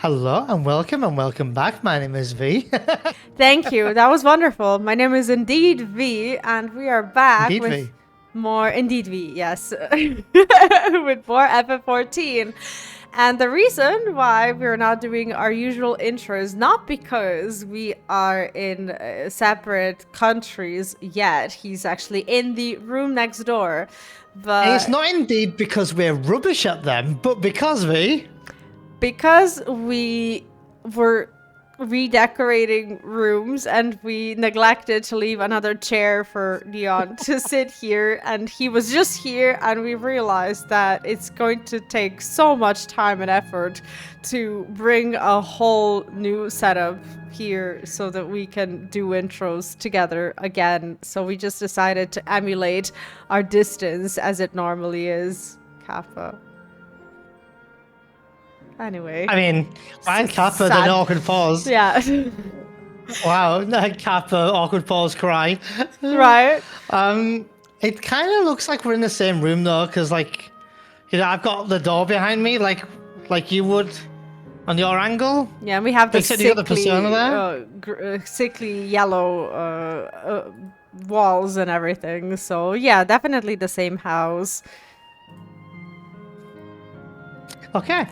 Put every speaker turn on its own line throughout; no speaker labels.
Hello and welcome back. My name is V.
Thank you. That was wonderful. My name is indeed V, and we are back
Indeed,
with
V.
more indeed V, yes. With more FF14. And the reason why we're not doing our usual intros, not because we are in separate countries yet. He's actually in the room next door.
And it's
But
not indeed because we're rubbish at them, but because V.
because we were redecorating rooms and we neglected to leave another chair for Neon to sit here, and he was just here, and we realized that it's going to take so much time and effort to bring a whole new setup here so that we can do intros together again. So we just decided to emulate our distance as it normally is. Kappa. Anyway.
I mean, why Kappa
Sad.
then awkward pause?
Yeah.
Wow, Kappa awkward pause cry.
Right.
It kind of looks like we're in the same room though, because I've got the door behind me, like you would on your angle.
Yeah, and we have the
Except you got the persona there.
sickly yellow walls and everything. So yeah, definitely the same house.
Okay.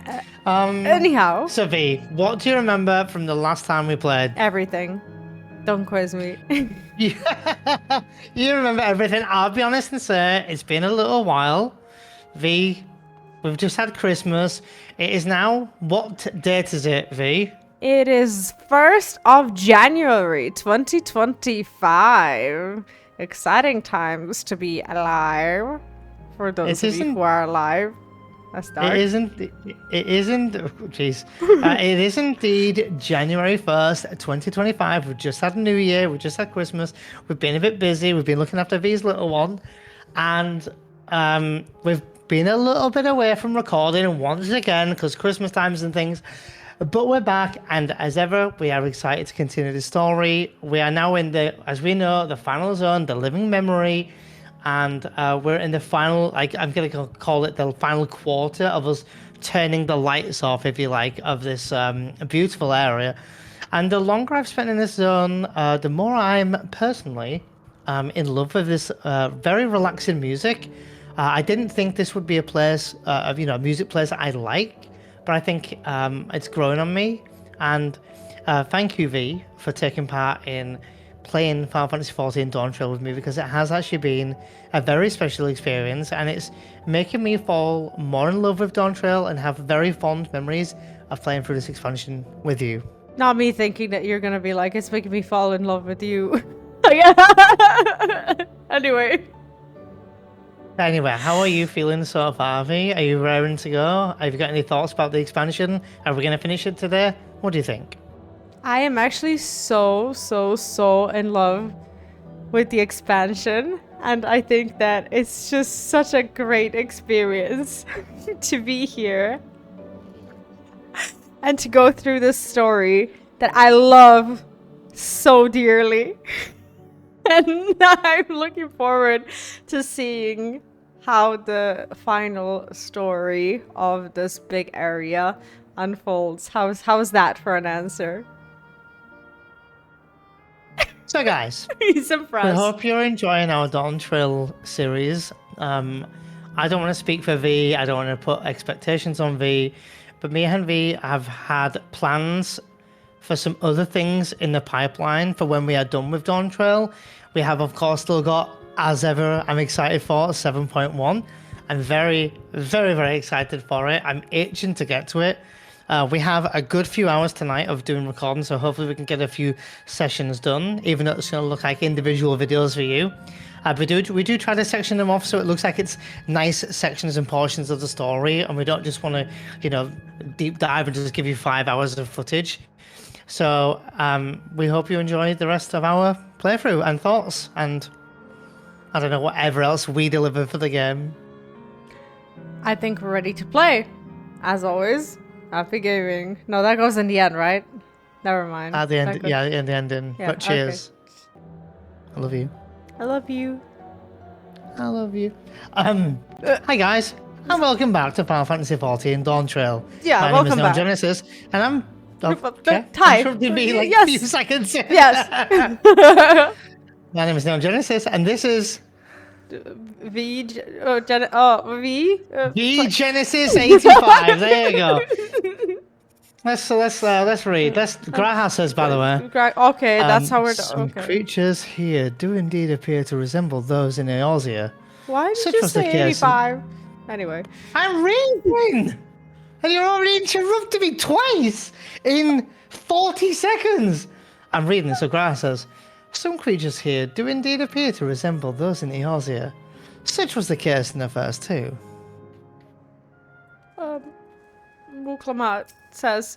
Anyhow,
So V, what do you remember from the last time we played?
everything. Don't quiz me.
You, you remember everything. I'll be honest and say it's been a little while. V, we've just had Christmas. It is now, what date is it, V?
It is 1st of January 2025. Exciting times to be alive. For those of you who are alive. That's dark.
It isn't, oh, jeez. It is indeed January 1st, 2025. We've just had New Year, we've just had Christmas. We've been a bit busy, we've been looking after V's little one. And we've been a little bit away from recording once again because Christmas times and things. But we're back, and as ever, we are excited to continue the story. We are now in the, as we know, the final zone, the living memory. And we're in the final, I'm going to call it the final quarter of us turning the lights off, if you like, of this beautiful area. And the longer I've spent in this zone, the more I'm personally in love with this very relaxing music. I didn't think this would be a place, a music place that I like, but I think it's grown on me. And thank you, V, for taking part in playing Final Fantasy XIV Dawntrail with me, because it has actually been a very special experience, and it's making me fall more in love with Dawntrail and have very fond memories of playing through this expansion with you.
Not me thinking that you're gonna be like, it's making me fall in love with you. Anyway.
Anyway, how are you feeling so far, V? Are you raring to go? Have you got any thoughts about the expansion? Are we going to finish it today? What do you think?
I am actually so in love with the expansion, and I think that it's just such a great experience to be here and to go through this story that I love so dearly. And I'm looking forward to seeing how the final story of this big area unfolds. How's that for an answer?
So guys,
He's impressed.
I hope you're enjoying our Dawntrail series. I don't want to speak for V, I don't want to put expectations on V, but me and V have had plans for some other things in the pipeline for when we are done with Dawntrail. We have, of course, still got, as ever, I'm excited for 7.1. I'm very excited for it. I'm itching to get to it. We have a good few hours tonight of doing recording, so hopefully we can get a few sessions done, even though it's going to look like individual videos for you. We do try to section them off so it looks like it's nice sections and portions of the story, and we don't just want to, deep dive and just give you 5 hours of footage. So we hope you enjoy the rest of our playthrough and thoughts, and I don't know, whatever else we deliver for the game.
I think we're ready to play. As always, happy gaming. No, that goes in the end, right? Never mind.
At the end, yeah, in the ending.
Yeah,
but cheers. Okay. I love you.
I love you.
I love you. Hi guys. And welcome back to Final Fantasy XIV Dawntrail.
Yeah,
My name
welcome
is Neon
back.
Genesis, and I'm... Oh, okay.
Hi.
Interrupted me like
Yes.
a few seconds.
Yes.
My name is Neon Genesis, and this is
Vee
Vee Genesis 85. There you go. Let's read. Graha says, by the way.
Okay, that's how we're
Some
okay.
creatures here do indeed appear to resemble those in Eorzea.
Why did
Such
you
was the
say
case.
85? Anyway.
I'm reading! And you're already interrupting me twice in 40 seconds! I'm reading, so Graha says, some creatures here do indeed appear to resemble those in Eorzea. Such was the case in the first two.
Muklamat says,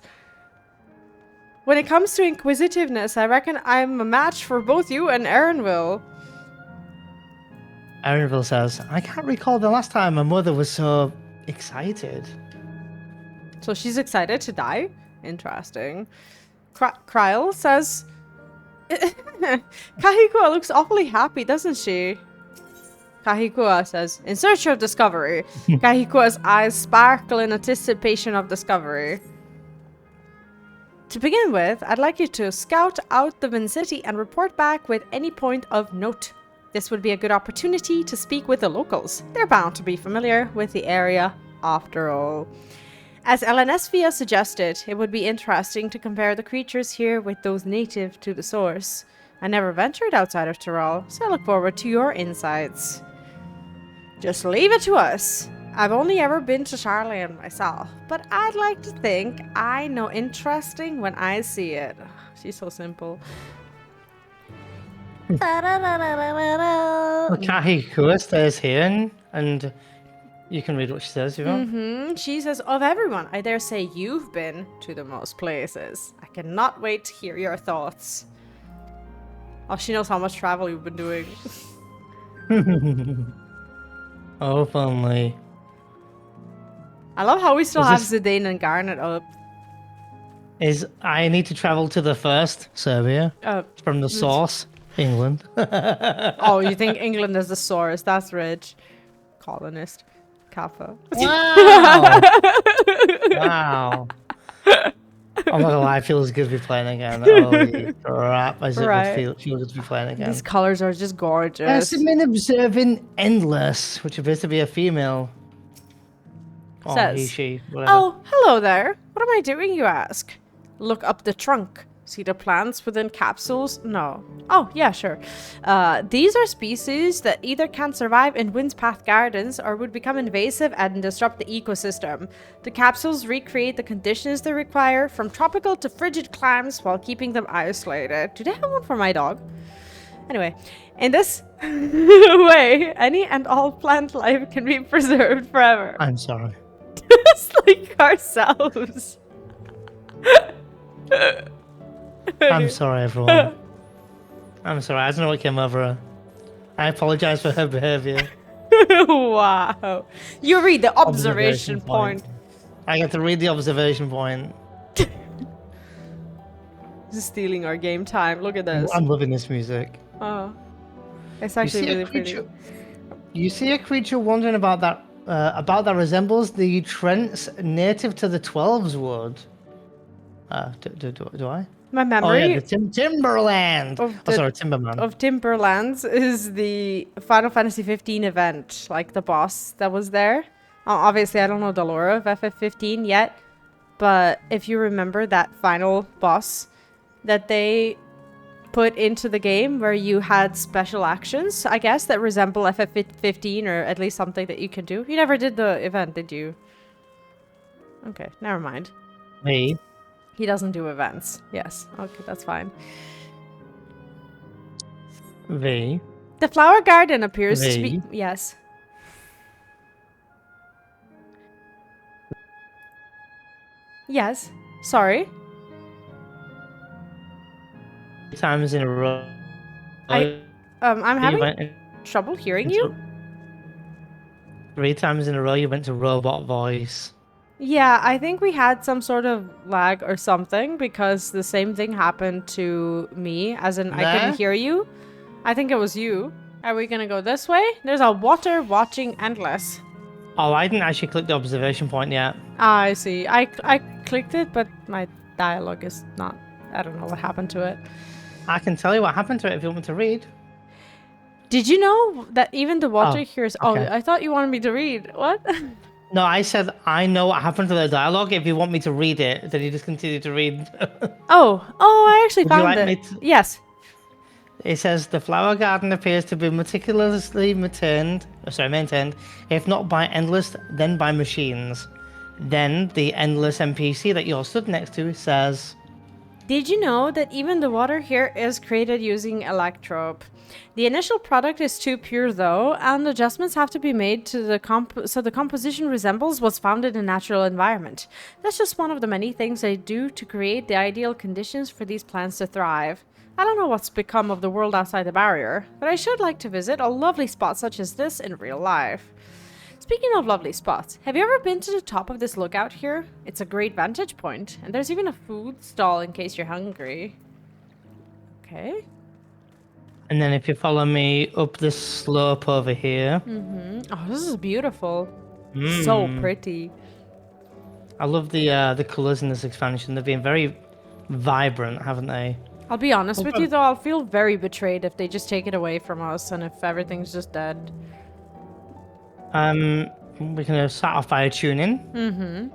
when it comes to inquisitiveness, I reckon I'm a match for both you and Aaronville.
Aaronville says, I can't recall the last time my mother was so excited.
So she's excited to die? Interesting. Kryl says, Kahikua looks awfully happy, doesn't she? Kahikua says, in search of discovery. Kahikua's eyes sparkle in anticipation of discovery. To begin with, I'd like you to scout out the Vin City and report back with any point of note. This would be a good opportunity to speak with the locals. They're bound to be familiar with the area after all. As LNSVia suggested, it would be interesting to compare the creatures here with those native to the source. I never ventured outside of Tyrol, so I look forward to your insights. Just leave it to us. I've only ever been to Charlene myself, but I'd like to think I know interesting when I see it. She's so simple.
Kahikua stays here and you can read what she says, you know?
She says, of everyone, I dare say you've been to the most places. I cannot wait to hear your thoughts. Oh, she knows how much travel you've been doing.
Oh, if only.
I love how we still have
this-
Zidane and Garnet up.
I need to travel to the first Serbia from the source, England.
Oh, you think England is the source? That's rich. Colonist. Kappa.
Wow! Wow. I'm not gonna lie, it feels good to be playing again. Holy crap, as it would feel good to be playing again.
These colors are just gorgeous.
I've been observing Endless, which appears to be a female. Or
Says,
he, she, whatever.
Oh, hello there. What am I doing, you ask? Look up the trunk. See the plants within capsules? No. Oh, yeah, sure. These are species that either can survive in Wind's Path Gardens or would become invasive and disrupt the ecosystem. The capsules recreate the conditions they require, from tropical to frigid climes, while keeping them isolated. Do they have one for my dog? Anyway, in this way, any and all plant life can be preserved forever.
I'm sorry.
Just like ourselves.
I'm sorry, everyone. I'm sorry, I don't know what came over her. I apologize for her behavior.
Wow. You read the observation point.
I get to read the observation point.
This is stealing our game time. Look at this.
I'm loving this music.
Oh. It's actually really pretty.
You see a creature wandering about that resembles the Trents native to the 12s would. Do I?
My memory
Oh, yeah, the Timberland. Sorry, Timberman.
of Timberlands is the Final Fantasy XV event, like the boss that was there. Obviously, I don't know the lore of FF15 yet, but if you remember that final boss that they put into the game where you had special actions, I guess, that resemble FF15 or at least something that you can do. You never did the event, did you? Okay, never mind.
Me?
He doesn't do events. Yes. Okay, that's fine.
V.
The flower garden appears to be...
V.
Yes. Yes. Sorry.
3 times in a row.
I'm having trouble hearing you.
3 times in a row you went to robot voice.
Yeah, I think we had some sort of lag or something because the same thing happened to me, as in I couldn't hear you. I think it was you. Are we gonna go this way? There's a water watching endless.
Oh, I didn't actually click the observation point yet.
Ah, I see. I clicked it, but my dialogue is not. I don't know what happened to it.
I can tell you what happened to it if you want me to read.
Did you know that even the water
Oh,
here is...
okay.
Oh, I thought you wanted me to read. What?
No, I said I know what happened to the dialogue. If you want me to read it, then you just continue to read.
Oh, I actually
Would you
found
like me
it.
to-
Yes.
It says the flower garden appears to be meticulously maintained, if not by endless, then by machines. Then the endless NPC that you're stood next to says,
Did you know that even the water here is created using electrope? The initial product is too pure though, and adjustments have to be made to the so the composition resembles what's found in a natural environment. That's just one of the many things they do to create the ideal conditions for these plants to thrive. I don't know what's become of the world outside the barrier, but I should like to visit a lovely spot such as this in real life. Speaking of lovely spots, have you ever been to the top of this lookout here? It's a great vantage point, and there's even a food stall in case you're hungry. Okay.
and then if you follow me up this slope over here,
Oh, this is beautiful. So pretty.
I love the colors in this expansion. They've been very vibrant, haven't they?
I'll be honest with you though, I'll feel very betrayed if they just take it away from us and if everything's just dead.
We can start off by tuning. And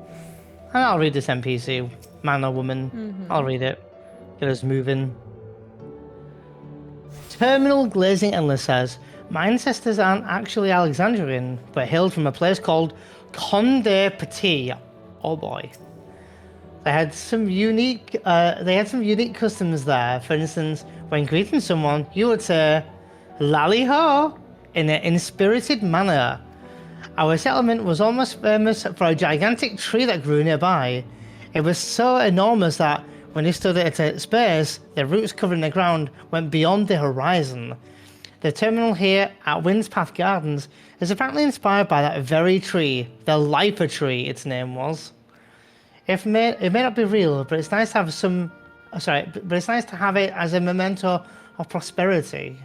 I'll read this NPC, man or woman. I'll read it. Get us moving. Terminal Glazing Endless says, my ancestors aren't actually Alexandrian, but hailed from a place called Condé Petit. Oh boy. They had some unique customs there. For instance, when greeting someone, you would say, Lally ho, in an inspirited manner. Our settlement was almost famous for a gigantic tree that grew nearby. It was so enormous that when you stood at its base, the roots covering the ground went beyond the horizon. The terminal here at Windspath Gardens is apparently inspired by that very tree, the Lipa tree its name was. It may not be real, but it's nice to have but it's nice to have it as a memento of prosperity.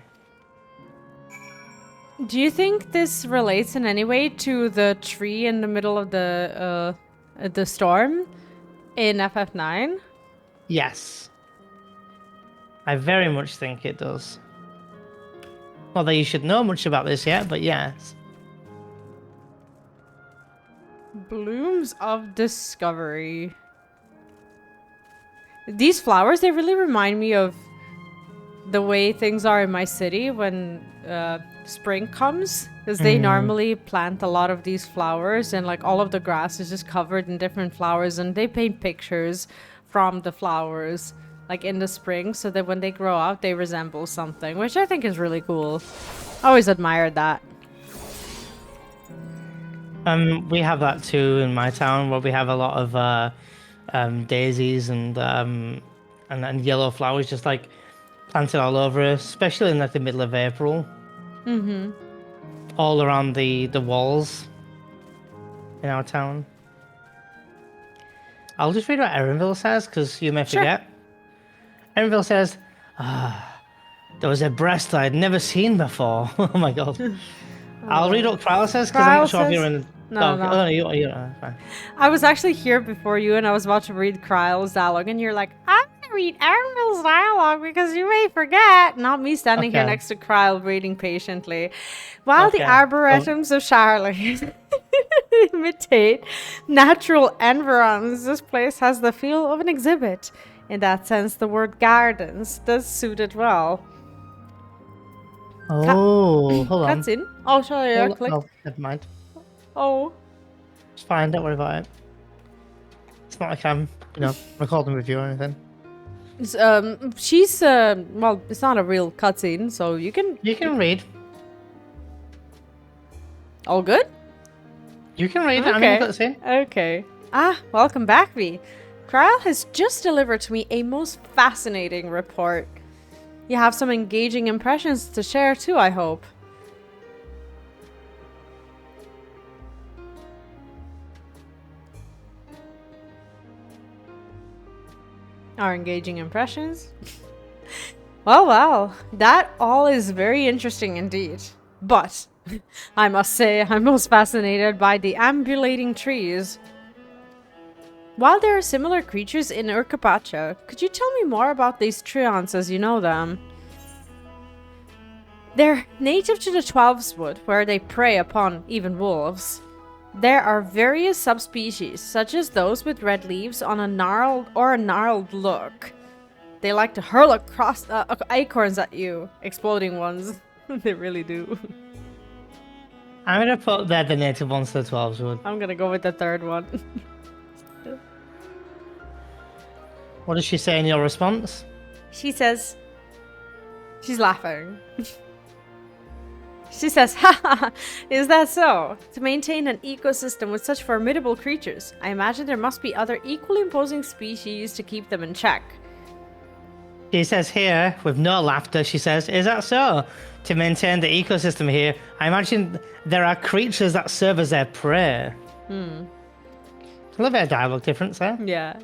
Do you think this relates in any way to the tree in the middle of the storm in FF9?
Yes. I very much think it does. Not that you should know much about this yet, but yes.
Blooms of Discovery. These flowers, they really remind me of the way things are in my city when spring comes. Because they normally plant a lot of these flowers and like all of the grass is just covered in different flowers and they paint pictures from the flowers like in the spring so that when they grow out they resemble something, which I think is really cool. I always admired that.
We have that too in my town, where we have a lot of daisies and yellow flowers just like planted all over us, especially in like the middle of April. All around the walls in our town. I'll just read what Erenville says because you may forget. Erenville says, there was a breast I'd never seen before. Oh my god. I'll read what Kryl says because I'm not sure if you're in the...
No.
Oh, you're fine.
I was actually here before you and I was about to read Kryl's dialogue and you're like, I'm gonna read Armel's dialogue because you may forget. Not me standing here next to Kryl reading patiently. While the arboretums of Charlotte imitate natural environs, this place has the feel of an exhibit. In that sense, the word gardens does suit it well.
Oh, hold on.
Cutscene. Oh, sorry, I clicked.
Oh, never mind.
Oh.
It's fine, don't worry about it. It's not like I'm, recording with you or anything.
She's, well, it's not a real cutscene, so you can...
You can read.
All good?
You can read. I'm in the cutscene.
Okay. Welcome back, Vee. Kryl has just delivered to me a most fascinating report. You have some engaging impressions to share too, I hope. Our engaging impressions? Well, that all is very interesting indeed. But I must say, I'm most fascinated by the ambulating trees. While there are similar creatures in Urkapacha, could you tell me more about these treants as you know them? They're native to the 12swood, where they prey upon even wolves. There are various subspecies, such as those with red leaves on a gnarled look. They like to hurl across acorns at you, exploding ones. They really do.
I'm gonna put they're the native ones to the 12swood.
I'm gonna go with the third one.
What does she say in your response?
She says, she's laughing. She says, haha, is that so? To maintain an ecosystem with such formidable creatures, I imagine there must be other equally imposing species to keep them in check.
She says here, with no laughter, she says, is that so? To maintain the ecosystem here, I imagine there are creatures that serve as their prey. A little bit of dialogue difference there.
Yeah.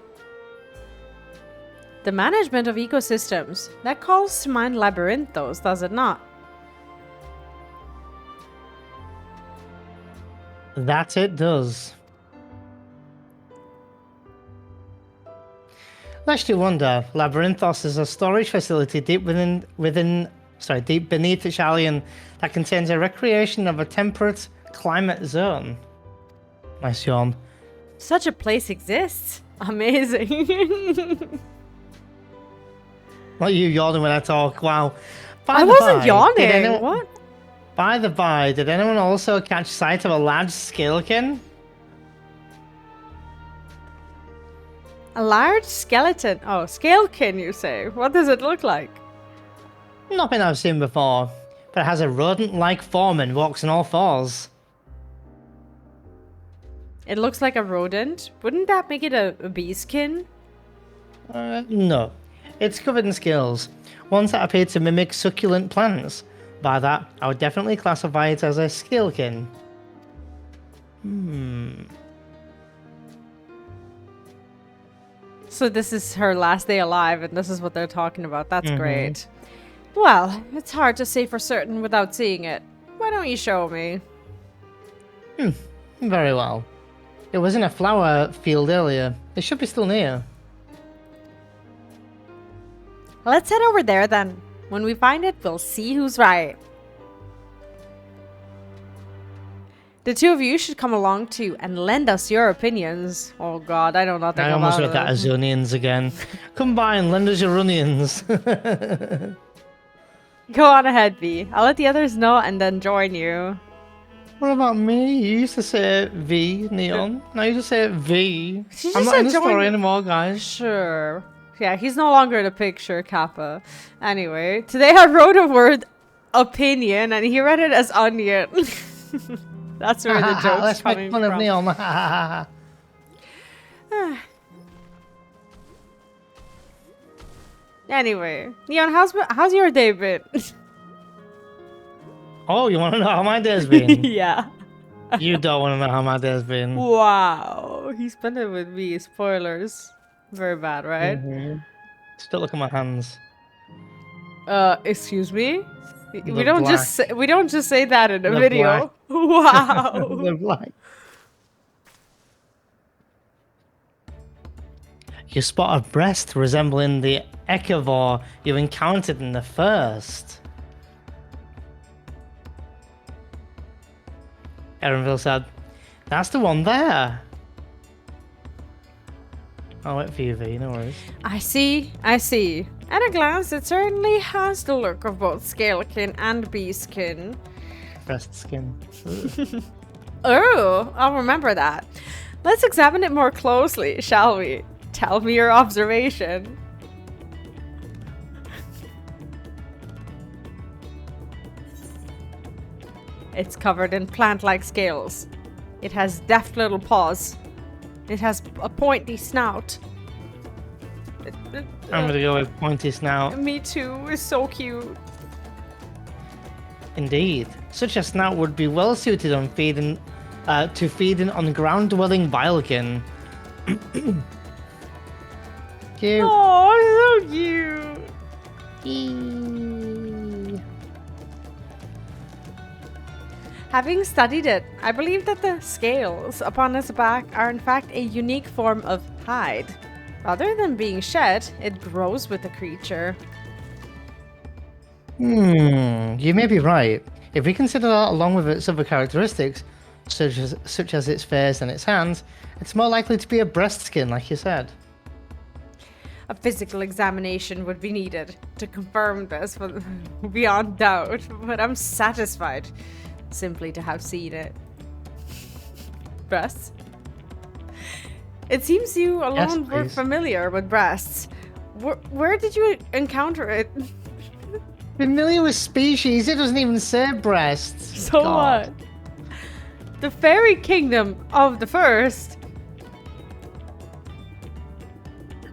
The management of ecosystems. That calls to mind labyrinthos, does it not?
That it does. Lest you wonder, Labyrinthos is a storage facility deep beneath Ishalian that contains a recreation of a temperate climate zone. Nice yawn.
Such a place exists. Amazing.
Not you yawning when I talk, wow.
I wasn't yawning, what?
By the by, did anyone also catch sight of a large scalekin?
A large skeleton. Oh, scalekin, you say? What does it look like?
Nothing I've seen before, but it has a rodent-like form and walks on all fours.
It looks like a rodent. Wouldn't that make it a bee skin?
No. It's covered in scales, ones that appear to mimic succulent plants. By that, I would definitely classify it as a scalekin.
So this is her last day alive, and this is what they're talking about. That's great. Well, it's hard to say for certain without seeing it. Why don't you show me?
Very well. It was in a flower field earlier. It should be still near.
Let's head over there then. When we find it, we'll see who's right. The two of you should come along too and lend us your opinions. Oh god, I know nothing about it.
I almost read that as onions again. Come by and lend us your onions.
Go on ahead, Vee. I'll let the others know and then join you.
What about me? You used to say Vee Neon. Now you just say V.
She
I'm
just
not
said
in the
join-
story anymore, guys.
Sure. Yeah, he's no longer in the picture, Kappa. Anyway, today I wrote a word opinion and he read it as onion. That's where the joke's
Let's
coming
make fun
from.
of Neon.
Anyway, Neon, how's your day been?
Oh, you want to know how my day's been?
Yeah.
You don't want to know how my day's been.
Wow. He spent it with me. Spoilers. Very bad, right?
Still look at my hands.
Excuse me? We
They're
don't
black.
just say that in a
They're
video. Wow.
They're black. You spot a breast resembling the Echivore you encountered in the first. Erenville said, that's the one there. I'll wait for you, V, no worries.
I see. At a glance, it certainly has the look of both scalekin and beeskin.
Breast skin.
Oh, I'll remember that. Let's examine it more closely, shall we? Tell me your observation. It's covered in plant-like scales. It has deft little paws. It has a pointy snout.
I'm gonna go with pointy snout.
Me too. It's so cute.
Indeed, such a snout would be well suited on feeding on ground-dwelling Vilekin. Cute.
Oh, so cute. Having studied it, I believe that the scales upon its back are in fact a unique form of hide. Rather than being shed, it grows with the creature.
You may be right. If we consider that along with its other characteristics, such as its face and its hands, it's more likely to be a breast skin, like you said.
A physical examination would be needed to confirm this beyond doubt, but I'm satisfied simply to have seen it. Breasts? It seems you alone were familiar with breasts. Where did you encounter it?
Familiar with species? It doesn't even say breasts.
So
God.
what? The fairy kingdom of the first.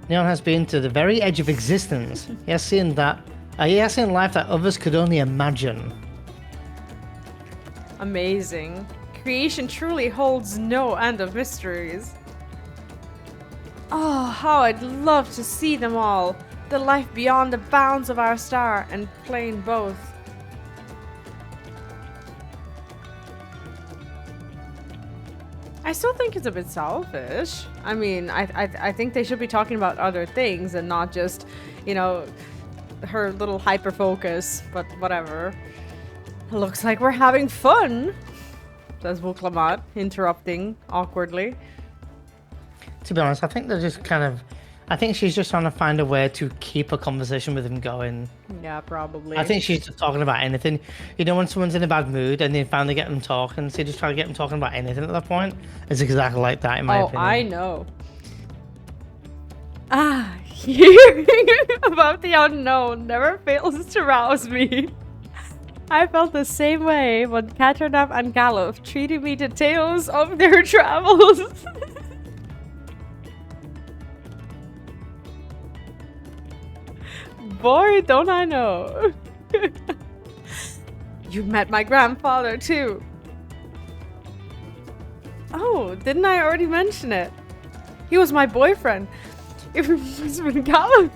Neon has been to the very edge of existence. He has seen life that others could only imagine.
Amazing. Creation truly holds no end of mysteries. Oh, how I'd love to see them all. The life beyond the bounds of our star, and plain both. I still think it's a bit selfish. I mean, I think they should be talking about other things and not just, you know, her little hyper focus, but whatever. Looks like we're having fun, says Wuklamat, interrupting awkwardly.
To be honest, I think they're just I think she's just trying to find a way to keep a conversation with him going.
Yeah, probably.
I think she's just talking about anything. You know, when someone's in a bad mood and they finally get them talking, so you just try to get them talking about anything at that point. It's exactly like that, in my opinion.
Oh, I know. Hearing about the unknown never fails to rouse me. I felt the same way when Katernam and Galuf treated me to tales of their travels. Boy, don't I know. You met my grandfather too. Oh, didn't I already mention it? He was my boyfriend. It was when Galuf.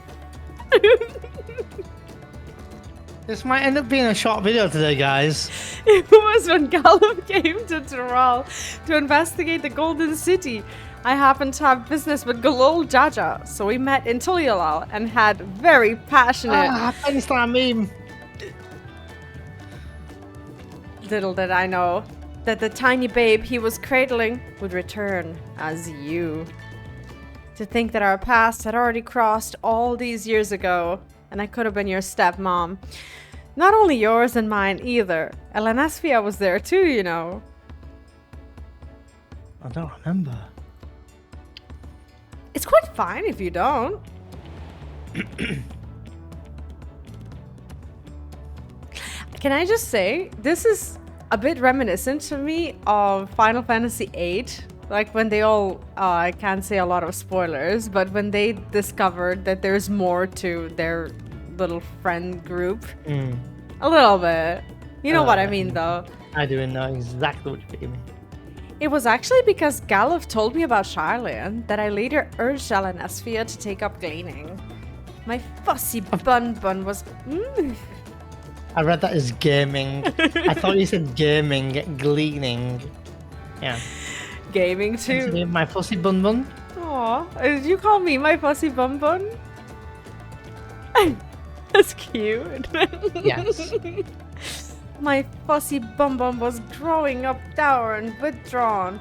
This might end up being a short video today, guys.
It was when Galuf came to Tural to investigate the Golden City. I happened to have business with Galol Jaja, so we met in Tulialal and had very passionate...
meme.
Little did I know that the tiny babe he was cradling would return as you. To think that our past had already crossed all these years ago, and I could have been your stepmom. Not only yours and mine either. Elenesphia was there too, you know.
I don't remember.
It's quite fine if you don't. Can I just say, this is a bit reminiscent to me of Final Fantasy VIII. Like when they all, I can't say a lot of spoilers, but when they discovered that there's more to their little friend group. A little bit. You know what I mean, though.
I do know exactly what you mean.
It was actually because Galuf told me about Charlene that I later urged Elenesphia to take up gleaning. My fussy bun was...
I read that as gaming. I thought you said gaming, gleaning. Yeah.
Gaming too.
My fussy bun bun?
Aw, did you call me my fussy bun bun? That's cute.
Yes.
My fussy bum bum was growing up dour and withdrawn.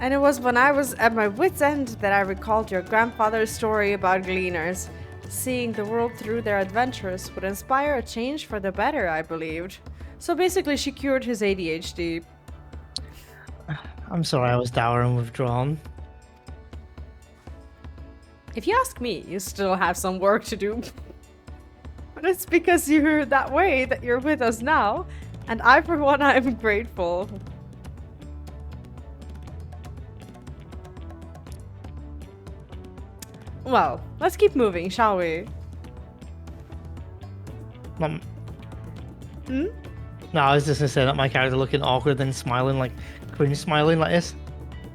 And it was when I was at my wit's end that I recalled your grandfather's story about gleaners. Seeing the world through their adventures would inspire a change for the better, I believed. So basically she cured his ADHD.
I'm sorry I was dour and withdrawn.
If you ask me, you still have some work to do. But it's because you're that way that you're with us now, and I, for one, I'm grateful. Well, let's keep moving, shall we?
No, I was just gonna say that my character looking awkward, then smiling like cringe, smiling like this.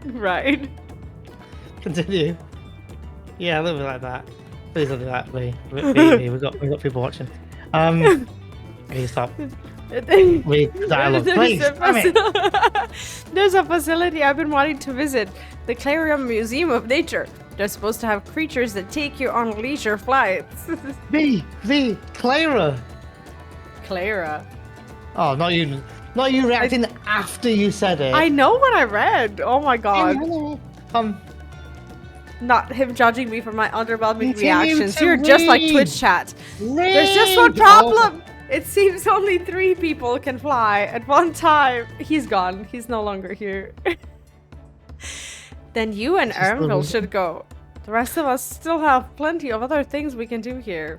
Right.
Continue. Yeah, a little bit like that. Please don't do that, Vee. We've got people watching. Hey, stop. Read the dialogue, please. Damn it.
There's a facility I've been wanting to visit, the Clarium Museum of Nature. They're supposed to have creatures that take you on leisure flights.
Vee, Clara.
Clara.
Oh, not you. Not you reacting after you said it.
I know what I read. Oh my god.
Come.
Not him judging me for my underwhelming
Continue
reactions.
to
You're just like
read.
Twitch chat.
Read.
There's just one problem. It seems only 3 people can fly at one time. He's gone. He's no longer here. Then you and Ermville should go. The rest of us still have plenty of other things we can do here.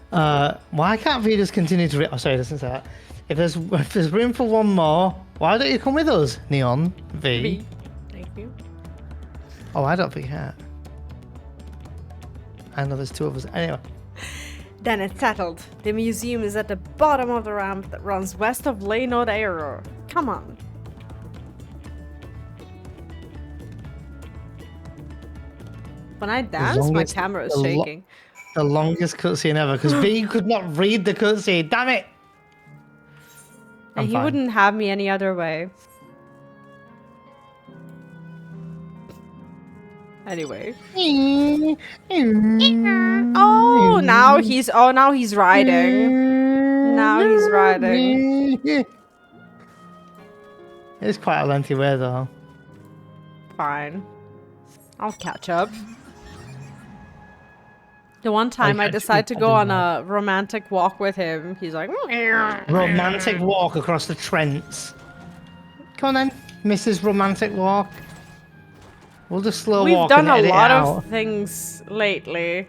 Why can't we just continue to read? Oh, sorry, listen to that. If there's room for one more, why don't you come with us, Neon? Vee.
Thank you.
Oh, I don't forget. I know there's 2 of us. Anyway.
Then it's settled. The museum is at the bottom of the ramp that runs west of Leynod Aero. Come on. When I dance, my camera is shaking.
The longest cutscene ever, because Vee could not read the cutscene. Damn it!
And he wouldn't have me any other way. Anyway. Oh, now he's riding. Now he's riding.
It's quite a lengthy way though.
Fine. I'll catch up. The one time I decided to go on a romantic walk with him, he's like...
Romantic walk across the Trents. Come on then, Mrs. Romantic Walk. We'll just slow walk.
We've done a lot
out.
of things lately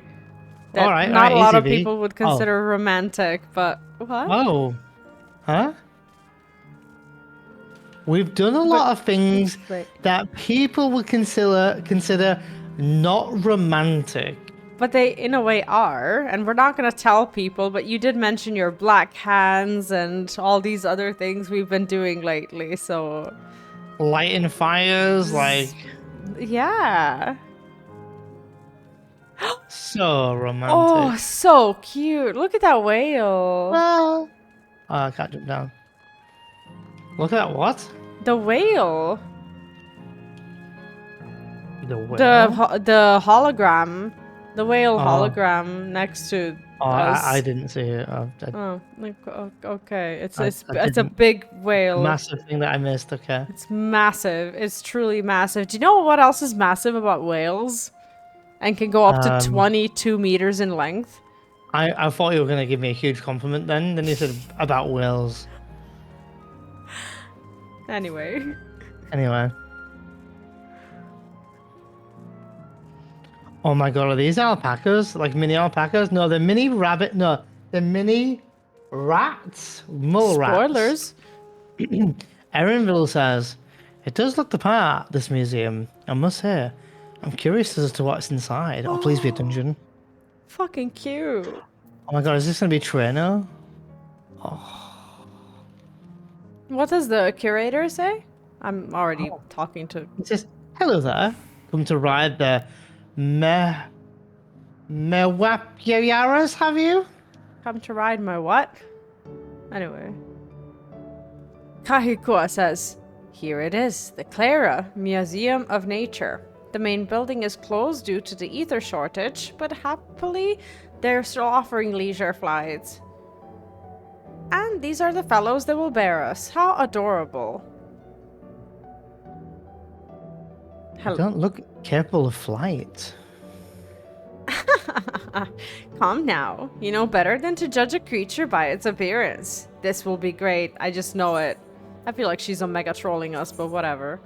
that
Alright,
not a lot of
easy,
people would consider romantic, but what?
Oh. Huh? We've done a lot of things that people would consider not romantic.
But they, in a way, are. And we're not going to tell people, but you did mention your black hands and all these other things we've been doing lately, so...
Lighting fires, like...
Yeah.
So romantic.
Oh, so cute. Look at that whale.
Oh, I can't jump down. Look at that, what?
The whale.
The whale?
The hologram. The whale hologram next to us.
I didn't see it.
Okay. It's a big whale.
Massive thing that I missed, okay.
It's massive. It's truly massive. Do you know what else is massive about whales? And can go up to 22 meters in length?
I thought you were going to give me a huge compliment then you said about whales.
Anyway.
Oh my god, are these alpacas? Like mini alpacas? No, they're mini rabbit. No, they're mini rats. Mole rats.
Spoilers.
Erinville says, it does look the part, this museum. I must say, I'm curious as to what's inside. Oh, please be a dungeon.
Fucking cute.
Oh my god, is this going to be Trainer?
What does the curator say? I'm already talking to...
It says, hello there. Come to ride the Mewapyaras, have you?
Come to ride my what? Anyway. Kahikua says, here it is, the Clara Museum of Nature. The main building is closed due to the ether shortage, but happily, they're still offering leisure flights. And these are the fellows that will bear us. How adorable.
You don't look capable of flight.
Calm now. You know better than to judge a creature by its appearance. This will be great. I just know it. I feel like she's Omega trolling us, but whatever.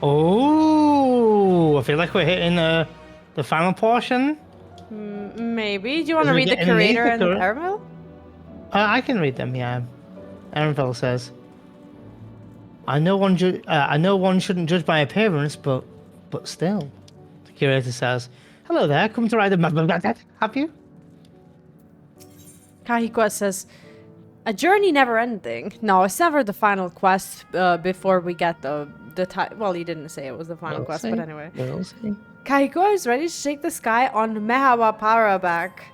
Oh, I feel like we're hitting the final portion.
Maybe. Do you want to read the curator and Ermil?
I can read them, yeah. Erinville says, I know one shouldn't judge by appearance, but still. The curator says, hello there, come to ride the have you?
Kahikwa says, A journey never ending. No, it's never the final quest before we get the well, he didn't say it was the final quest, but anyway.
We'll see.
Kahiko is ready to take the sky on Mehawapara back.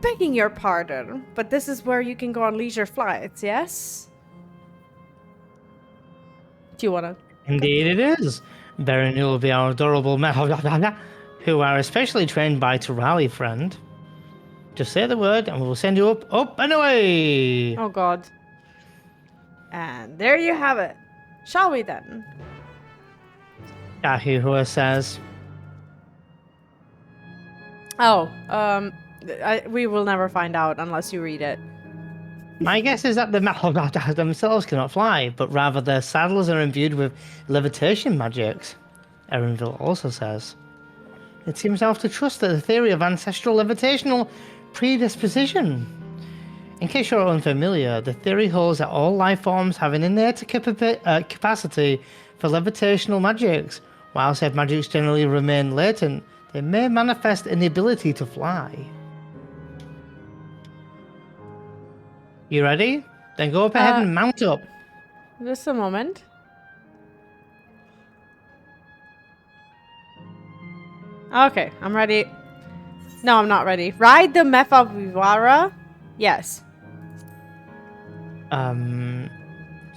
Begging your pardon, but this is where you can go on leisure flights, yes? Do you wanna?
Indeed it is. Baron will be our adorable who are especially trained by Terali, friend. Just say the word and we will send you up and away!
Oh god. And there you have it. Shall we then?
Kahihua says,
Oh, we will never find out unless you read it.
my guess is that the themselves cannot fly, but rather their saddlers are imbued with levitation magics. Erenville also says, it seems I have to trust the theory of ancestral levitational predisposition. In case you're unfamiliar, the theory holds that all life forms have an innate capacity for levitational magics. While said magics generally remain latent, they may manifest in the ability to fly. You ready? Then go up ahead and mount up.
Just a moment. Okay, I'm ready. No, I'm not ready. Ride the Mehawapara? Yes.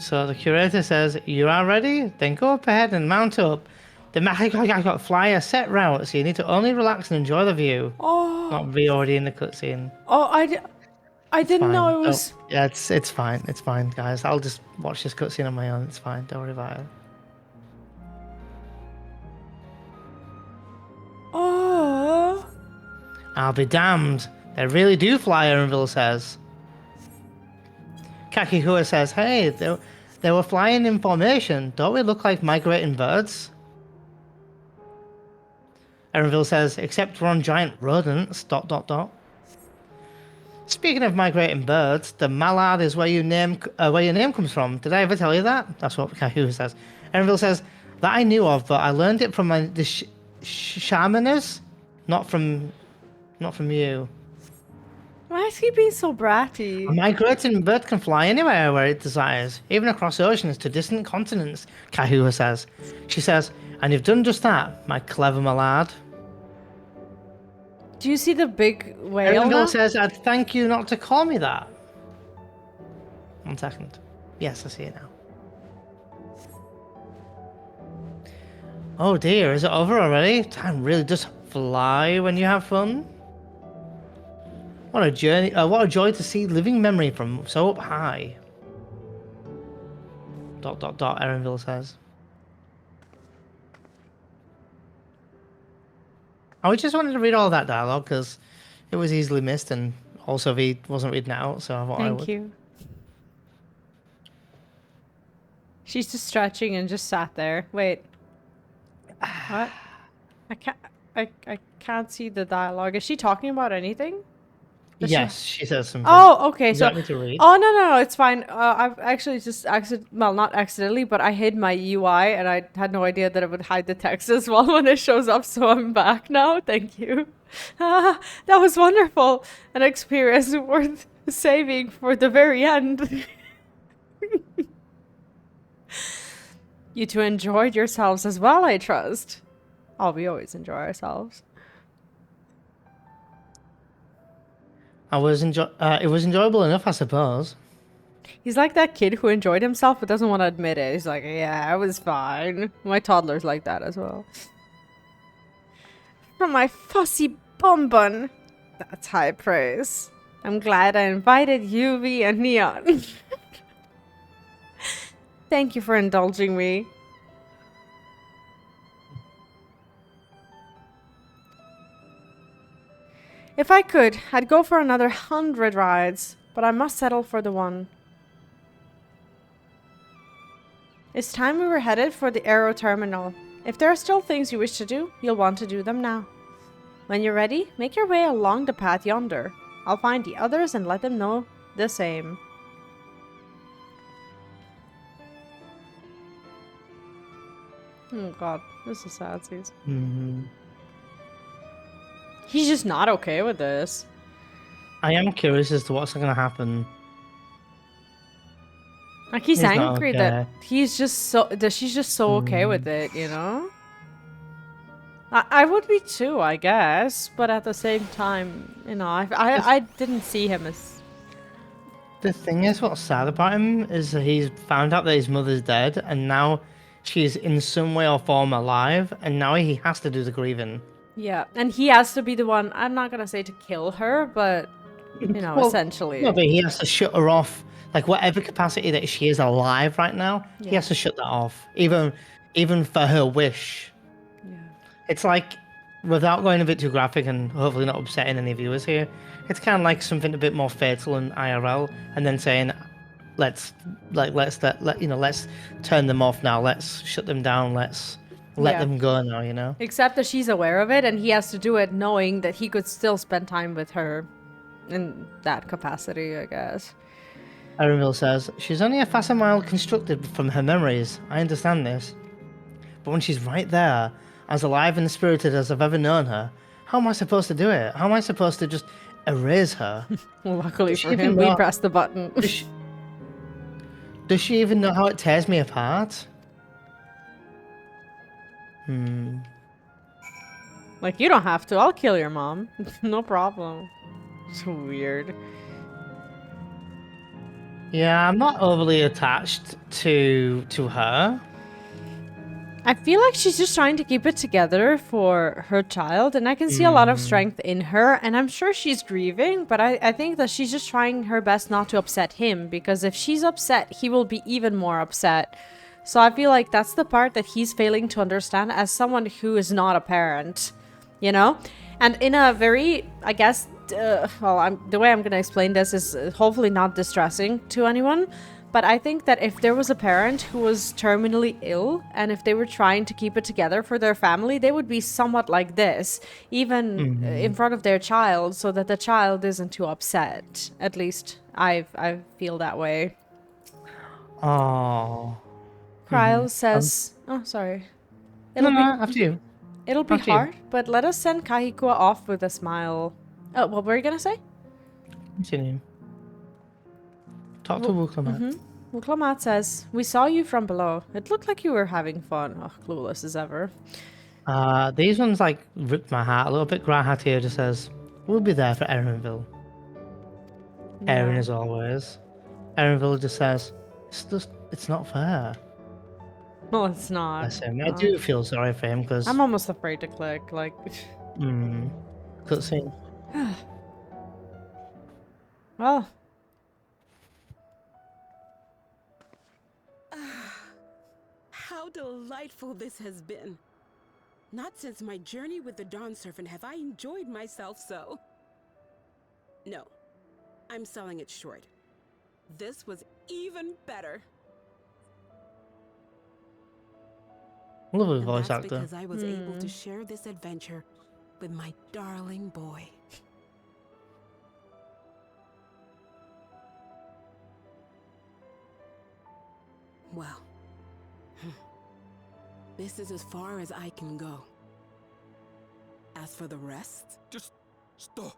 So the curator says, you are ready? Then go up ahead and mount up. The Mahagagaga fly a set route, so you need to only relax and enjoy the view.
Oh.
Not be already in the cutscene.
Oh, I didn't know it was...
Oh, yeah, it's fine. It's fine, guys. I'll just watch this cutscene on my own. It's fine. Don't worry about it.
Oh.
I'll be damned. They really do fly, Erenville says. Kakihua says, hey, they were flying in formation. Don't we look like migrating birds? Erenville says, except we're on giant rodents, ... Speaking of migrating birds, the mallard is where your name comes from. Did I ever tell you that? That's what Kakihua says. Erenville says, that I knew of, but I learned it from the shamaners, not from you.
Why is he being so bratty?
A migrating bird can fly anywhere where it desires, even across oceans to distant continents, Kahua says. She says, and you've done just that, my clever mallard.
Do you see the big whale now?
Erenville says, I'd thank you not to call me that. 1 second. Yes, I see it now. Oh dear, is it over already? Time really does fly when you have fun. What a journey! What a joy to see living memory from so up high. ... Erenville says. I just wanted to read all that dialogue because it was easily missed, and also Vee wasn't reading it out, so I thought I would.
Thank you. She's just stretching and just sat there. Wait. What? I can't see the dialogue. Is she talking about anything?
Yes, she says something.
Oh, okay.
Would you
So,
like me to read?
oh no, it's fine. I've actually just well, not accidentally, but I hid my UI and I had no idea that it would hide the text as well when it shows up. So I'm back now. Thank you. That was wonderful. An experience worth saving for the very end. You two enjoyed yourselves as well, I trust. Oh, we always enjoy ourselves.
It was enjoyable enough, I suppose.
He's like that kid who enjoyed himself but doesn't want to admit it. He's like, yeah, it was fine. My toddler's like that as well. From my fussy bonbon. That's high praise. I'm glad I invited you, Vee, and Neon. Thank you for indulging me. If I could, I'd go for another 100 rides, but I must settle for the one. It's time we were headed for the Aero Terminal. If there are still things you wish to do, you'll want to do them now. When you're ready, make your way along the path yonder. I'll find the others and let them know the same. Oh god, this is sad, season. He's just not okay with this.
I am curious as to what's going to happen.
Like he's
He's not
angry
okay.
that she's just so okay with
Mm.
it, you know? I would be too, I guess, but at the same time, you know, I didn't see him as
The thing is, what's sad about him is that he's found out that his mother's dead, and now she's in some way or form alive, and now he has to do the grieving.
yeah, and he has to be the one. I'm not gonna say to kill her, but you know,
Well, no,
essentially,
but he has to shut her off. Like whatever capacity that she is alive right now, he
yeah,
has to shut that off. Even for her wish.
yeah,
It's like, without going a bit too graphic and hopefully not upsetting any viewers here, it's kind of like something a bit more fatal in IRL, and then saying, let's let's turn them off now. Let's shut them down. Let's let
yeah.
them go now. You know.
Except that she's aware of it, and he has to do it knowing that he could still spend time with her in that capacity, I guess.
Erenville says she's only a facsimile constructed from her memories. I understand this, but when she's right there, as alive and spirited as I've ever known her, how am I supposed to do it? How am I supposed to just erase her?
Well, luckily
Does she
for
even
him, we
know?
pressed the button.
Does she, does she even know how it tears me apart?
Like, you don't have to. I'll kill your mom. No problem. It's weird.
Yeah, I'm not overly attached to her.
I feel like she's just trying to keep it together for her child, and I can see a lot of strength in her, and I'm sure she's grieving, but I think that she's just trying her best not to upset him, because if she's upset, he will be even more upset. So I feel like that's the part that he's failing to understand as someone who is not a parent, you know? And in a very, I guess, the way I'm going to explain this is hopefully not distressing to anyone. But I think that if there was a parent who was terminally ill, and if they were trying to keep it together for their family, they would be somewhat like this, even in front of their child, so that the child isn't too upset. At least I feel that way.
Oh.
Kryle says, "Oh, sorry.
No,
It'll
no,
be
after you.
it'll be
After you.
hard, but let us send Kahiko off with a smile." Oh, what were you gonna say?
Continue. Talk to Wuklomat.
Wuklomat says, "We saw you from below. It looked like you were having fun." Oh, clueless as ever.
These ones like ripped my heart a little bit. Grahat here just says, "We'll be there for Erenville." Eren
Yeah.
as always. Erenville just says, it's not fair."
No, it's not.
Bless him. I
No.
do feel sorry for him because
I'm almost afraid to click. Like,
cutscene.
well,
How delightful this has been. Not since my journey with the Dawn Servant have I enjoyed myself so. No, I'm selling it short. This was even better.
Lovely
And
voice
that's
actor.
because I was able to share this adventure with my darling boy. Well, this is as far as I can go. As for the rest...
Just stop.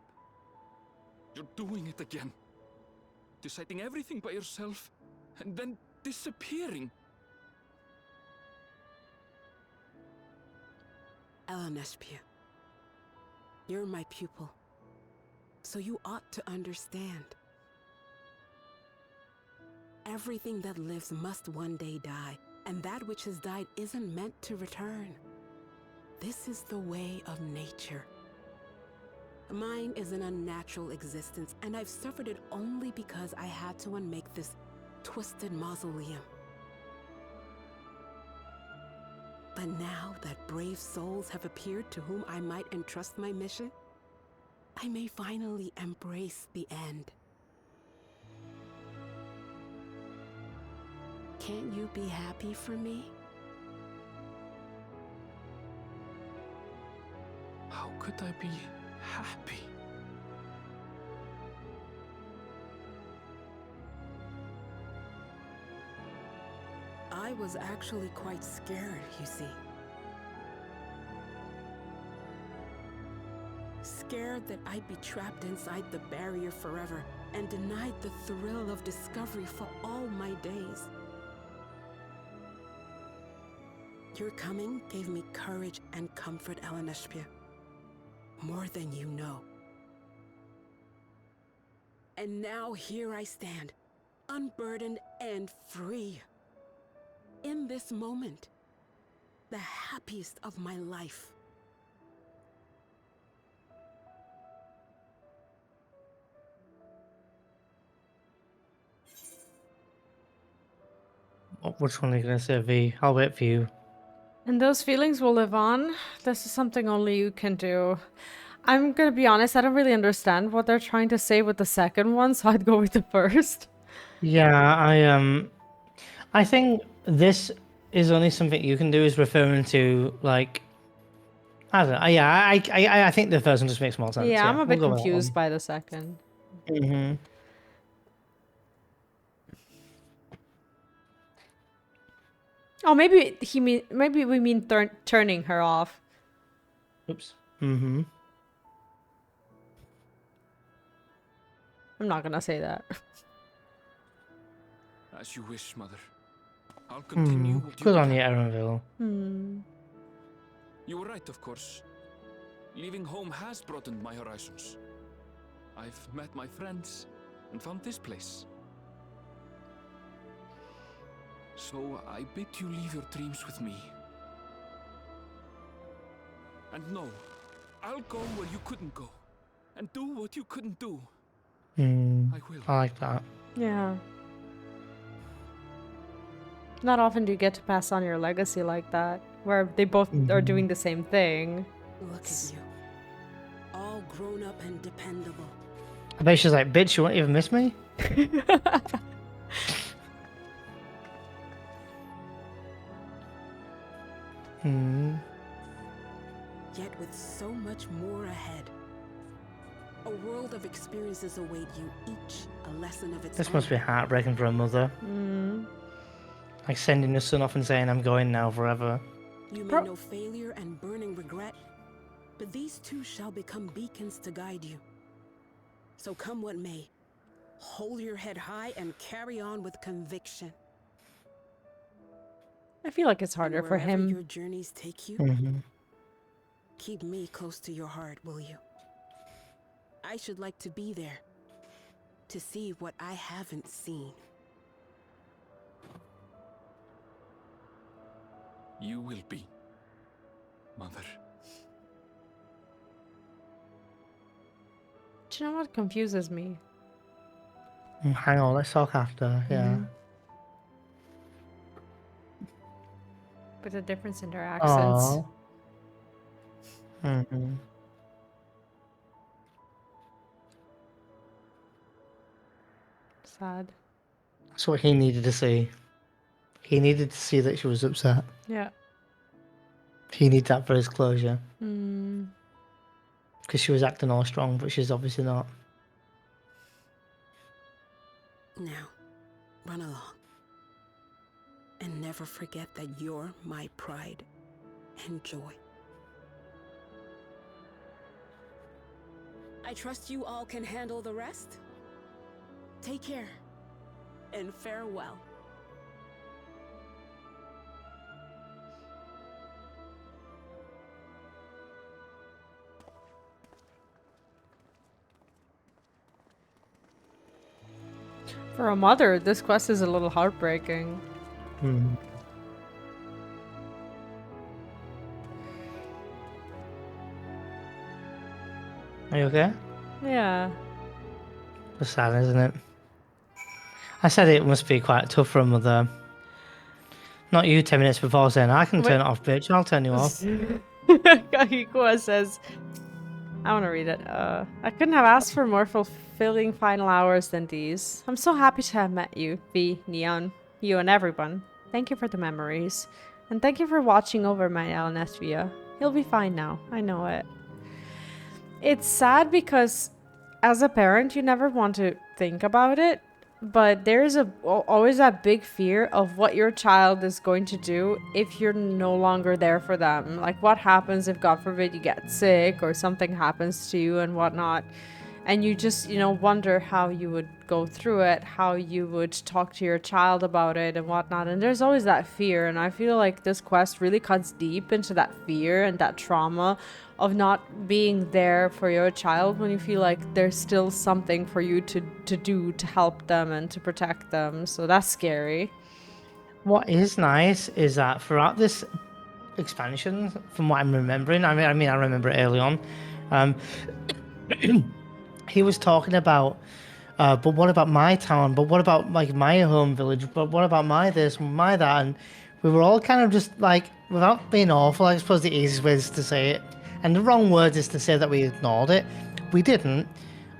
You're doing it again. Deciding everything by yourself, and then disappearing.
Elaneshpia, you're my pupil, so you ought to understand. Everything that lives must one day die, and that which has died isn't meant to return. This is the way of nature. Mine is an unnatural existence, and I've suffered it only because I had to unmake this twisted mausoleum. But now that brave souls have appeared to whom I might entrust my mission, I may finally embrace the end. Can't you be happy for me?
How could I be happy?
I was actually quite scared, you see. Scared that I'd be trapped inside the barrier forever and denied the thrill of discovery for all my days. Your coming gave me courage and comfort, Eleneshpia. More than you know. And now here I stand, unburdened and free. In this moment, the happiest of my life.
Which one are you going to say, V? I'll wait for you.
And those feelings will live on. This is something only you can do. I'm gonna be honest, I don't really understand what they're trying to say with the second one, so I'd go with the first.
Yeah, I think this is only something you can do, is referring to, like, I don't know. Yeah, I think the first one just makes more sense.
Yeah, I'm a
we'll
bit
go with that
confused
one.
by the second.
Mm-hmm.
Oh, maybe we mean turning her off.
Oops. Mm-hmm.
I'm not gonna say that.
As you wish, Mother. I'll continue what you
Good on
began.
you, Erenville.
You were right, of course. Leaving home has broadened my horizons. I've met my friends and found this place. So I bid you leave your dreams with me. And no, I'll go where you couldn't go. And do what you couldn't do. I will.
I like that.
Yeah. Not often do you get to pass on your legacy like that, where they both are doing the same thing.
Look at you. All grown up and dependable.
I bet she's like, bitch, you won't even miss me?
Yet with so much more ahead. A world of experiences await you, each a lesson of its
This
own.
must be heartbreaking for a mother. Like sending your son off and saying, I'm going now forever.
You may know failure and burning regret, but these two shall become beacons to guide you. So come what may, hold your head high and carry on with conviction.
I feel like it's harder
And
for
wherever
him.
your journeys take you, keep me close to your heart, will you? I should like to be there, to see what I haven't seen.
You will be, Mother.
Do you know what confuses me?
Hang on, let's talk after. Yeah.
With the difference in their accents.
Aww.
Sad.
That's what he needed to see. He needed to see that she was upset.
Yeah.
He needed that for his closure.
Mm.
Because she was acting all strong, but she's obviously not.
Now, run along. And never forget that you're my pride and joy. I trust you all can handle the rest. Take care, and farewell.
For a mother, this quest is a little heartbreaking.
Are you okay?
Yeah.
It's sad, isn't it? I said it must be quite tough for a mother. Not you 10 minutes before saying, I can turn it off, bitch. I'll turn you off.
Kahikua says, I want to read it. I couldn't have asked for more fulfilling final hours than these. I'm so happy to have met you, Vee, Neon, you and everyone. Thank you for the memories. And thank you for watching over my Eleneshpia. He'll be fine now. I know it. It's sad because as a parent, you never want to think about it. But there's always that big fear of what your child is going to do if you're no longer there for them. Like, what happens if, God forbid, you get sick or something happens to you and whatnot. And you just, wonder how you would go through it, how you would talk to your child about it and whatnot. And there's always that fear. And I feel like this quest really cuts deep into that fear and that trauma of not being there for your child when you feel like there's still something for you to do to help them and to protect them. So that's scary.
What is nice is that throughout this expansion, from what I'm remembering, I remember it early on, he was talking about, but what about my town? But what about like my home village? But what about my this, my that? And we were all kind of just like, without being awful, I suppose the easiest way is to say it, and the wrong word is to say that we ignored it. We didn't.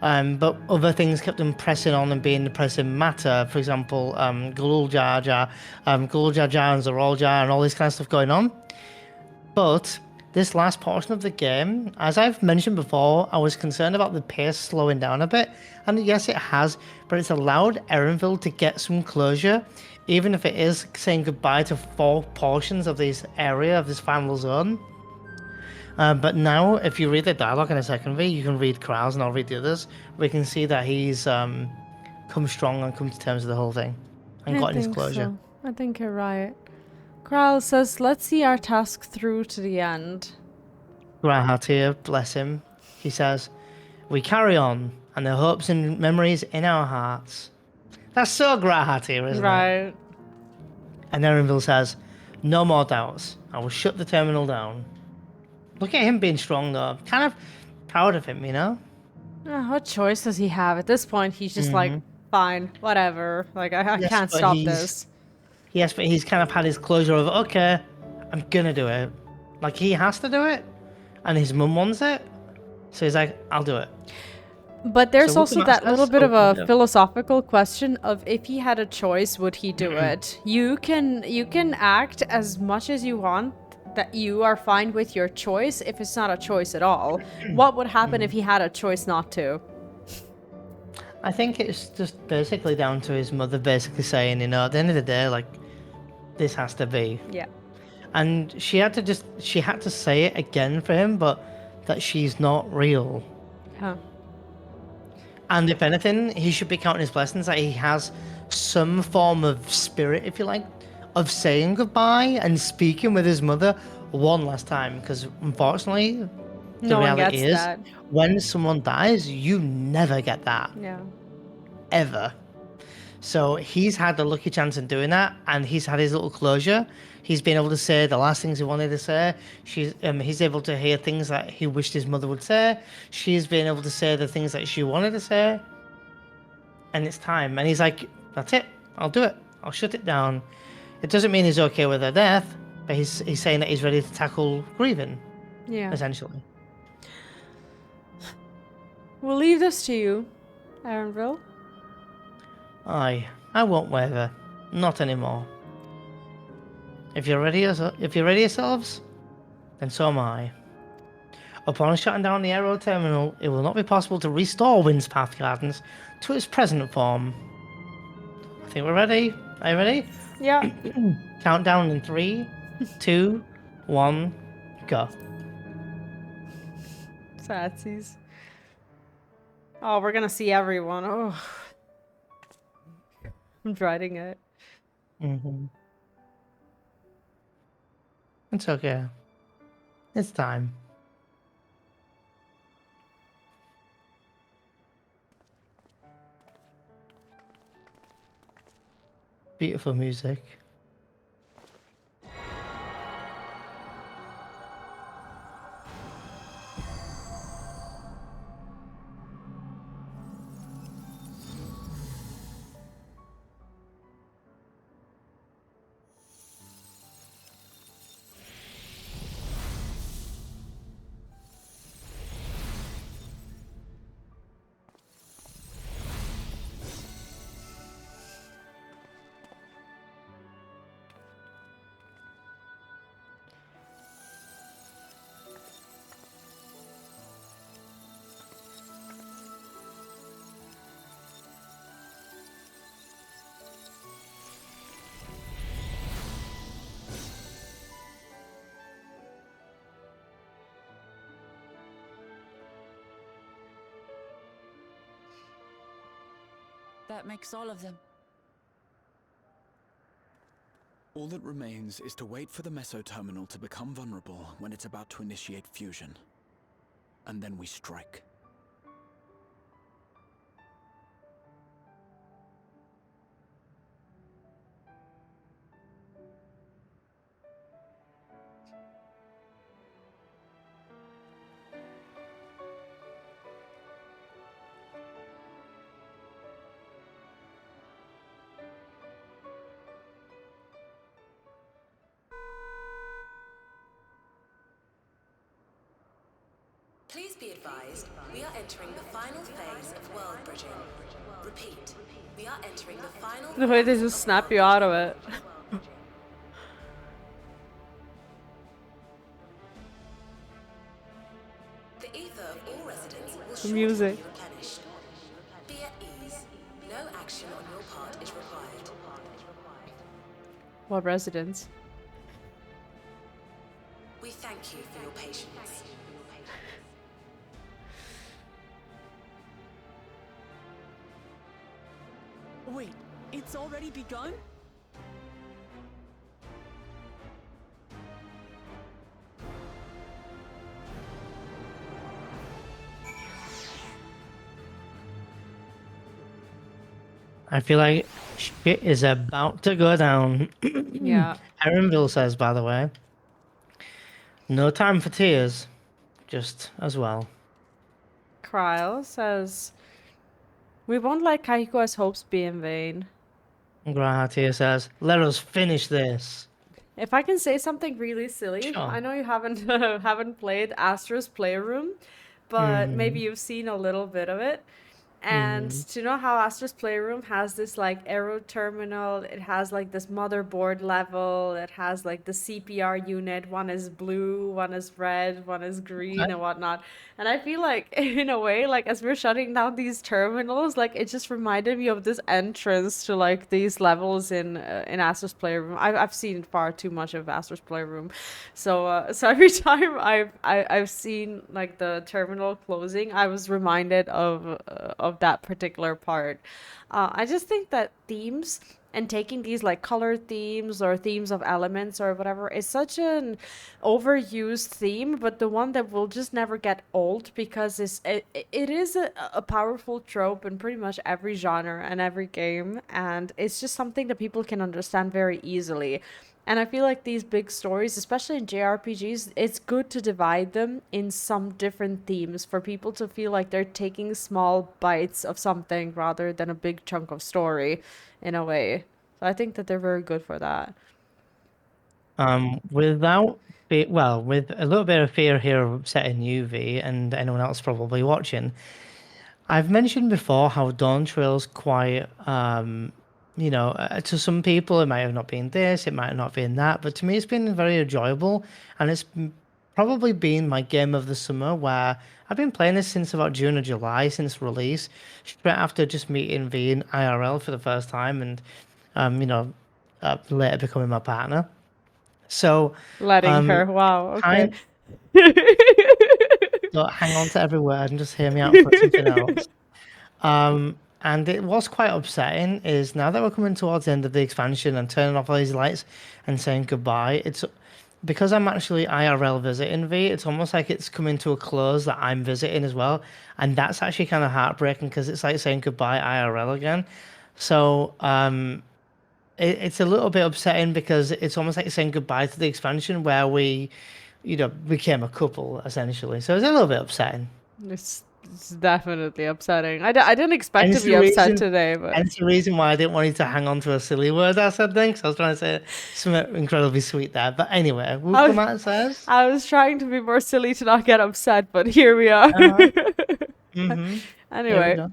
But other things kept on pressing on and being the pressing matter. For example, Gulul Jar Jar, Gulul Jar Jar and Zorol Jar and all this kind of stuff going on. But this last portion of the game, as I've mentioned before, I was concerned about the pace slowing down a bit. And yes, it has, but it's allowed Erenville to get some closure, even if it is saying goodbye to 4 portions of this area, of this final zone. But now, if you read the dialogue in a second, Vee, you can read Kral's and I'll read the others. We can see that he's come strong and come to terms with the whole thing and gotten his closure.
So. I think you're right. Kral says, let's see our task through to the end.
Grahatir, bless him, he says, we carry on, and the hopes and memories in our hearts. That's so Grahatir, isn't it?
Right.
And Erenville says, no more doubts. I will shut the terminal down. Look at him being strong, though. Kind of proud of him,
What choice does he have? At this point, he's just like, fine, whatever. Like, I
Yes,
can't
but
stop this.
Yes, but he's kind of had his closure of, okay, I'm gonna do it. Like, he has to do it, and his mum wants it, so he's like, I'll do it.
But there's
So
also that little bit of a philosophical question of if he had a choice, would he do it? You can act as much as you want that you are fine with your choice if it's not a choice at all. What would happen if he had a choice not to?
I think it's just basically down to his mother basically saying, at the end of the day, like, this has to be.
Yeah.
And she had to say it again for him, but that she's not real.
Huh.
And if anything, he should be counting his blessings that he has some form of spirit, if you like, of saying goodbye and speaking with his mother one last time. Because unfortunately, the reality is, when someone dies, you never get that.
Yeah.
Ever. So he's had the lucky chance in doing that, and he's had his little closure. He's been able to say the last things he wanted to say. He's able to hear things that he wished his mother would say. She's been able to say the things that she wanted to say. And it's time. And he's like, that's it. I'll do it. I'll shut it down. It doesn't mean he's okay with her death, but he's saying that he's ready to tackle grieving.
Yeah.
Essentially.
We'll leave this to you, Erenville.
I won't waver. Not anymore. If you're ready yourselves, then so am I. Upon shutting down the aero terminal, it will not be possible to restore Wind's Path Gardens to its present form. I think we're ready. Are you ready?
Yeah.
Countdown in 3, 2, 1, go.
Satsies. Oh, we're gonna see everyone. Oh. I'm dreading it.
It's okay. It's time. Beautiful music.
That makes all of them.
All that remains is to wait for the meso terminal to become vulnerable when it's about to initiate fusion. And then we strike.
Please be advised, we are entering the final phase of world bridging. Repeat, we are entering the final
The way they just snap you out of it.
The ether of all residents will shortly
Music.
be replenished. Be at ease. No action on your part is required.
What residents?
We thank you for your patience.
Wait, it's already begun?
I feel like shit is about to go down.
Yeah.
Erinville says, by the way, no time for tears, just as well.
Kryle says, we won't let Kahiko's hopes be in vain.
Grahatia says, let us finish this.
If I can say something really silly,
Sure.
I know you haven't haven't played Astra's Playroom, but maybe you've seen a little bit of it. And to know how Astra's Playroom has this like aero terminal, it has like this motherboard level, it has like the CPR unit, one is blue, one is red, one is green and whatnot. And I feel like in a way, like as we're shutting down these terminals, like it just reminded me of this entrance to like these levels in Astra's Playroom. I've seen far too much of Astra's Playroom, so every time I've seen like the terminal closing, I was reminded of that particular part. I just think that themes and taking these like color themes or themes of elements or whatever is such an overused theme, but the one that will just never get old because it is a powerful trope in pretty much every genre and every game, and it's just something that people can understand very easily. And I feel like these big stories, especially in JRPGs, it's good to divide them in some different themes for people to feel like they're taking small bites of something rather than a big chunk of story, in a way. So I think that they're very good for that.
With a little bit of fear here of upsetting you, V, and anyone else probably watching, I've mentioned before how Dawntrail's quite, to some people it might have not been this, it might have not been that, but to me it's been very enjoyable, and it's probably been my game of the summer, where I've been playing this since about June or July, since release, straight after just meeting V in IRL for the first time, and later becoming my partner. So
Letting her, wow, okay.
So hang on to every word and just hear me out for something else. And it was quite upsetting is now that we're coming towards the end of the expansion and turning off all these lights and saying goodbye, it's because I'm actually IRL visiting V, it's almost like it's coming to a close that I'm visiting as well. And that's actually kind of heartbreaking because it's like saying goodbye IRL again. So it's a little bit upsetting because it's almost like saying goodbye to the expansion where we, became a couple essentially. So it's a little bit upsetting.
It's definitely upsetting. I didn't expect to be upset today, but...
And it's the reason why I didn't want you to hang on to a silly word I said then, because I was trying to say something incredibly sweet there. But anyway, Wukamat says...
I was trying to be more silly to not get upset, but here we are. Anyway.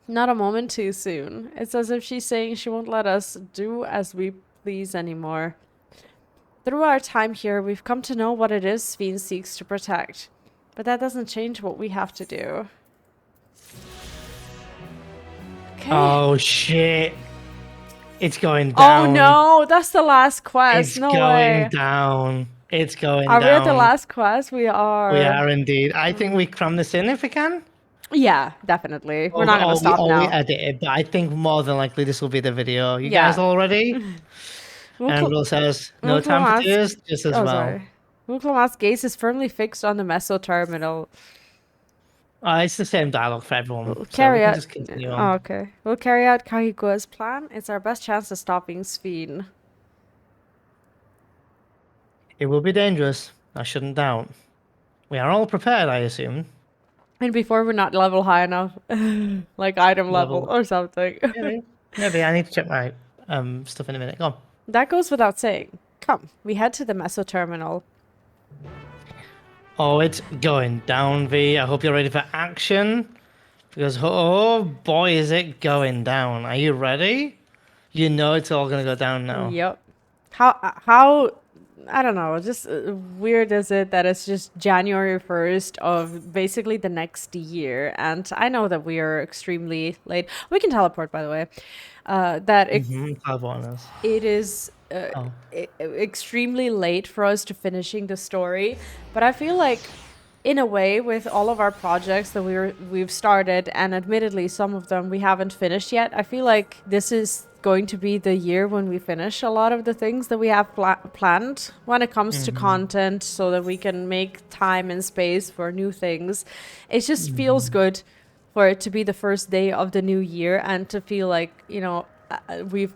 Not a moment too soon. It's as if she's saying she won't let us do as we please anymore. Through our time here, we've come to know what it is Sphene seeks to protect. But that doesn't change what we have to do. Okay.
Oh, shit. It's going down.
Oh, no. That's the last quest.
It's
no
going
way.
down. It's going
Are
down.
we at the last quest? We are.
We are indeed. I think we cram this in if we can.
Yeah, definitely. We're not gonna stop
we
now.
edit it, but I think more than likely this will be the video. You
Yeah.
guys all ready? And Will says, no time for tears, just as well.
Sorry. Wuklamat's gaze is firmly fixed on the meso terminal.
It's the same dialogue for everyone,
We'll
so we
carry
can
out.
just continue
Oh,
on.
okay. We'll carry out Kahiko's plan. It's our best chance of stopping Sphene.
It will be dangerous, I shouldn't doubt. We are all prepared, I assume.
And before we're not level high enough, like item level
Level.
or something.
Maybe I need to check my stuff in a minute. Go on.
That goes without saying. Come, we head to the meso terminal.
Oh, it's going down, V. I hope you're ready for action. Because, oh boy, is it going down. Are you ready? You know it's all going to go down now.
Yep. How I don't know, just weird is it that it's just January 1st of basically the next year, and I know that we are extremely late. We can teleport, by the way. That it is extremely late for us to finishing the story, but I feel like in a way, with all of our projects that we've started, and admittedly some of them we haven't finished yet, I feel like this is going to be the year when we finish a lot of the things that we have planned when it comes to content, so that we can make time and space for new things. It just feels good for it to be the first day of the new year, and to feel like, you know, we've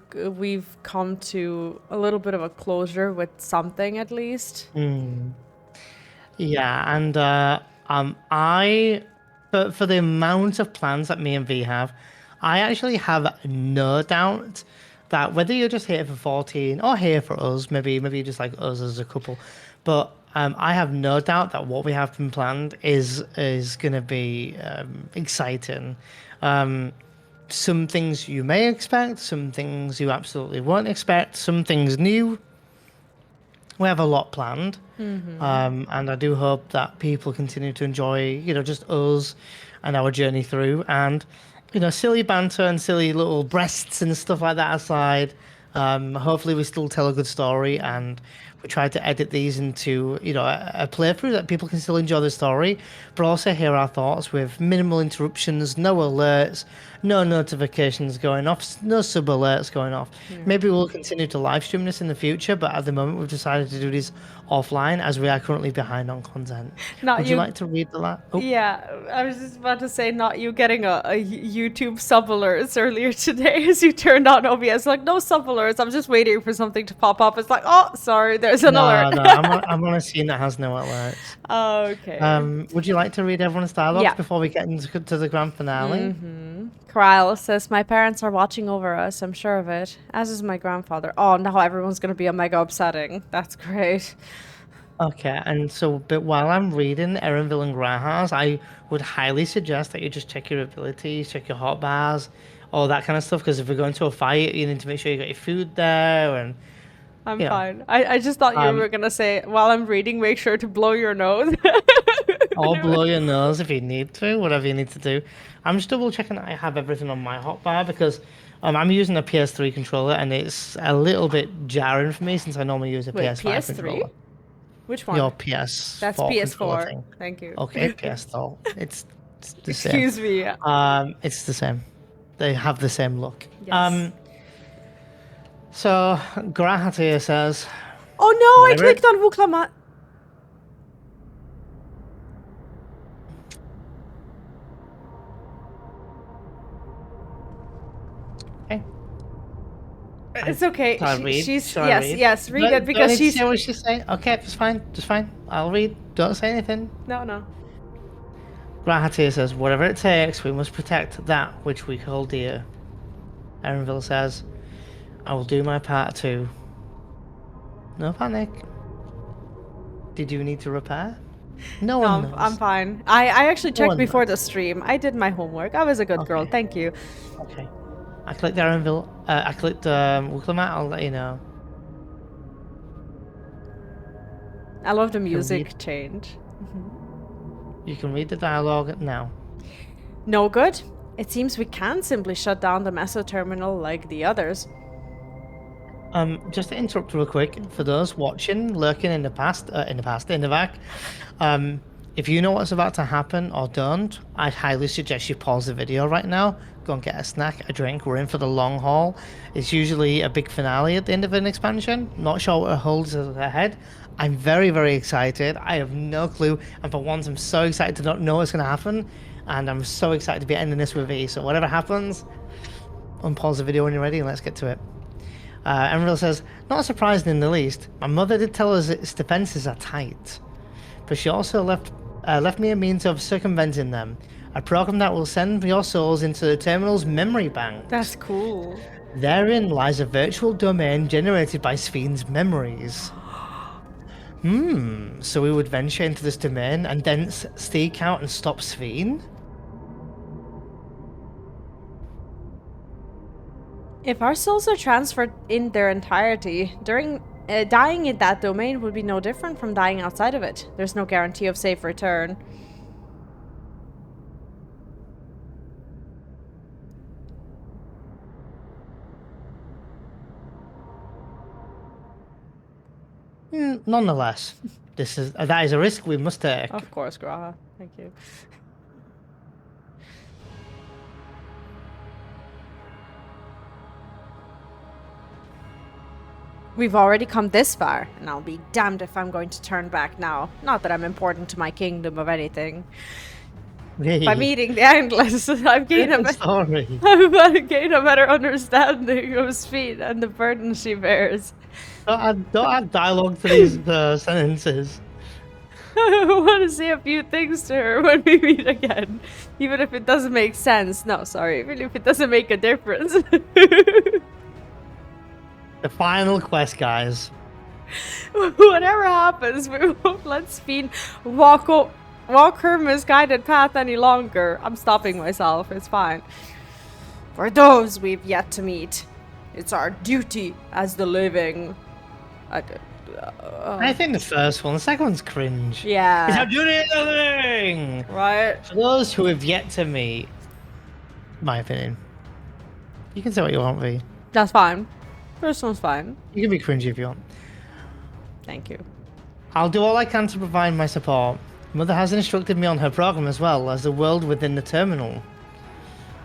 come to a little bit of a closure with something at least.
Yeah, and for the amount of plans that me and V have, I actually have no doubt that whether you're just here for 14 or here for us, maybe just like us as a couple, but I have no doubt that what we have been planned is going to be exciting. Some things you may expect, some things you absolutely won't expect, some things new. We have a lot planned, and I do hope that people continue to enjoy, you know, just us and our journey through, and, you know, silly banter and silly little breasts and stuff like that aside. Hopefully we still tell a good story, and we try to edit these into, you know, a playthrough that people can still enjoy the story, but also hear our thoughts with minimal interruptions, no alerts, no notifications going off, no sub alerts going off. Maybe we'll continue to live stream this in the future, but at the moment we've decided to do this offline as we are currently behind on content. Would you like to read the last? Oh.
Yeah, I was just about to say, not you getting a YouTube sub alerts earlier today as you turned on OBS. Like, no sub alerts. I'm just waiting for something to pop up. It's like, oh, sorry, there's an alert.
No, I'm on a scene that has no alerts.
Oh, okay.
Would you like to read everyone's dialogues
Yeah.
before we get into the grand finale?
Kryle says, my parents are watching over us, I'm sure of it. As is my grandfather. Oh, now everyone's going to be mega upsetting. That's great.
Okay, and so, but while I'm reading Erenville and Grahas, I would highly suggest that you just check your abilities, check your hot bars, all that kind of stuff, because if we're going to a fight, you need to make sure you got your food there, and...
I'm
Yeah.
fine. I just thought you were going to say, while I'm reading, make sure to blow your nose.
Or blow your nose if you need to, whatever you need to do. I'm just double checking that I have everything on my hotbar, because I'm using a PS3 controller, and it's a little bit jarring for me since I normally use a
Wait,
PS5
PS3?
controller.
Which one?
Your PS4
That's
controller
PS4.
thing.
Thank you.
Okay, PS4. It's the same.
Excuse me.
It's the same. They have the same look.
Yes.
So Grahat here says,
Oh no, I
Whatever.
clicked on Wuklamat.
okay.
It's okay.
Shall I read?
She's
Shall I
yes,
read?
yes, read
No,
it because
don't need to
she's
say what she's saying. Okay, it's fine. Just fine. I'll read. Don't say anything.
no.
Grahatir says, whatever it takes, we must protect that which we hold dear. Erenville says, I will do my part too. No panic. Did you need to repair? No one knows.
I'm fine. I actually checked
one
before the stream. I did my homework. I was a good girl.
Okay.
Thank you.
Okay. I clicked Erenville. I clicked Wuklamat. I'll let you know.
I love the
read.
music change.
You can read the dialogue now.
No good. It seems we can't simply shut down the meso terminal like the others.
Just to interrupt real quick, for those watching, lurking in the back, If you know what's about to happen or don't, I'd highly suggest you pause the video right now, go and get a snack, a drink. We're in for the long haul. It's usually a big finale at the end of an expansion. Not sure what it holds ahead. I'm very, very excited. I have no clue. And for once, I'm so excited to not know what's going to happen. And I'm so excited to be ending this with Vee. So whatever happens, unpause the video when you're ready and let's get to it. Emerald says, not surprising in the least. My mother did tell us its defenses are tight. But she also left me a means of circumventing them. A program that will send your souls into the terminal's memory bank.
That's cool.
Therein lies a virtual domain generated by Sphne's memories. So we would venture into this domain and then seek out and stop Sphne?
If our souls are transferred in their entirety, dying in that domain would be no different from dying outside of it. There's no guarantee of safe return.
Nonetheless, that is a risk we must take.
Of course, Graha. Thank you. We've already come this far, and I'll be damned if I'm going to turn back now. Not that I'm important to my kingdom of anything. By meeting the Endless, I've gained a better understanding of Sphne and the burden she bears.
Don't add dialogue to these sentences.
I want to say a few things to her when we meet again. Even if it doesn't make sense. No, sorry. Even if it doesn't make a difference.
The final quest, guys.
Whatever happens, we won't let Sphne walk her misguided path any longer. I'm stopping myself. It's fine. For those we've yet to meet, it's our duty as the living.
I think the first one. The second one's cringe.
Yeah.
It's our duty as the living.
Right.
For those who have yet to meet, my opinion. You can say what you want, Vee.
That's fine. First one's fine.
You can be cringy if you want.
Thank you.
I'll do all I can to provide my support. Mother has instructed me on her program as well as the world within the terminal.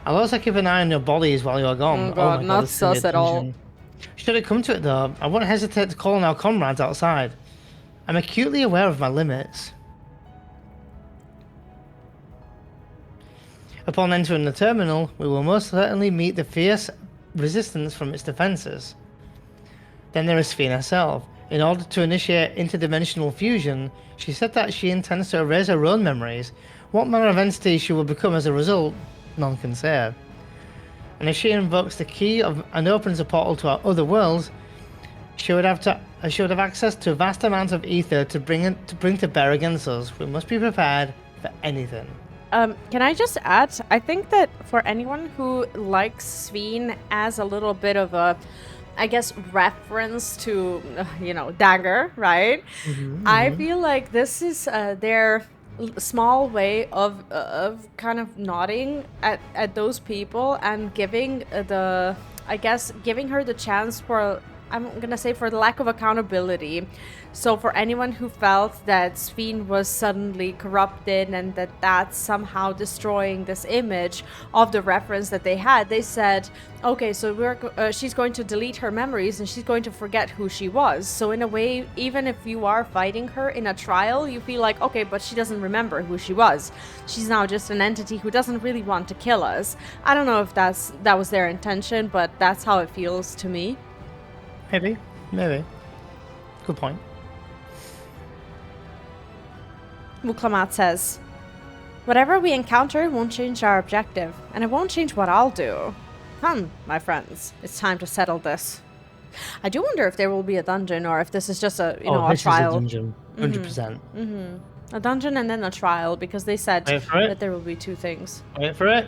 I'll also keep an eye on your bodies while you're gone.
Oh god,
my
not
this is gonna be
sus
a
at all.
dungeon. Should it come to it though, I won't hesitate to call on our comrades outside. I'm acutely aware of my limits. Upon entering the terminal, we will most certainly meet the fierce resistance from its defenses. Then there is Sphne herself. In order to initiate interdimensional fusion, she said that she intends to erase her own memories. What manner of entity she will become as a result, none can say. And if she invokes the key and opens a portal to our other worlds, she would have access to vast amounts of ether to bring to bear against us. We must be prepared for anything.
Can I just add? I think that for anyone who likes Sphne as a little bit of a, I guess, reference to, Dagger, right? I feel like this is their small way of kind of nodding at those people and giving her the chance for, I'm gonna say, for the lack of accountability. So for anyone who felt that Sphne was suddenly corrupted and that that's somehow destroying this image of the reference that they had, they said, okay, so she's going to delete her memories and she's going to forget who she was. So in a way, even if you are fighting her in a trial, you feel like, okay, but she doesn't remember who she was. She's now just an entity who doesn't really want to kill us. I don't know if that was their intention, but that's how it feels to me.
Maybe. Good point.
Muklamat says, whatever we encounter won't change our objective, and it won't change what I'll do. Come, my friends, it's time to settle this. I do wonder if there will be a dungeon or if this is just a trial.
This is a dungeon, 100%.
A dungeon and then a trial, because they said that there will be two things.
Wait for it.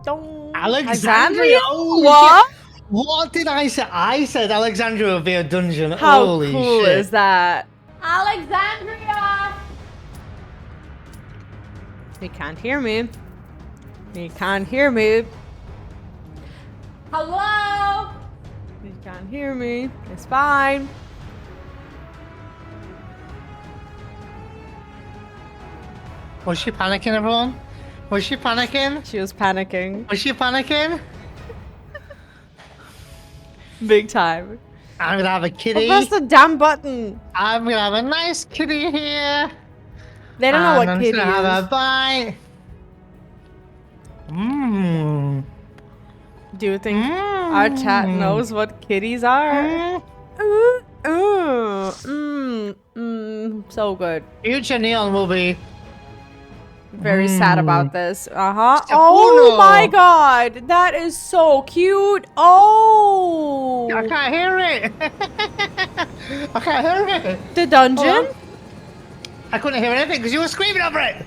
Alexandria?
Holy
What?
shit. What did I say? I said Alexandria would be a dungeon.
How
Holy
cool
shit.
is that? Alexandria! He can't hear me. He can't hear me. Hello? He can't hear me. It's fine.
Was she panicking, everyone? Was she panicking?
She was panicking.
Was she panicking?
Big time.
I'm gonna have a
Oh,
kitty.
press the damn button.
I'm gonna have a nice kitty here.
They don't know what
I'm
kitty
just gonna have
is.
a bite. Mmm.
Do you think our chat knows what kitties are? So good.
Future Neon will be.
Very sad about this. Oh
Sapuno.
my god, that is so cute. Oh,
I can't hear it. I can't hear it.
the dungeon.
Hold on. I couldn't hear anything because you were screaming over it.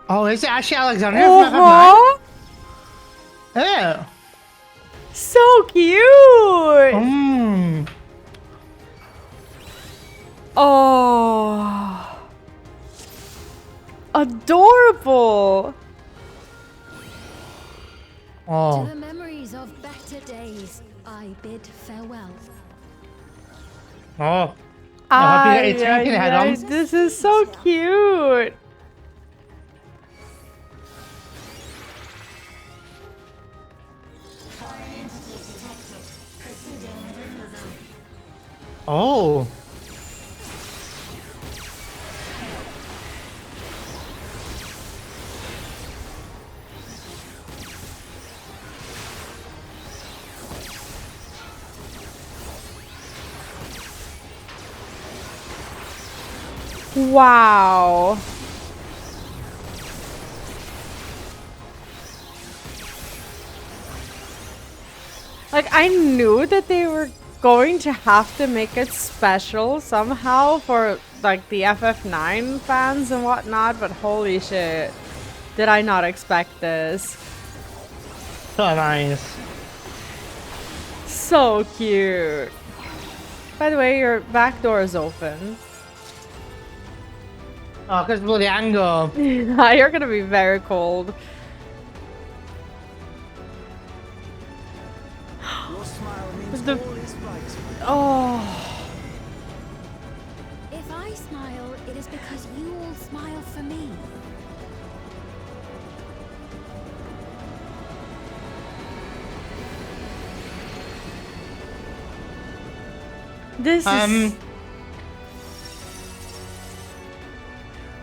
Oh, is it actually Alexandria from FF9?
Oh,
Yeah.
so cute.
Mmm.
Oh, adorable.
To
Oh.
the memories of better days, I bid farewell.
Oh. Happy that it's making head on.
This is so cute.
Oh.
Wow. Like, I knew that they were going to have to make it special somehow for, like, the FF9 fans and whatnot, but holy shit. Did I not expect this?
So nice.
So cute. By the way, your back door is open.
Oh, because bloody Ango.
You're gonna be very cold.
Your smile means
The-
all is right.
Oh.
If I smile, it is because you all smile for me.
This is...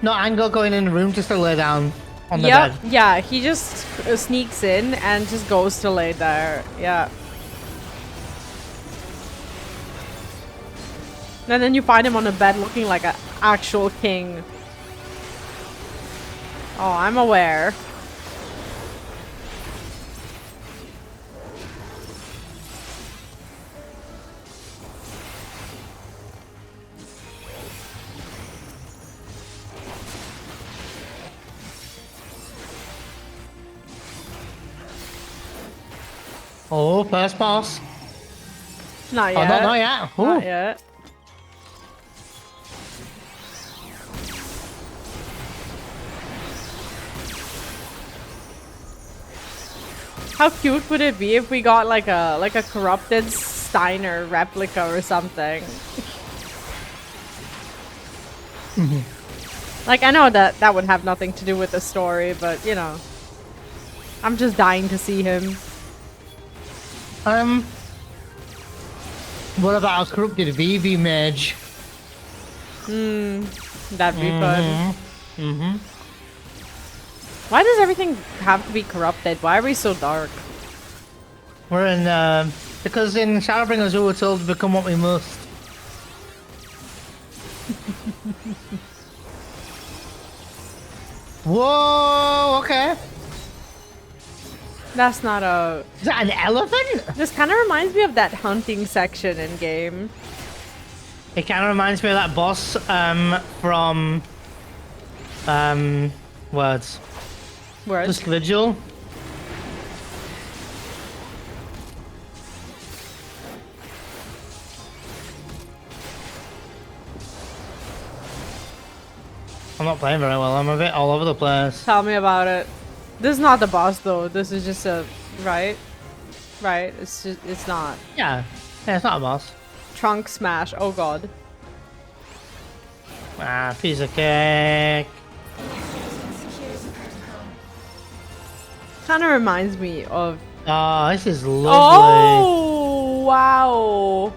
No, Ango going in the room just to lay down on the
Yep,
bed.
yeah, he just sneaks in and just goes to lay there. Yeah. And then you find him on the bed looking like an actual king. Oh, I'm aware.
Oh, first boss.
Not
Oh,
yet.
not yet. Ooh.
Not yet. How cute would it be if we got like a corrupted Steiner replica or something? Like, I know that that would have nothing to do with the story, but you know, I'm just dying to see him.
What about a corrupted VV mage?
That'd be fun. Why does everything have to be corrupted? Why are we so dark?
We're in, because in Shadowbringers we were told to become what we must. Whoa, okay.
That's not a...
Is that an elephant?
This kind of reminds me of that hunting section in game.
It kind of reminds me of that boss, from, words.
Where
Dusk Vigil. I'm not playing very well, I'm a bit all over the place.
Tell me about it. This is not the boss though. This is just a... Right? Right? It's just... It's not.
Yeah, it's not a boss.
Trunk smash. Oh god.
Ah, piece of cake.
Kind of reminds me of.
Oh, this is lovely.
Oh wow!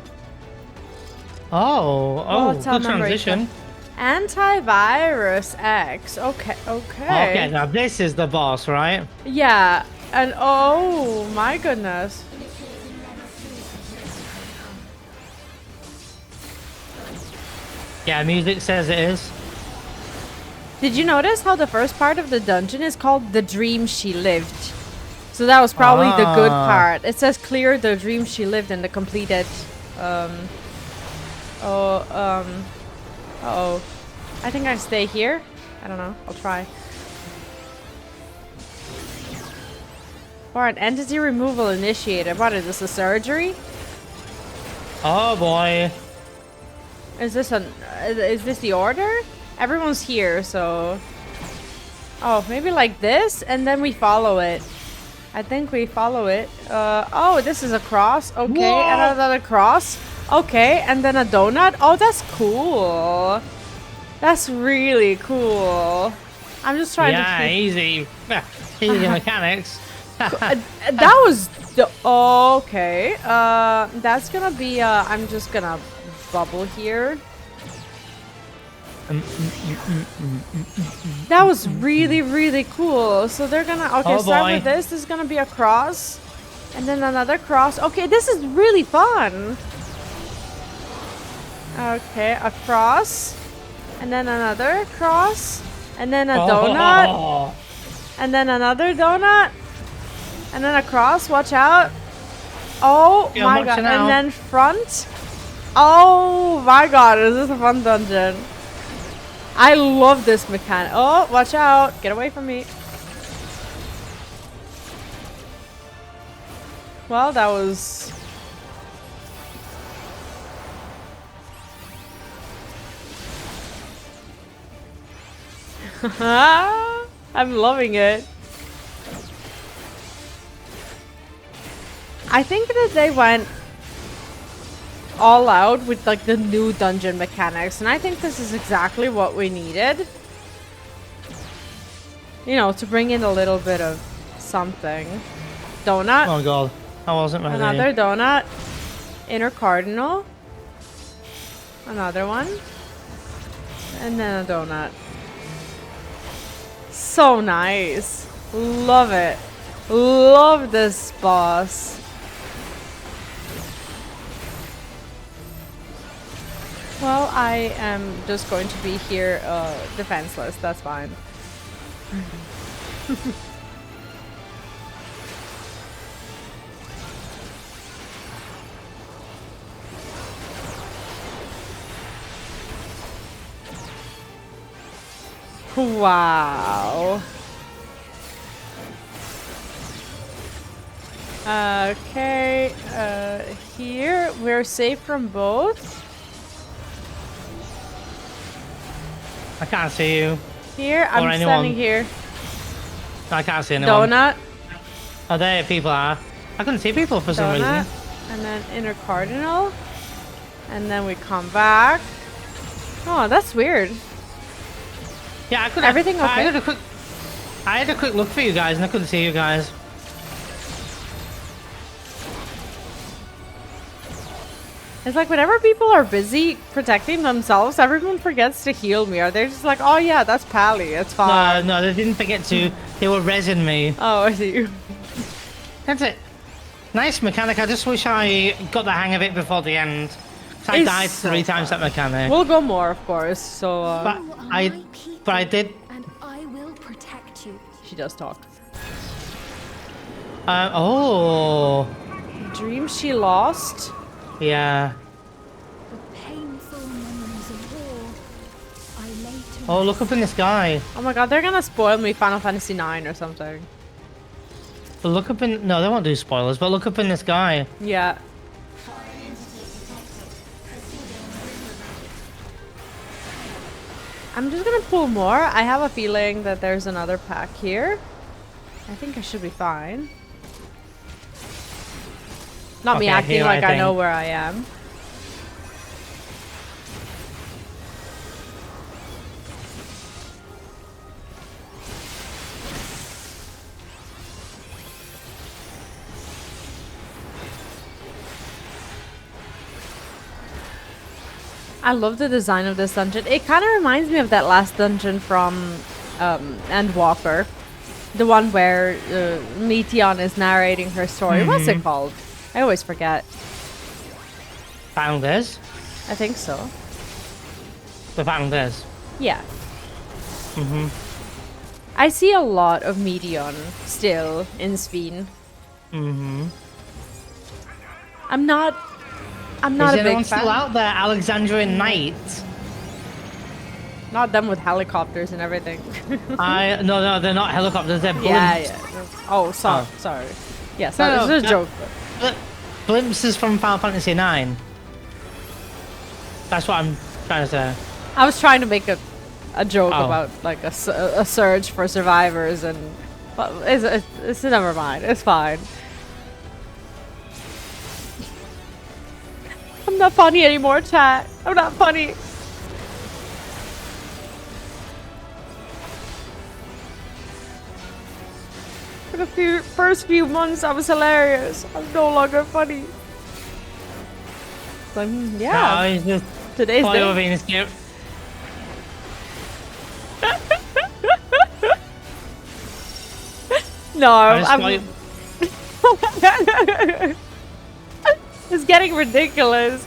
Oh,
tell
good
memory
transition.
Antivirus X. Okay.
Okay, now this is the boss, right?
Yeah, and oh my goodness.
Yeah, music says it is.
Did you notice how the first part of the dungeon is called The Dream She Lived? So that was probably the good part. It says clear the dream she lived in the completed. Uh-oh. I think I stay here. I don't know. I'll try. Or an entity removal initiated. What is this? A surgery?
Oh boy.
Is this the order? Everyone's here, so. Oh, maybe like this, and then we follow it. I think we follow it. Oh, this is a cross. Okay,
Whoa!
and another cross. Okay, and then a donut. Oh, that's cool. That's really cool. I'm just trying to
Yeah, easy. Easy mechanics.
that was the okay. That's gonna be. I'm just gonna bubble here. That was really cool. So they're gonna start with this. This is gonna be a cross, and then another cross. Okay, this is really fun. Okay, a cross, and then another cross, and then a donut, and then another donut, and then a cross. Watch out! Oh my god! And then front. Oh my god! Is this a fun dungeon? I love this mechanic. Oh, watch out! Get away from me. Well, that was. I'm loving it. I think that they went all out with like the new dungeon mechanics, and I think this is exactly what we needed. You know, to bring in a little bit of something. Donut.
Oh god, I wasn't ready.
Another donut. Inner cardinal. Another one. And then a donut. So nice. Love it. Love this boss. Well, I am just going to be here defenseless. That's fine. Wow. Okay, here we're safe from both.
I can't see you.
Here, I'm standing here.
I can't see anyone.
Donut.
Oh, there people are. I couldn't see people for some reason.
And then inner cardinal. And then we come back. Oh, that's weird.
Yeah, I couldn't.
Everything okay?
I had a quick look for you guys, and I couldn't see you guys.
It's like whenever people are busy protecting themselves, everyone forgets to heal me. Or they're just like, oh yeah, that's Pally, it's fine.
No, they didn't forget to. They were resin me.
Oh, I see.
That's it. Nice mechanic. I just wish I got the hang of it before the end. I died three times that mechanic.
We'll go more, of course. So.
But I did.
And I will protect you.
She does talk.
Oh.
Dream she lost.
Yeah.
The painful memories of war. I lay to
Oh, look up in the sky.
Oh my god, they're gonna spoil me Final Fantasy IX or something.
But look up in. No, they won't do spoilers. But look up in the sky.
Yeah. I'm just gonna pull more. I have a feeling that there's another pack here. I think I should be fine. Not me acting
here,
like I know where I am. I love the design of this dungeon. It kind of reminds me of that last dungeon from Endwalker. The one where Meteon is narrating her story. What's it called? I always forget.
Founders?
I think so.
The Founders.
Yeah. I see a lot of Meteon still in Sveen. I'm not
Is
a big
anyone
fan.
still out there? Alexandrian Knights?
Not them with helicopters and everything.
No, they're not helicopters. They're blimps.
yeah. Oh, sorry. Yeah, sorry.
No,
This is a joke.
Blimps is from Final Fantasy IX. That's what I'm trying to say.
I was trying to make a joke
Oh.
about like a surge for survivors, and but it's never mind. It's fine. I'm not funny anymore, chat. I'm not funny. For the first few months, I was hilarious. I'm no longer funny. But, yeah.
No, he's just
Today's
Polly
day.
being cute.
No,
I
I'm. It's getting ridiculous.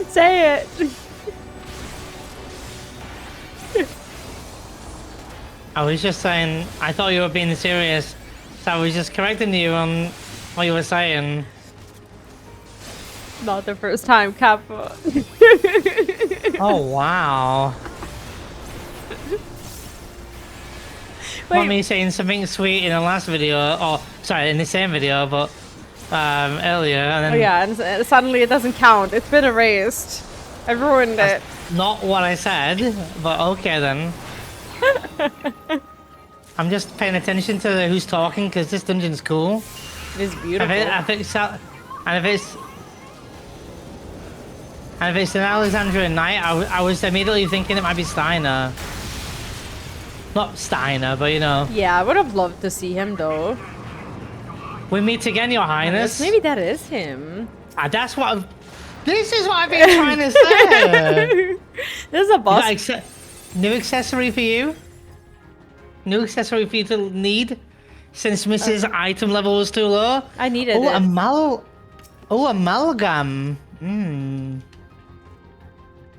Say it.
I was just saying, I thought you were being serious, so I was just correcting you on what you were saying.
Not the first time, Kappa.
Oh, wow. Want me saying something sweet in the last video, or sorry, in the same video, but earlier, and then
Oh yeah, and suddenly it doesn't count. It's been erased. I ruined it.
not what I said, but okay then. I'm just paying attention to who's talking because this dungeon's cool.
It is beautiful.
If it's an Alexandrian Knight, I was immediately thinking it might be Steiner. Not Steiner, but you know.
Yeah, I would have loved to see him though.
We meet again, Your Highness.
Maybe that is him.
This is what I've been trying to say.
There's a boss.
New accessory for you? New accessory for you to need? Since Mrs. Item level was too low?
I needed
Oh,
it.
amalgam.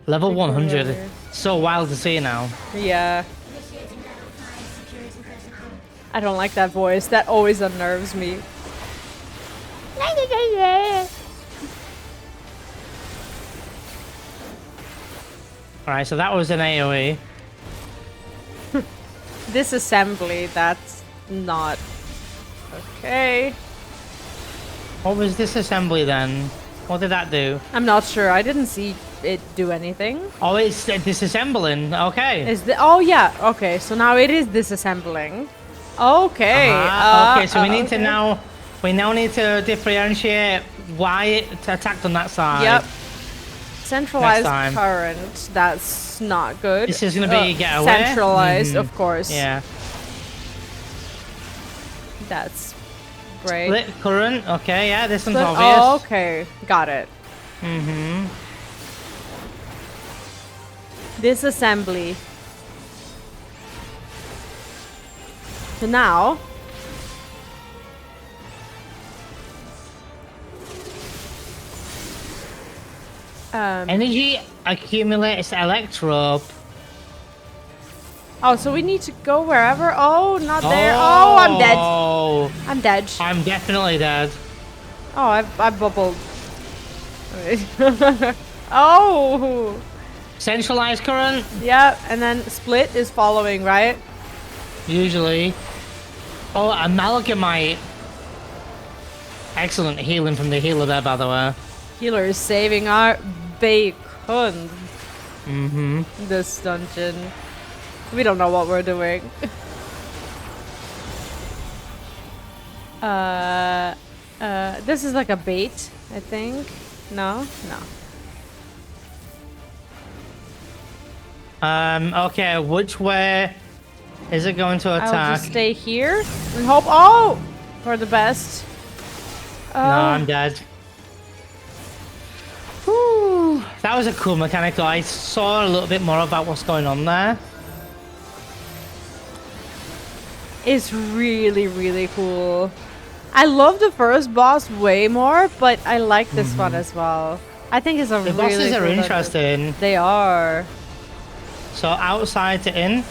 Level 100.
Familiar.
So wild to see now.
Yeah. I don't like that voice. That always unnerves me.
Alright, so that was an AoE.
Disassembly, that's not okay.
What was this assembly then? What did that do?
I'm not sure. I didn't see it do anything.
Oh, it's disassembling. Okay.
Is the oh yeah, okay. So now it is disassembling. Okay.
Okay, so we need to now need to differentiate why it attacked on that side.
Yep. Centralized
time.
current. That's not good.
This is gonna be get away.
Centralized, of course.
Yeah.
That's great.
Split current. Okay, yeah, this one's
Split-
obvious.
oh, okay. Got it.
Mm-hmm.
Disassembly. So now
Energy accumulates electrope.
oh, so we need to go wherever. Oh, not there. Oh, I'm dead.
Oh,
I'm dead.
I'm definitely dead.
Oh, I bubbled. Oh,
Centralized current,
yeah, and then split is following, right?
usually. Oh, amalgamite. Excellent healing from the healer there, by the way.
Healer is saving our bacon.
Mm-hmm.
This dungeon. We don't know what we're doing. This is like a bait, I think. No? No.
Okay, which way is it going to
I'll
attack?
just stay here and hope. Oh! For the best.
No, I'm dead. Whew, That was a cool mechanic, though. I saw a little bit more about what's going on there.
It's really, really cool. I love the first boss way more, but I like this one as well. I think it's a
The
really
bosses are
cool dungeon.
interesting.
They are.
So outside to in.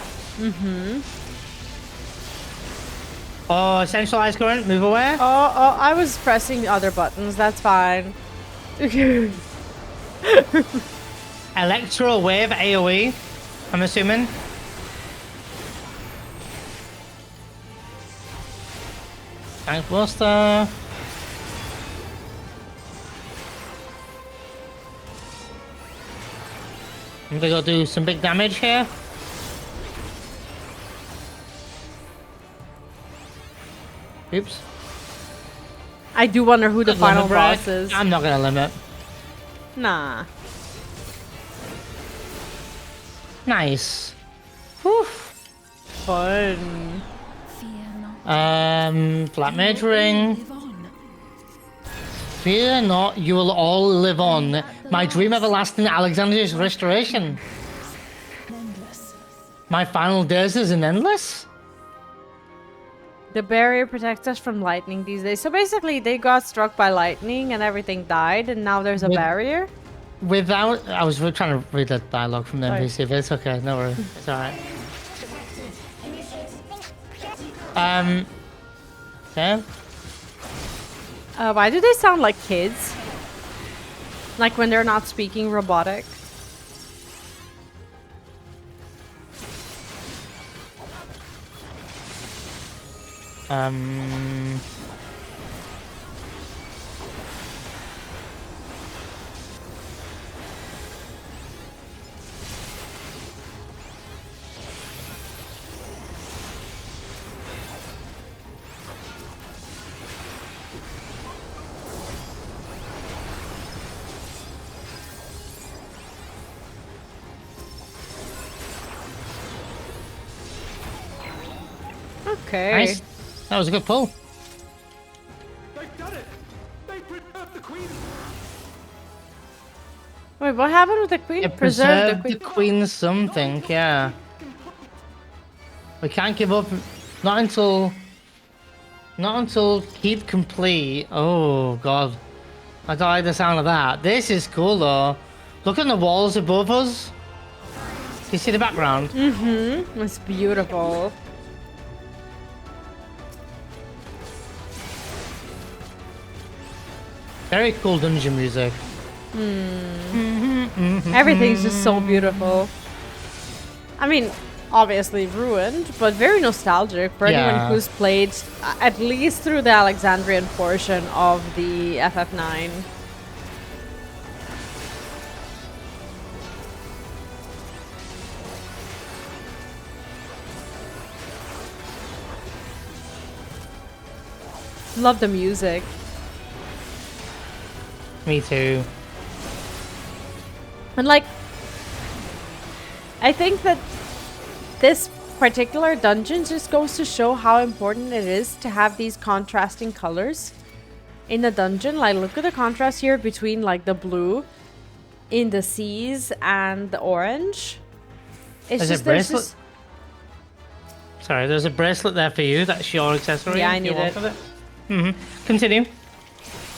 Oh, centralized current, move away.
Oh, I was pressing the other buttons. That's fine.
Electro wave AoE, I'm assuming. Tank Buster. I'm gonna go do some big damage here. Oops.
I do wonder who the
Good
final
limit break.
boss is.
I'm not gonna limit.
Nah.
Nice. Whew.
Fun.
Fear not.
Flat mage ring.
Live on.
Fear not, you will all live on. My dream everlasting, Alexander's restoration.
Endless.
My final days is an endless.
The barrier protects us from lightning these days. So basically, they got struck by lightning and everything died, and now there's a
With-
barrier.
Without, I was trying to read that dialogue from the
Sorry.
NPC, but it's okay, no worries, it's alright. Okay.
Why do they sound like kids? Like when they're not speaking robotic? Okay.
Nice. That was a good pull.
They've done it! They preserved the queen!
Wait, what happened with the queen?
It
Preserve
preserved the queen something, yeah. We can't give up, not until keep complete. Oh god, I don't like the sound of that. This is cool though. Look at the walls above us. Do you see the background?
It's beautiful.
Very cool dungeon music.
Everything's just so beautiful. I mean, obviously ruined, but very nostalgic for anyone
Yeah.
who's played at least through the Alexandrian portion of the FF9. Love the music.
Me too.
And like, I think that this particular dungeon just goes to show how important it is to have these contrasting colors in the dungeon. Like, look at the contrast here between like the blue in the seas and the orange. It's
There's
just
a
there's
bracelet.
just
Sorry, there's a bracelet there for you. That's your accessory.
Yeah, I
if you
need
want
it.
with Continue.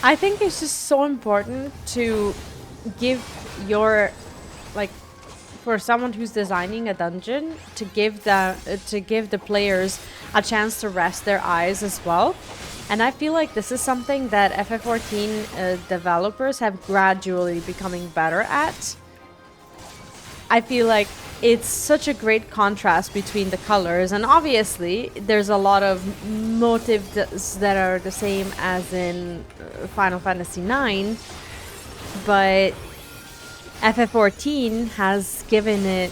I think it's just so important to give your, like, for someone who's designing a dungeon, to give the players a chance to rest their eyes as well. And I feel like this is something that FF14 developers have gradually becoming better at. I feel like it's such a great contrast between the colors, and obviously there's a lot of motifs that are the same as in Final Fantasy IX, but FF14 has given it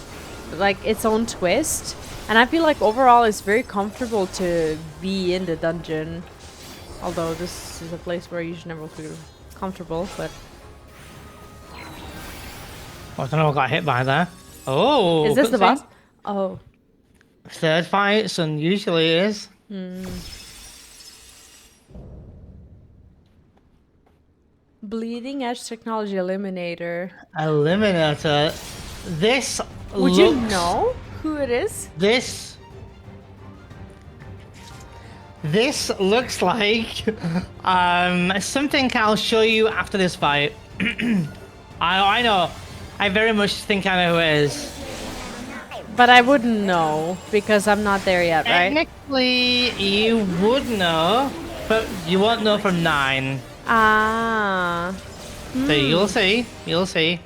like its own twist, and I feel like overall it's very comfortable to be in the dungeon, although this is a place where you should never feel comfortable. But
I don't know what got hit by there. Oh,
is this the
cutscene.
boss? Oh,
Third fight, so usually it is.
Bleeding Edge Technology Eliminator.
Eliminator. This
Would
looks...
you know who it is?
This looks like something I'll show you after this fight. I know. I very much think I know who it is.
But I wouldn't know because I'm not there yet, right?
Technically, you would know, but you won't know from 9.
Ah.
So you'll see. You'll see.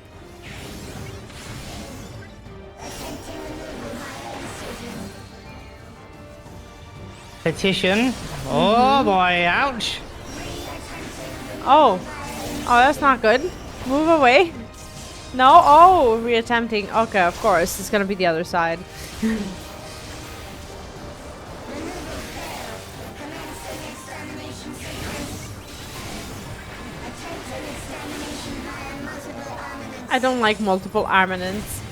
Petition. Oh boy, ouch.
Oh. Oh, that's not good. Move away. No? Oh, reattempting. Okay, of course. It's gonna be the other side. I don't like multiple armaments.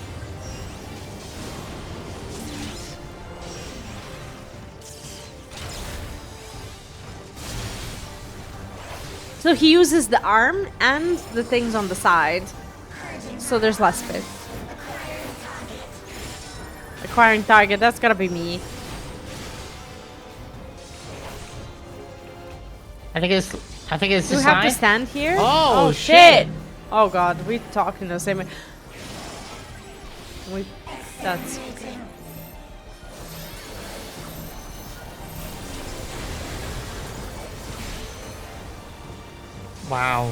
So he uses the arm and the things on the side. So there's less space. Acquiring target, that's gotta be me.
I think it's
Do we have to stand here?
Oh,
shit! Oh god, we talk in the same way. That's okay.
Wow.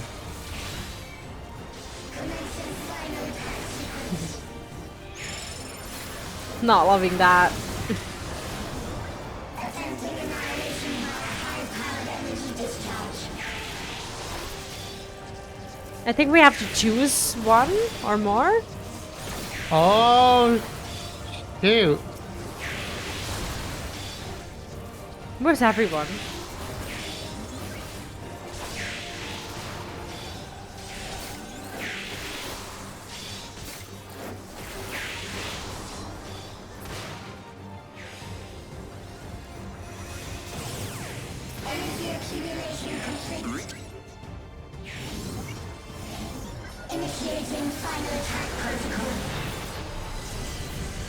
Not loving that. I think we have to choose one or more.
Oh, shoot.
Where's everyone?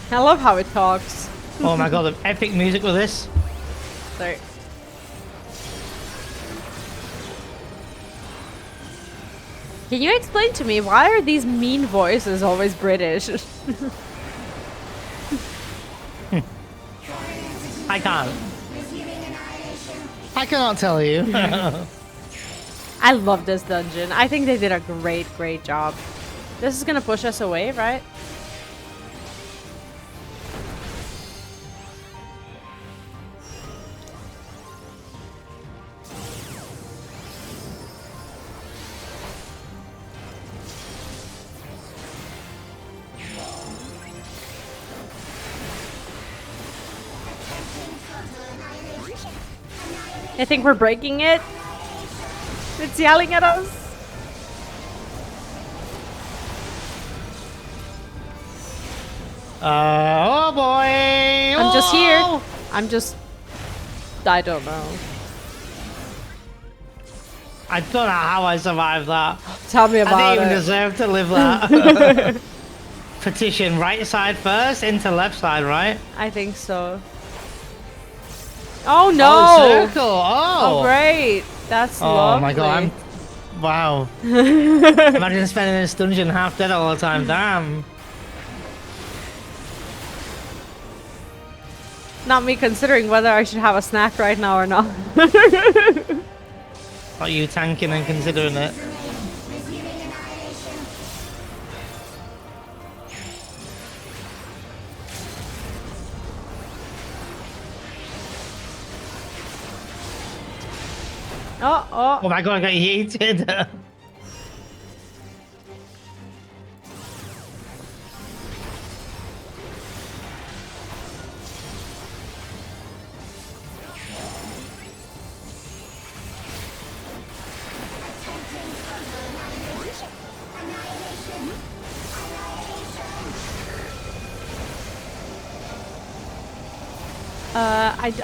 I love how it talks.
Oh my god, the epic music with this.
Sorry. Can you explain to me why are these mean voices always British?
I can't. I cannot tell you.
I love this dungeon. I think they did a great job. This is gonna push us away, right? I think we're breaking it. It's yelling at us.
Oh boy!
I'm just here. I don't know.
I don't know how I survived that.
Tell me
I
about
didn't even
it.
deserve to live that. Petition, right side first, into left side, right?
I think so. Oh no!
Oh, circle!
Oh,
Oh!
great. That's
Oh
lovely.
my god, wow. Imagine spending this dungeon half dead all the time, damn.
Not me considering whether I should have a snack right now or not.
Not you tanking and considering it.
Oh.
Oh my god, I got yeeted.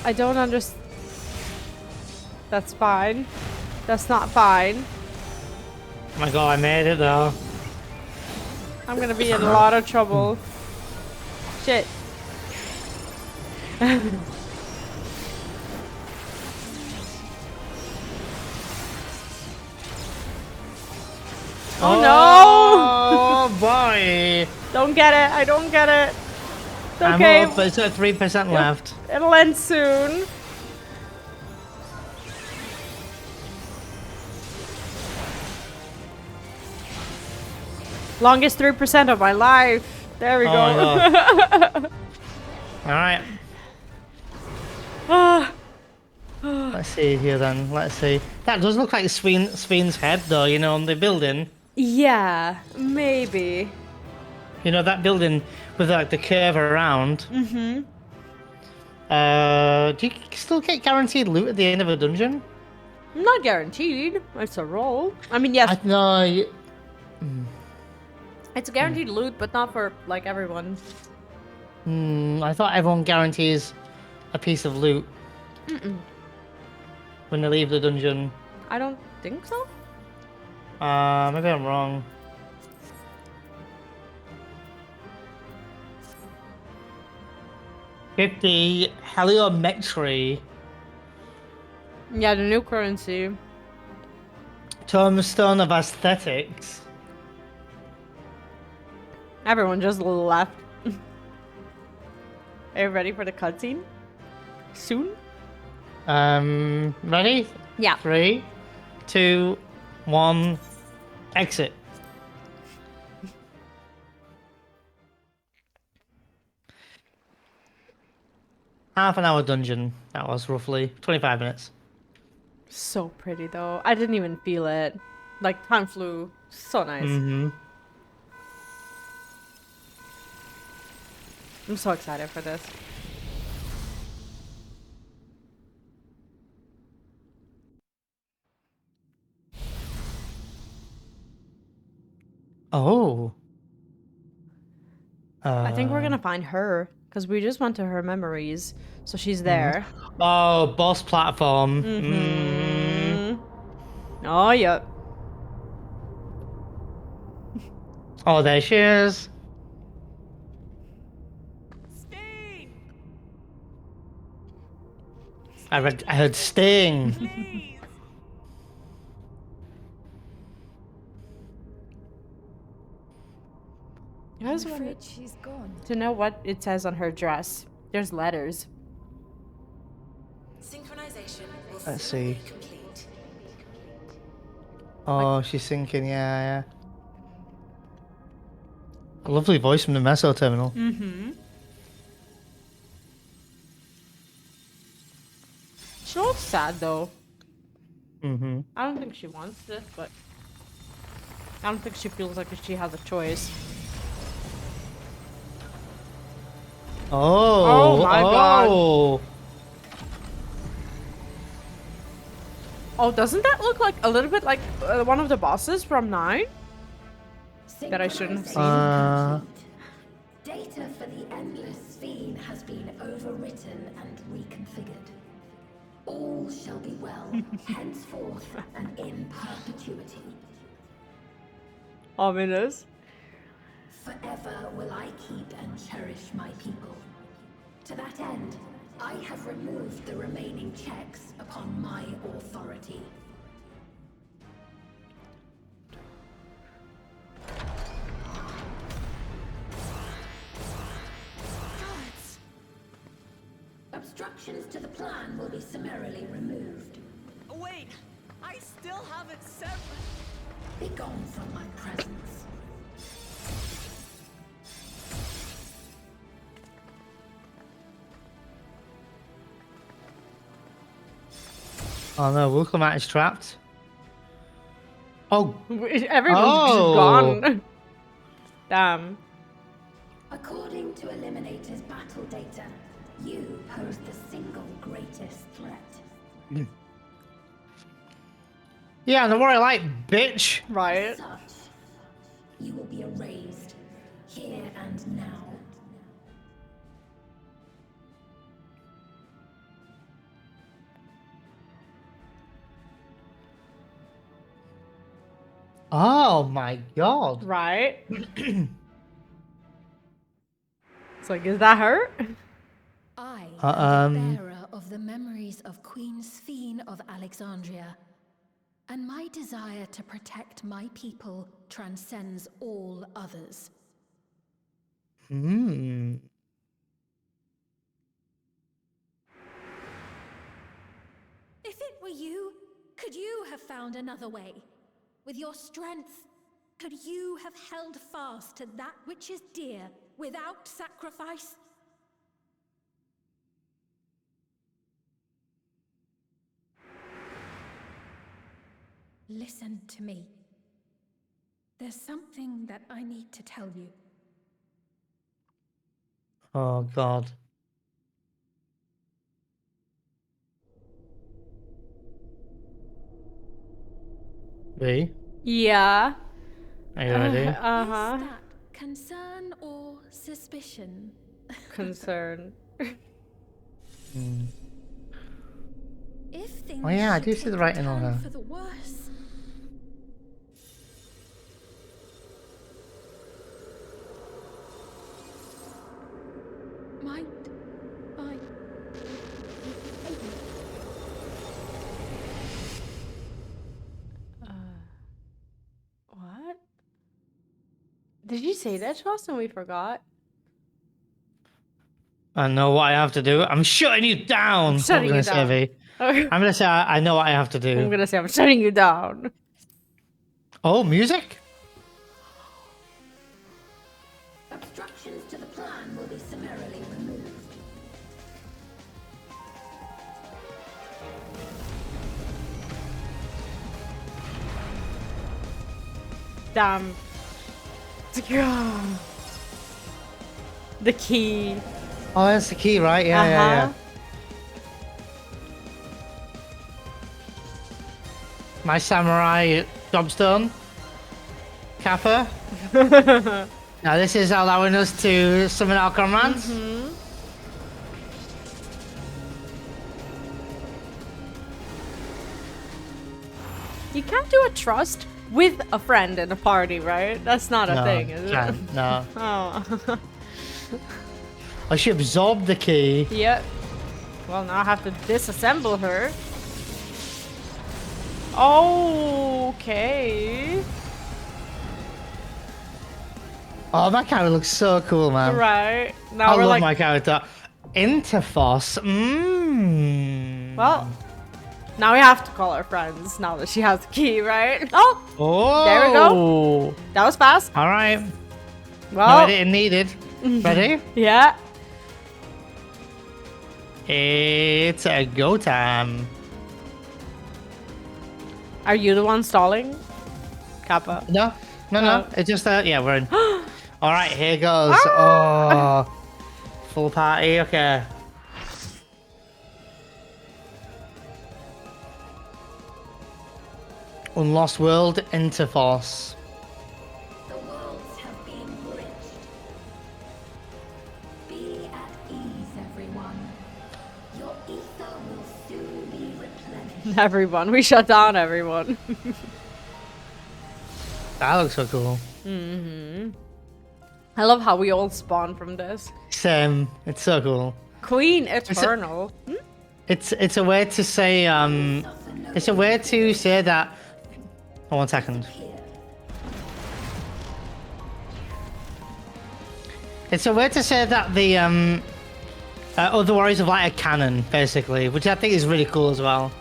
I don't understand. That's fine. That's not fine.
Oh my god, I made it though.
I'm gonna be in a lot of trouble. Shit. Oh no!
Oh boy!
Don't get it. I don't get it. It's
I'm
okay.
up, but it's at 3% left.
It'll end soon. Longest 3% of my life. There we
Oh
go.
Alright. Let's see here then. Let's see. That does look like Svein's head though, you know, on the building.
Yeah, maybe.
You know, that building with like the curve around.
Mm-hmm.
Do you still get guaranteed loot at the end of a dungeon?
Not guaranteed. It's a roll. I mean, yes,
No.
it's guaranteed loot, but not for like everyone.
I thought everyone guarantees a piece of loot when they leave the dungeon.
I don't think so.
Maybe I'm wrong. $50 heliometry.
Yeah, the new currency.
Tombstone of aesthetics.
Everyone just left. Are you ready for the cutscene? Soon?
Ready?
Yeah.
3, 2, 1, exit. Half an hour dungeon. That was roughly 25 minutes.
So pretty though. I didn't even feel it. Like time flew. So nice. I'm so excited for this.
Oh.
I think we're gonna find her because we just went to her memories, so she's there.
Oh, boss platform.
Oh yeah.
Oh, there she is.
Sting!
I heard Sting.
Please!
I
I'm
just wanted
afraid she's gone.
to know what it says on her dress. There's letters.
Synchronization will
Let's
soon be
see.
complete.
Oh, she's sinking. Yeah. A lovely voice from the Meso terminal.
She looks sad though.
Mm-hmm.
I don't think she wants this, but I don't think she feels like she has a choice.
Oh.
Oh my God. Oh, doesn't that look like a little bit like one of the bosses from 9? That I shouldn't have seen.
Data for the endless sphere has been overwritten and reconfigured. All shall be well, henceforth and in perpetuity.
Ominous.
Forever will I keep and cherish my people. To that end, I have removed the remaining checks upon my authority. Obstructions to the plan will be summarily removed.
Wait! I still haven't said.
Be gone from my presence.
Oh no, Wuklamat is trapped. Oh.
Everyone's just gone. Damn.
According to Eliminator's battle data, you pose the single greatest threat.
Yeah, and the what I like, bitch.
Right.
Such, you will be erased here and now.
Oh my god.
Right? It's like, is that her?
I am the
Um.
bearer of the memories of Queen Sphene of Alexandria, and my desire to protect my people transcends all others.
Hmm.
If it were you, could you have found another way? With your strength, could you have held fast to that which is dear without sacrifice? Listen to me. There's something that I need to tell you.
Oh god. Vee,
Yeah.
are you ready?
Is
Uh-huh.
that concern or suspicion?
Concern.
If things
Oh yeah, I
should
do see the
take a
writing on
turn
her.
for the worse. Might I?
What? Did you say that to us and we forgot?
I know what I have to do. I'm shutting you down.
Shutting
I'm
you
gonna say,
down.
Vee.
Okay.
I'm gonna say I know what I have to do.
I'm gonna say I'm shutting you down.
Oh, music?
Obstructions to the plan will be summarily removed.
Damn. The key.
Oh, that's the key, right? Yeah, yeah, yeah. My samurai job's done. Kappa. Now this is allowing us to summon our comrades.
You can't do a trust with a friend in a party, right? That's not a
No,
thing, is it?
can't, no.
Oh.
Oh, she absorbed the key.
Yep. Well, now I have to disassemble her. Okay.
Oh, my character looks so cool, man.
Right. Now
I
we're
love
like,
my character. Interfoss. Mmm.
well, now we have to call her friends now that she has the key, right? Oh,
Oh.
there we go. That was fast.
All right. No
Well,
editing needed. Ready?
yeah.
It's a go time.
Are you the one stalling? Kappa.
No, no, no.
Oh.
It's just yeah, we're in. All right, here goes. Oh, full party. Okay. Unlost World Interforce.
The worlds have been bridged. Be at ease, everyone. Your ether will soon be replenished.
Everyone. We shut down everyone.
That looks so cool.
I love how we all spawn from this.
Same. It's so cool.
Queen Eternal.
It's a way to say it's a way to say that. Oh, 1 second. It's a way to say that the other warriors of light are canon, basically, which I think is really cool as well.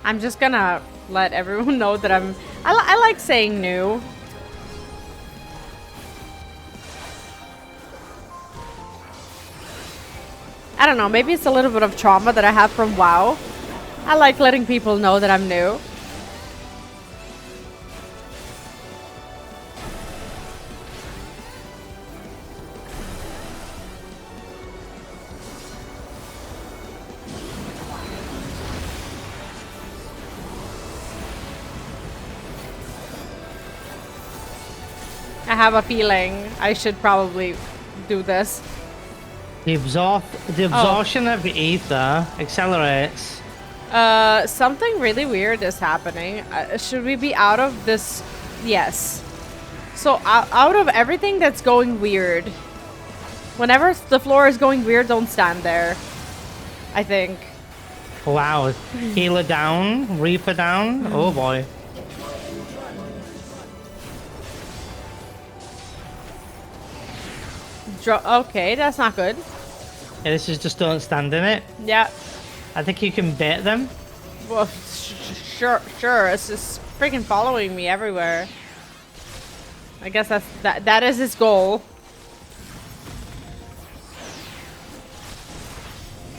I'm just gonna let everyone know that I like saying new. I don't know, maybe it's a little bit of trauma that I have from WoW. I like letting people know that I'm new. I have a feeling I should probably do this.
The absorption of the ether accelerates.
Something really weird is happening. Should we be out of this? Yes. So out of everything that's going weird, whenever the floor is going weird, don't stand there. I think.
Wow. Healer down, Reaper down. Oh boy.
Okay, that's not good.
Yeah, this is just don't stand in it.
Yeah.
I think you can bait them.
Well, sure. It's just freaking following me everywhere. I guess that is his goal.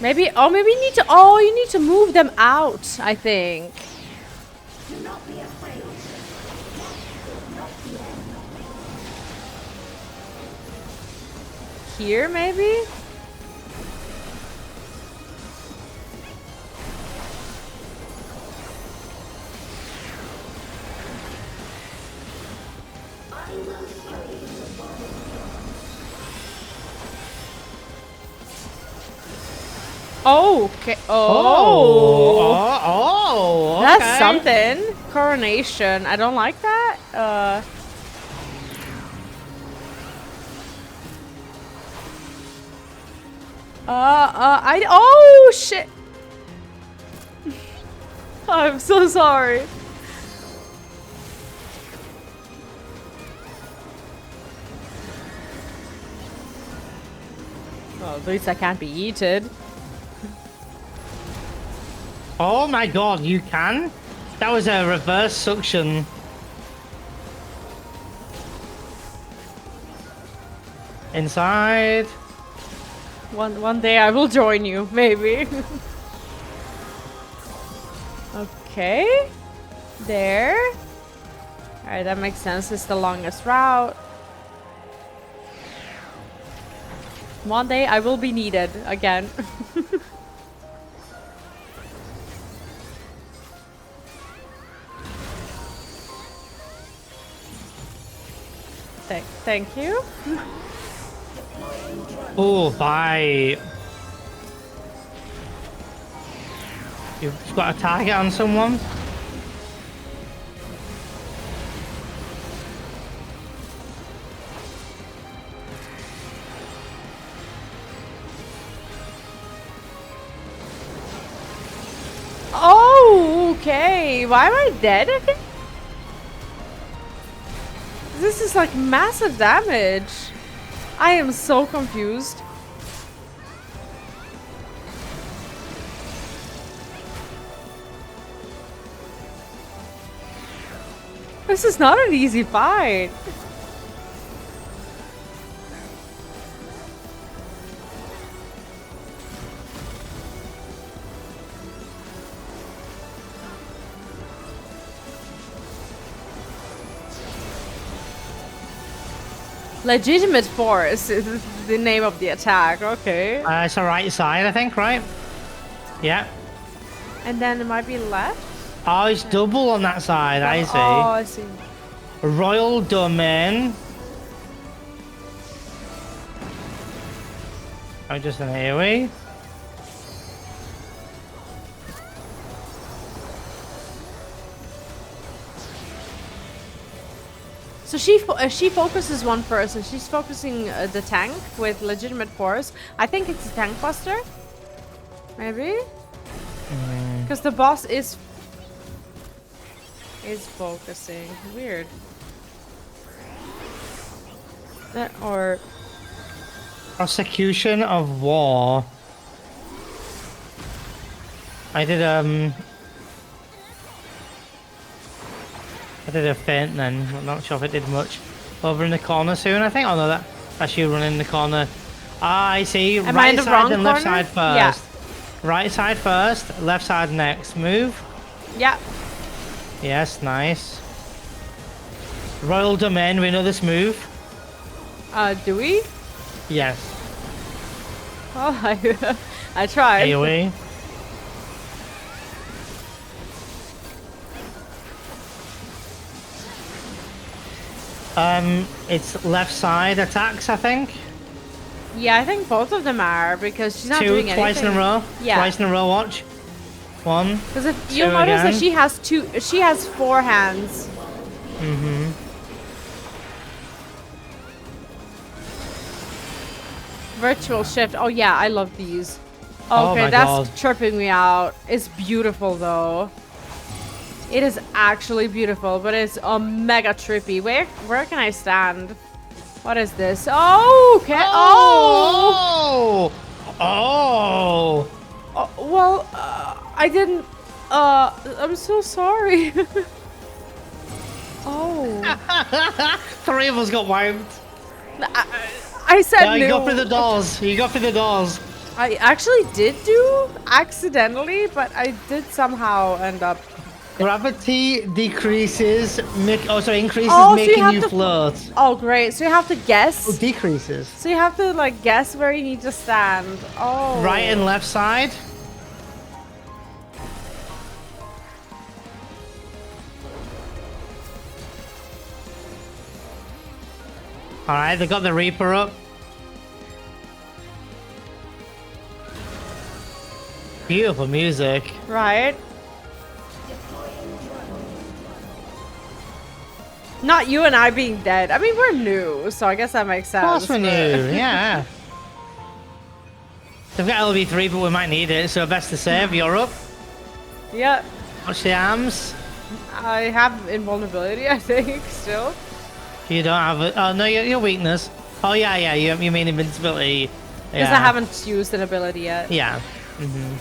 Maybe you need to you need to move them out, I think.
Do not be afraid.
Here, maybe? Oh, okay.
Oh, okay.
That's something. Coronation. I don't like that. Oh shit. I'm so sorry. Well, at least I can't be eaten.
Oh my god, you can? That was a reverse suction. Inside.
One day I will join you, maybe. Okay. There. Alright, that makes sense. It's the longest route. One day I will be needed again. Thank you.
Oh, bye. You've got a target on someone?
Oh, okay. Why am I dead again? This is like massive damage. I am so confused. This is not an easy fight. Legitimate force is the name of the attack. Okay.
It's the right side, I think, right? Yeah.
And then it might be left.
Oh, it's double on that side, I see.
Oh, I see.
Royal Domain. Oh, just an AoE.
So she focuses one person. She's focusing the tank with legitimate force. I think it's a tank buster. Maybe? Because the boss is focusing. Weird. Or
Prosecution of War. I did a feint then. I'm not sure if it did much. Over in the corner soon, I think. Oh no, that's you running in the corner. Ah, I see.
Am I in the wrong
side and left
corner?
side first.
Yeah.
Right side first, left side next. Move.
yeah.
Yes, nice. Royal Domain, we know this move.
Do we?
Yes.
Oh, I tried.
AoE. It's left side attacks, I think.
Yeah, I think both of them are because she's not
Two,
doing anything.
twice in a row.
Yeah.
Twice in a row. Watch. One.
Because if you'll
two
notice
again.
that she has 4 hands.
Mm-hmm.
Virtual shift. Oh yeah, I love these.
Oh
Okay,
my
that's
God.
tripping me out. It's beautiful though. It is actually beautiful, but it's mega trippy. Where can I stand? What is this? Oh, okay. Oh.
Oh.
Well, I didn't. I'm so sorry. Oh.
3 of us got wiped.
I said no.
You go through the doors. You go through the doors.
I actually did do accidentally, but I did somehow end up.
Gravity decreases, increases,
Oh, so
making you
to
float.
Oh, great. So you have to guess.
Oh, decreases.
So you have to like guess where you need to stand. Oh.
Right and left side. Alright, they got the Reaper up. Beautiful music.
Right. Not you and I being dead. I mean, we're new, so I guess that makes sense.
Of course we're new, yeah. They've got LB3, but we might need it, so best to save. You're up.
Yeah.
Watch the arms.
I have invulnerability, I think, still.
You don't have it. Oh, no, your weakness. Oh, yeah, you mean invincibility.
Because I haven't used an ability yet.
Yeah. Mm-hmm.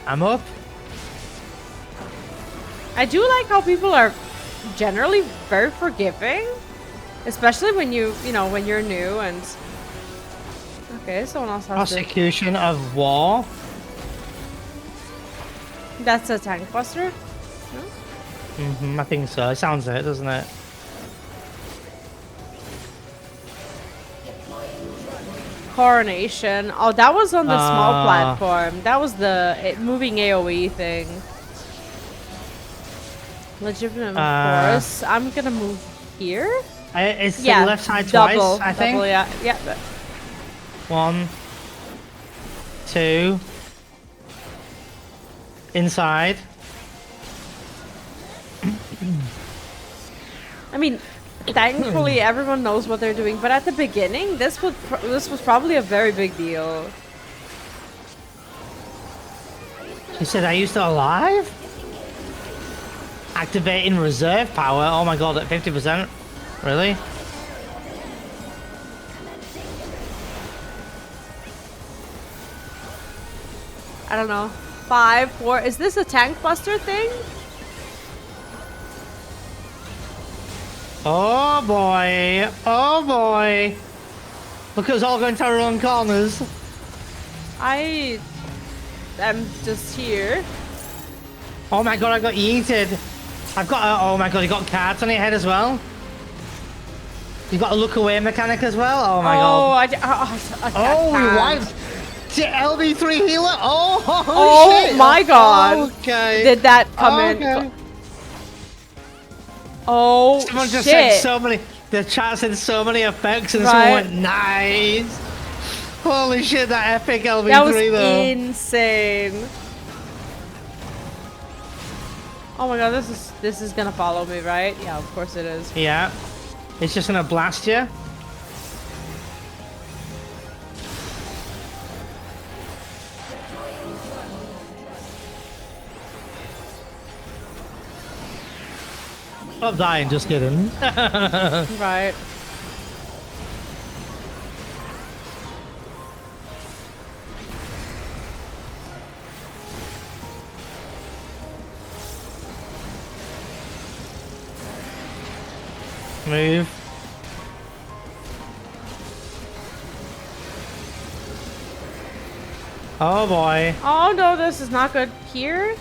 I'm up.
I do like how people are generally very forgiving, especially when when you're new and. Okay, someone else has to.
Prosecution of war.
That's a tank buster. No?
Mm-hmm, I think so. It sounds it, doesn't it?
Coronation. Oh, that was on the small platform. That was the moving AoE thing. Legitimate force. I'm gonna move here.
It's the left side twice, I think.
Double, yeah.
1, 2. Inside.
I mean, thankfully everyone knows what they're doing, but at the beginning, this was probably a very big deal.
She said, "Are you still alive?" Activating reserve power. Oh my god, at 50%. Really?
I don't know. 5, 4. Is this a tank buster thing?
Oh boy. Oh boy. Look at us all going to our own corners.
I am just here.
Oh my god, I got yeeted. I've got oh my god, you got cards on your head as well. You got a look away mechanic as well. Oh my god.
Oh,
we wiped. LB3 healer.
Oh
shit.
my god.
Okay.
Did that come in? Oh
someone just
shit.
said so many. The chat said so many effects, and someone went nice. Holy shit, that epic LB3
that was
though.
insane. Oh my god, this is gonna follow me, right? Yeah, of course it is.
Yeah. It's just gonna blast you. I'm dying, just kidding.
Right.
Move. Oh boy.
Oh no, this is not good. Here?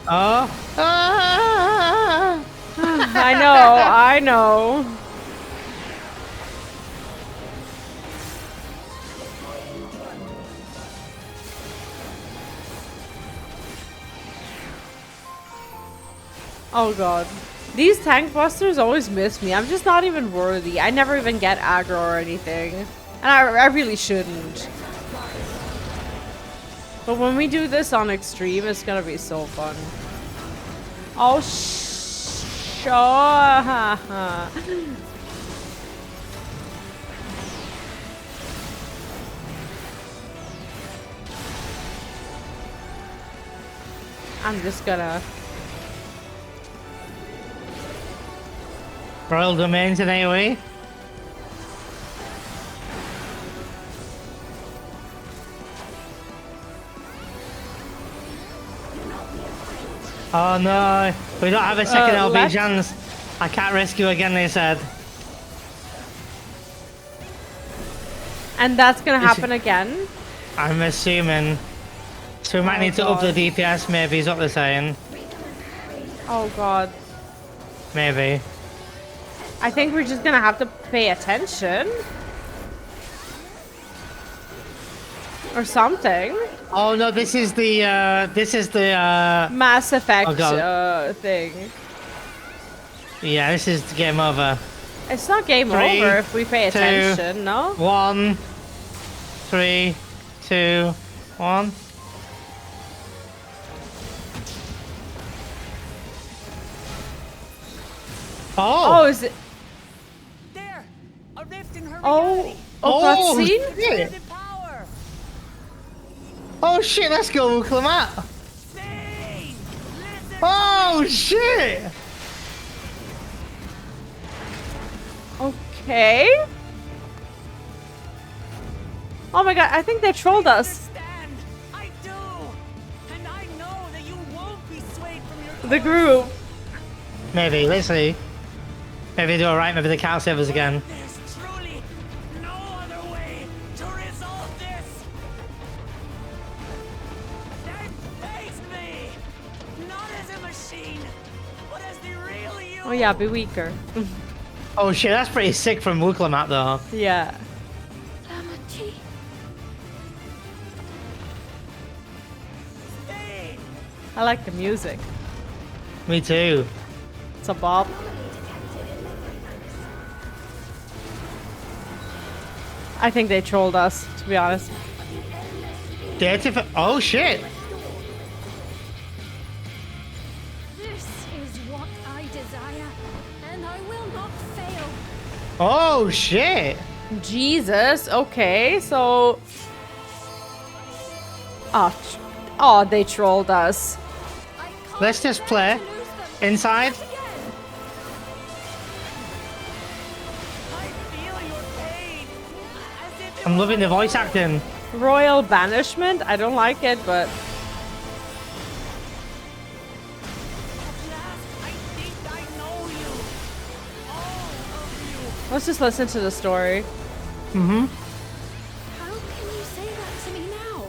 Oh. Ah!
I know. Oh god. These tank busters always miss me. I'm just not even worthy. I never even get aggro or anything. And I really shouldn't. But when we do this on extreme, it's gonna be so fun. Oh, sure. I'm just gonna...
Royal Domains in AoE. Oh no, we don't have a second LB chance. I can't rescue again, they said.
And that's gonna happen again?
I'm assuming. So we might need to up the DPS, maybe, is what they're saying.
Oh god.
Maybe.
I think we're just gonna have to pay attention. Or something.
Oh no, this is the
Mass Effect thing.
Yeah, this is game over.
It's not game
3,
over if we pay
2,
attention, no?
1. 3, 2, 1.
Oh, is it?
There! A rift in her
Oh, cutscene?
Shit. Oh shit, let's go, Clement. Oh shit!
Okay. Oh my god, I think they trolled us.
I do! And I know that you won't be swayed from your
The group.
Maybe, let's see. Maybe they do alright, maybe they can't save us again.
There's truly no other way to resolve this! They faced me! Not as a machine, but as the real you!
Oh yeah, be weaker.
Oh shit, that's pretty sick from Wuklamat though.
Yeah. I like the music.
Me too.
It's a bop. I think they trolled us, to be honest.
Oh shit!
This is what I desire, and I will not fail.
Oh shit!
Jesus, okay, so... Oh, they trolled us.
Let's just play. Inside. I'm loving the voice acting.
Royal banishment? I don't like it, but... Let's just listen to the story.
Mm-hmm.
How can you say that to me now?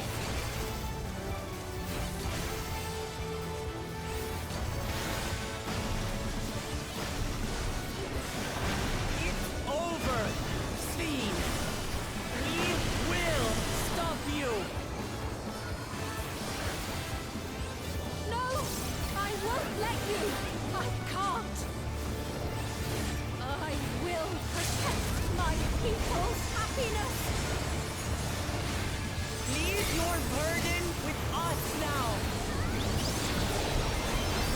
It's over, Steve. We will stop you.
No, I won't let you. I can't. I will protect my people's happiness.
Leave your burden with us now.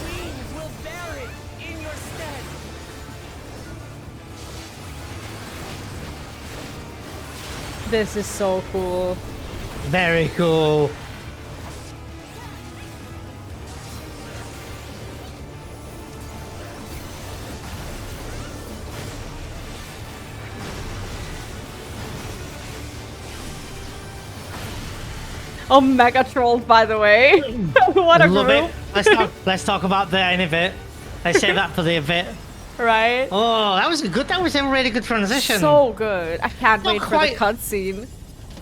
We will bear it in your stead.
This is so cool.
Very cool.
Oh, mega trolled, by the way. What a
Love
group.
it. Let's talk about that in a bit. Let's save that for the bit.
Right?
Oh, that was good. That was a really good transition.
So good. I can't wait
quite-
for the cutscene.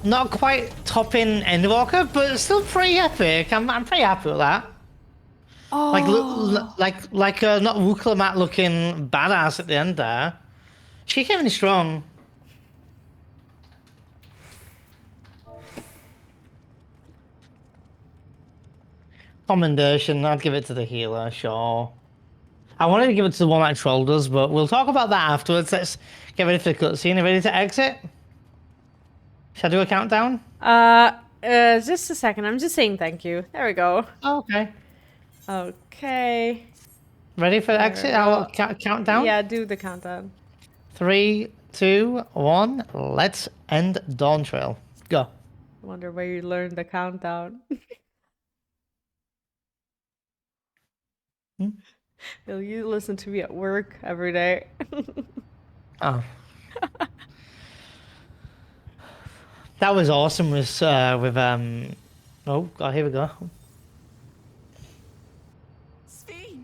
Not quite topping Endwalker, but still pretty epic. I'm pretty happy with that.
Oh.
Like not Wuklamat looking badass at the end there. She came in strong. Commendation, I'd give it to the healer, sure. I wanted to give it to the one that trolled us, but we'll talk about that afterwards. Let's get ready for the cutscene. Are you ready to exit? Shall I do a countdown?
Just a second. I'm just saying thank you. There we go.
Oh, okay.
Okay.
Ready for
There
exit?
we
I'll
go.
count down.
Yeah, do the countdown.
3, 2, 1. Let's end Dawntrail. Go.
Wonder where you learned the countdown. Will you listen to me at work every day?
Oh. That was awesome with oh god, here we go.
Sven!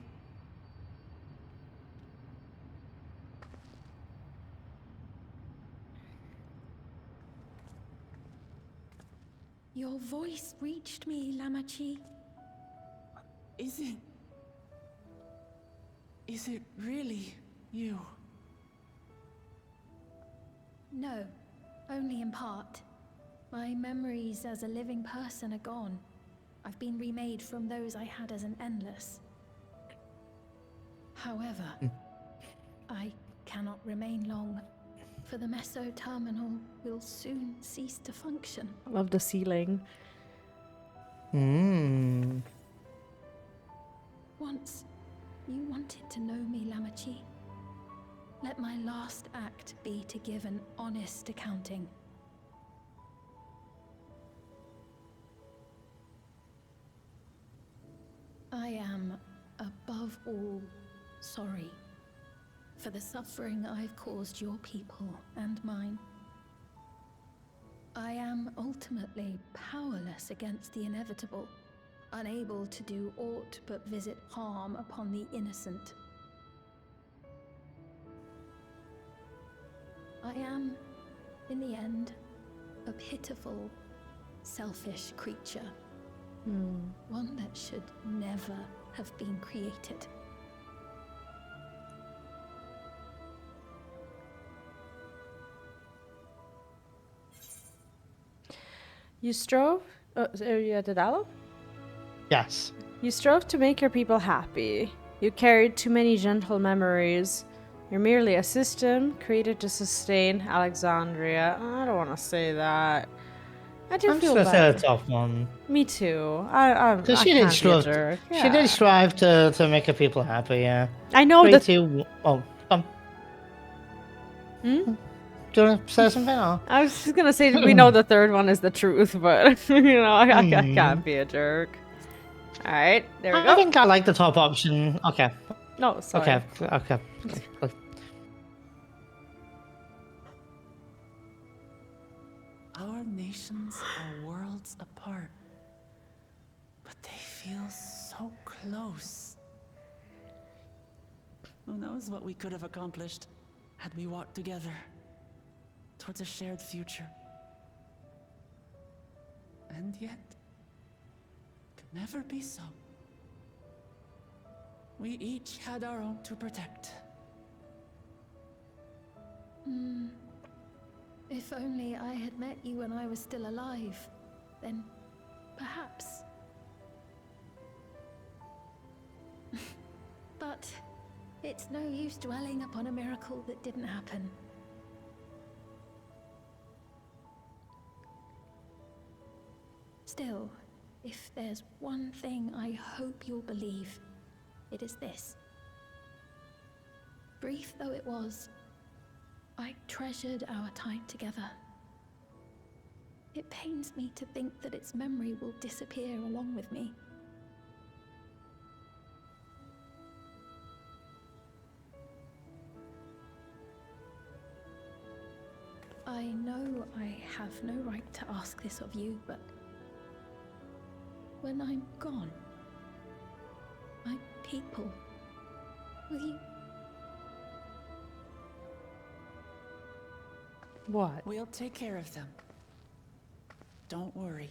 Your voice reached me, Lamachi.
Is it really you?
No, only in part. My memories as a living person are gone. I've been remade from those I had as an endless. However, I cannot remain long, for the Meso terminal will soon cease to function.
I love the ceiling.
Once, you wanted to know me, Lamachi. Let my last act be to give an honest accounting. I am, above all, sorry for the suffering I've caused your people and mine. I am ultimately powerless against the inevitable, unable to do aught but visit harm upon the innocent. I am, in the end, a pitiful, selfish creature. One that should never have been created.
You strove? Are you at the dialogue?
Yes.
You strove to make your people happy. You carried too many gentle memories. You're merely a system created to sustain Alexandria. I don't want to say that. I do
I'm
feel
just gonna say
bad.
a tough one.
Me too. I
Because she
can't
did
be a
strive.
jerk.
She
Yeah.
did strive to make her people happy. Yeah.
I know
3,
that.
2, oh, Do you want to say something? Or?
I was just gonna say we know the third one is the truth, but you know I can't be a jerk. All right, there we go.
I think I like the top option. Okay.
No, sorry.
Okay.
Our nations are worlds apart, but they feel so close. Who knows what we could have accomplished had we walked together towards a shared future. And yet, it could never be so. We each had our own to protect.
If only I had met you when I was still alive, then perhaps. But it's no use dwelling upon a miracle that didn't happen. Still, if there's one thing I hope you'll believe, it is this. Brief though it was, I treasured our time together. It pains me to think that its memory will disappear along with me. I know I have no right to ask this of you, but when I'm gone, my people, will you?
What?
We'll take care of them. Don't worry.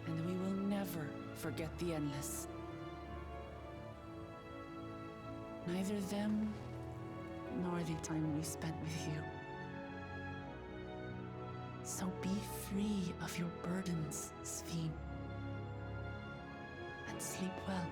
And we will never forget the Endless. Neither them, nor the time we spent with you. So be free of your burdens, Sven. And sleep well.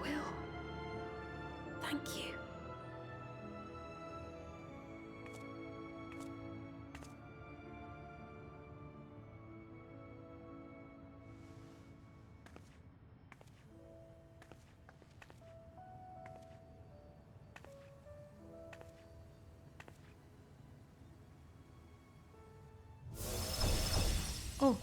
will. Thank you.
Oh.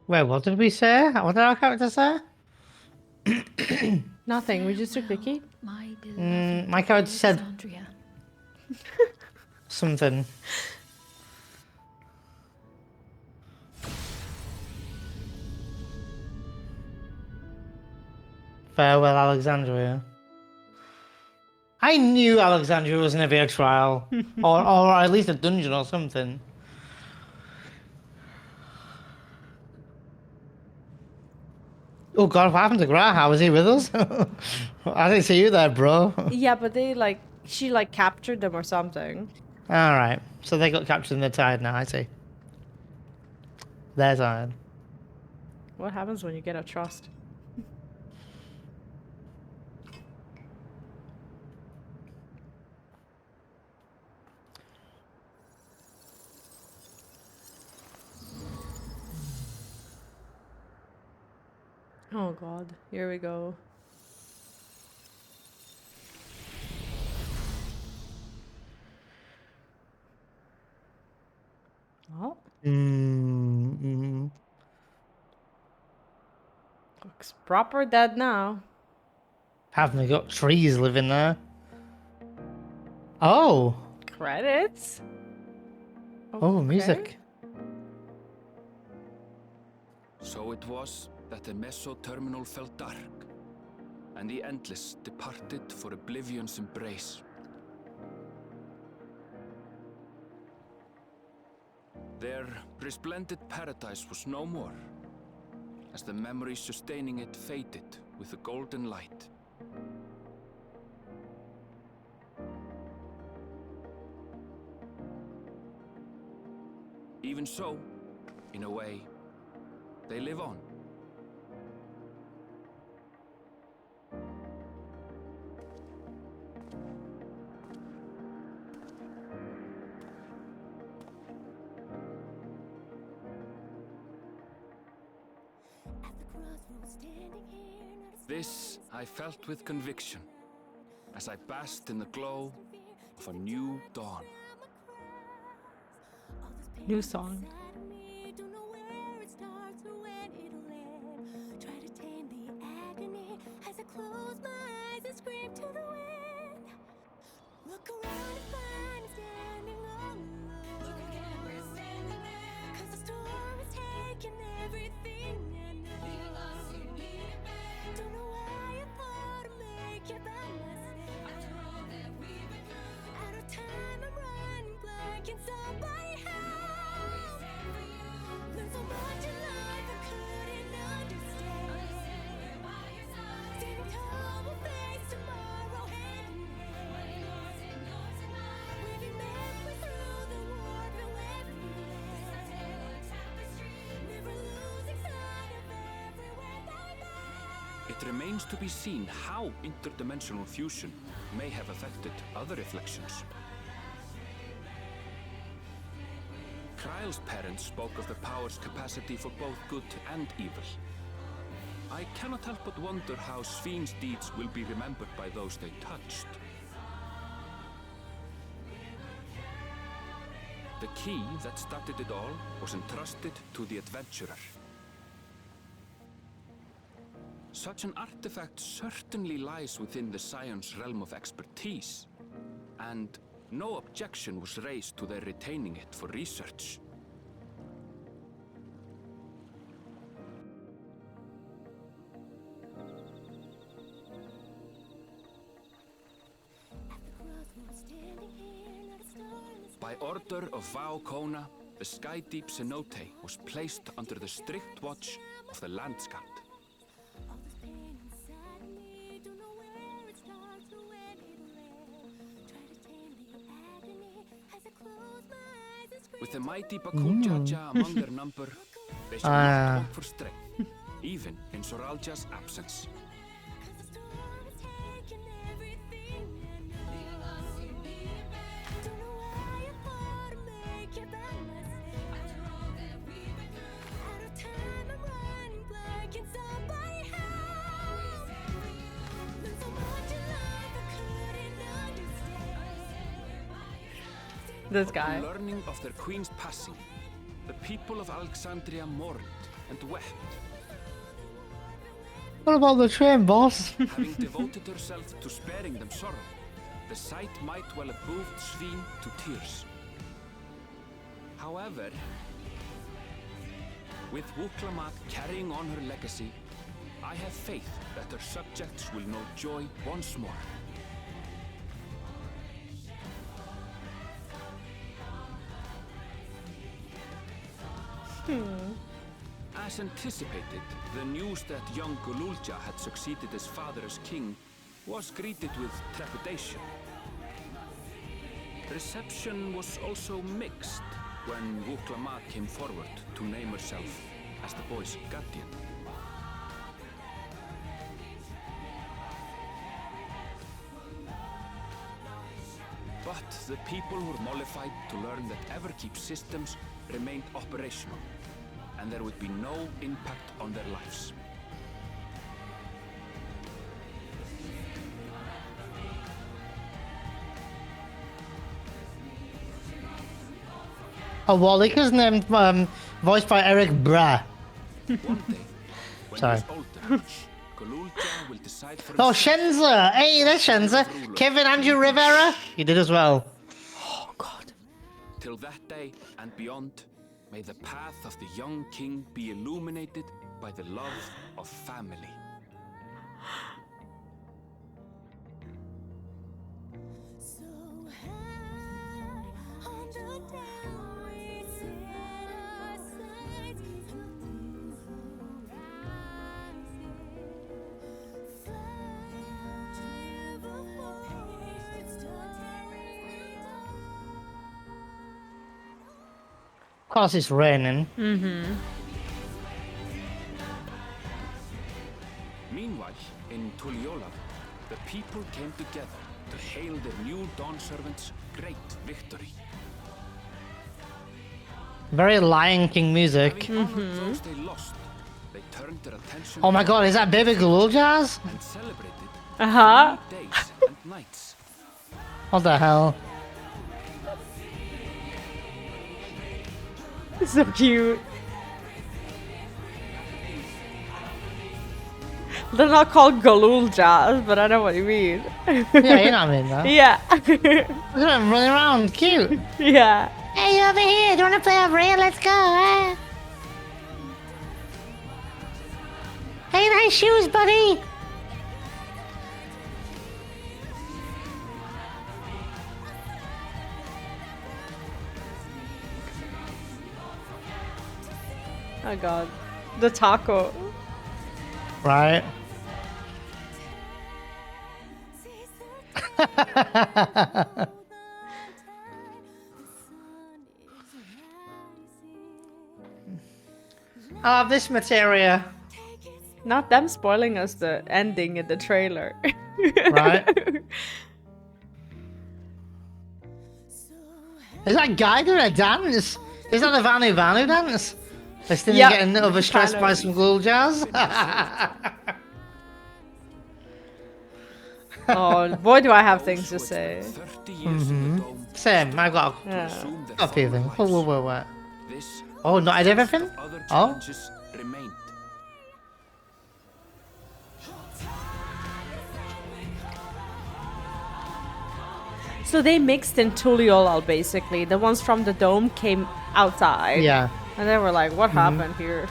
Wait, what did we say? What did our character say?
Nothing. We just took the key.
My beloved
My character said
Alexandria.
something. Farewell, Alexandria. I knew Alexandria was going to be a trial, or at least a dungeon or something. Oh God, what happened to Graha? Was he with us? I didn't see you there, bro.
Yeah, but they she captured them or something.
All right, so they got captured and they're tired now. I see. They're tired.
What happens when you get a trust? Oh God, here we go. Oh. Looks proper dead now.
Haven't they got trees living there? Oh.
Credits?
Oh,
Okay.
music.
So it was that the meso-terminal fell dark, and the Endless departed for oblivion's embrace. Their resplendent paradise was no more, as the memory sustaining it faded with the golden light. Even so, in a way, they live on. This I felt with conviction, as I basked in the glow of a new dawn.
New song.
It remains to be seen how interdimensional fusion may have affected other reflections. Kryle's parents spoke of the power's capacity for both good and evil. I cannot help but wonder how Sven's deeds will be remembered by those they touched. The key that started it all was entrusted to the adventurer. Such an artifact certainly lies within the Scion's realm of expertise, and no objection was raised to their retaining it for research. By order of Vao Kona, the sky deep cenote was placed under the strict watch of the landscape. With the mighty Bakujaja among their number, they shall not hope for strength, even in Soralja's absence.
This guy.
Upon learning of their queen's passing, the people of Alexandria mourned and wept.
What about the train, boss?
Having devoted herself to sparing them sorrow, the sight might well have moved Sveen to tears. However, with Wuklamat carrying on her legacy, I have faith that her subjects will know joy once more. As anticipated, the news that young Gululja had succeeded his father as king was greeted with trepidation. Reception was also mixed when Wuklamat came forward to name herself as the boy's guardian. But the people were mollified to learn that Everkeep systems remained operational, and there would be no impact on their lives.
Oh, Walik is named, voiced by Eric Bra.
One day, when
Sorry.
he's older, Gululja will decide for
Oh,
himself
Shenza! Hey, there's Shenza. Kevin Andrew Rivera. You did as well.
Oh god.
Till that day and beyond, may the path of the young king be illuminated by the love of family.
Of course, it's raining.
Meanwhile, in Tuliolav, the people came together to hail their new Dawn servants' great victory.
Very Lion King music.
Having honored those they lost, they turned their attention
Oh my god, is that Baby Gululjas?
and celebrated 3 days and nights.
What the hell?
So cute. They're not called Galuljas, but I know what you mean.
Yeah, you know what I mean, though.
Yeah.
Look at them running around, cute.
Yeah.
Hey, you over here? Do you want to play over here? Let's go, eh? Hey, nice shoes, buddy.
Oh god. The taco.
Right. I love this materia.
Not them spoiling us the ending in the trailer.
Right. Is that guy doing a dance? Is that the Vanu Vanu dance? Listening
Yep,
to getting overstressed
kind
by
of.
some glow jazz?
Oh, boy, do I have things to say.
30 years in the dome
Same, I got
Yeah.
assumed their
a few
former
things.
lives.
What?
This
Oh, not
and
everything?
other
Oh.
challenges remained.
So they mixed in Tuliolal, basically. The ones from the dome came outside.
Yeah.
And they were like, what happened here?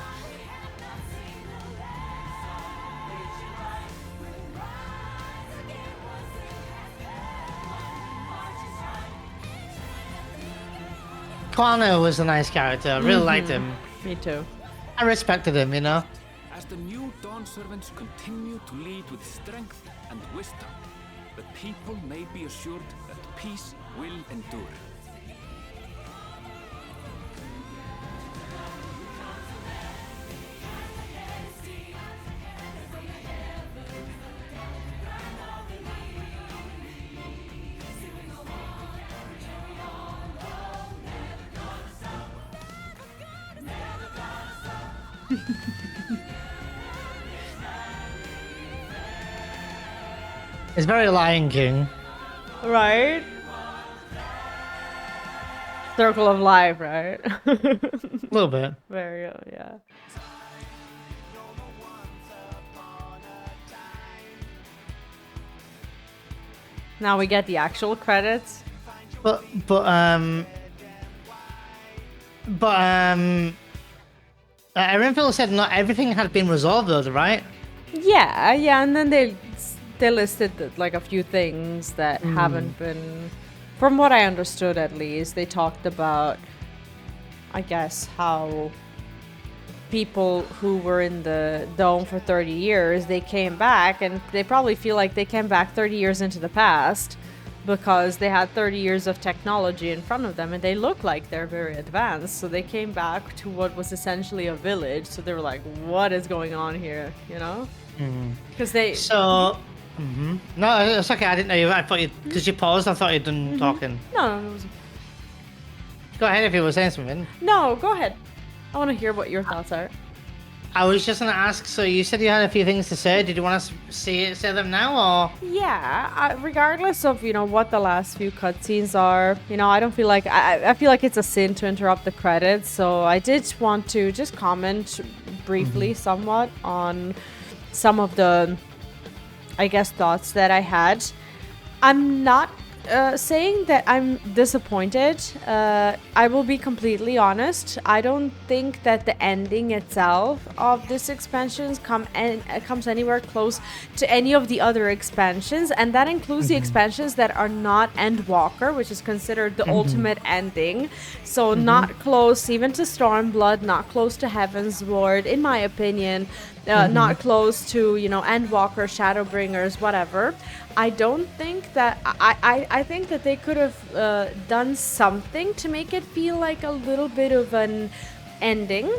Quano was a nice character. I really liked him.
Me too.
I respected him, you know?
As the new Dawn servants continue to lead with strength and wisdom, the people may be assured that peace will endure.
It's very Lion King.
Right? Circle of life, right?
A little bit.
Very, yeah. Now we get the actual credits.
Renfield said not everything had been resolved though, right?
Yeah, and then they listed like a few things that haven't been, from what I understood at least. They talked about, I guess, how people who were in the dome for 30 years, they came back, and they probably feel like they came back 30 years into the past because they had 30 years of technology in front of them, and they look like they're very advanced. So they came back to what was essentially a village. So they were like, what is going on here, you know? Because they...
So... No, it's okay. I didn't know you. I thought you... Because you paused, I thought you'd done talking.
No, it was...
Go ahead if you were saying something.
No, go ahead. I want to hear what your thoughts are.
I was just going to ask, so you said you had a few things to say. Did you want to say them now, or...?
Yeah, regardless of, you know, what the last few cutscenes are, you know, I don't feel like... I feel like it's a sin to interrupt the credits, so I did want to just comment briefly, somewhat, on some of the, I guess, thoughts that I had. I'm not saying that I'm disappointed. I will be completely honest. I don't think that the ending itself of this expansion comes anywhere close to any of the other expansions, and that includes the expansions that are not Endwalker, which is considered the ultimate ending. So not close even to Stormblood, not close to Heaven's Ward, in my opinion. Not close to, you know, Endwalker, Shadowbringers, whatever. I don't think that... I think that they could have done something to make it feel like a little bit of an ending.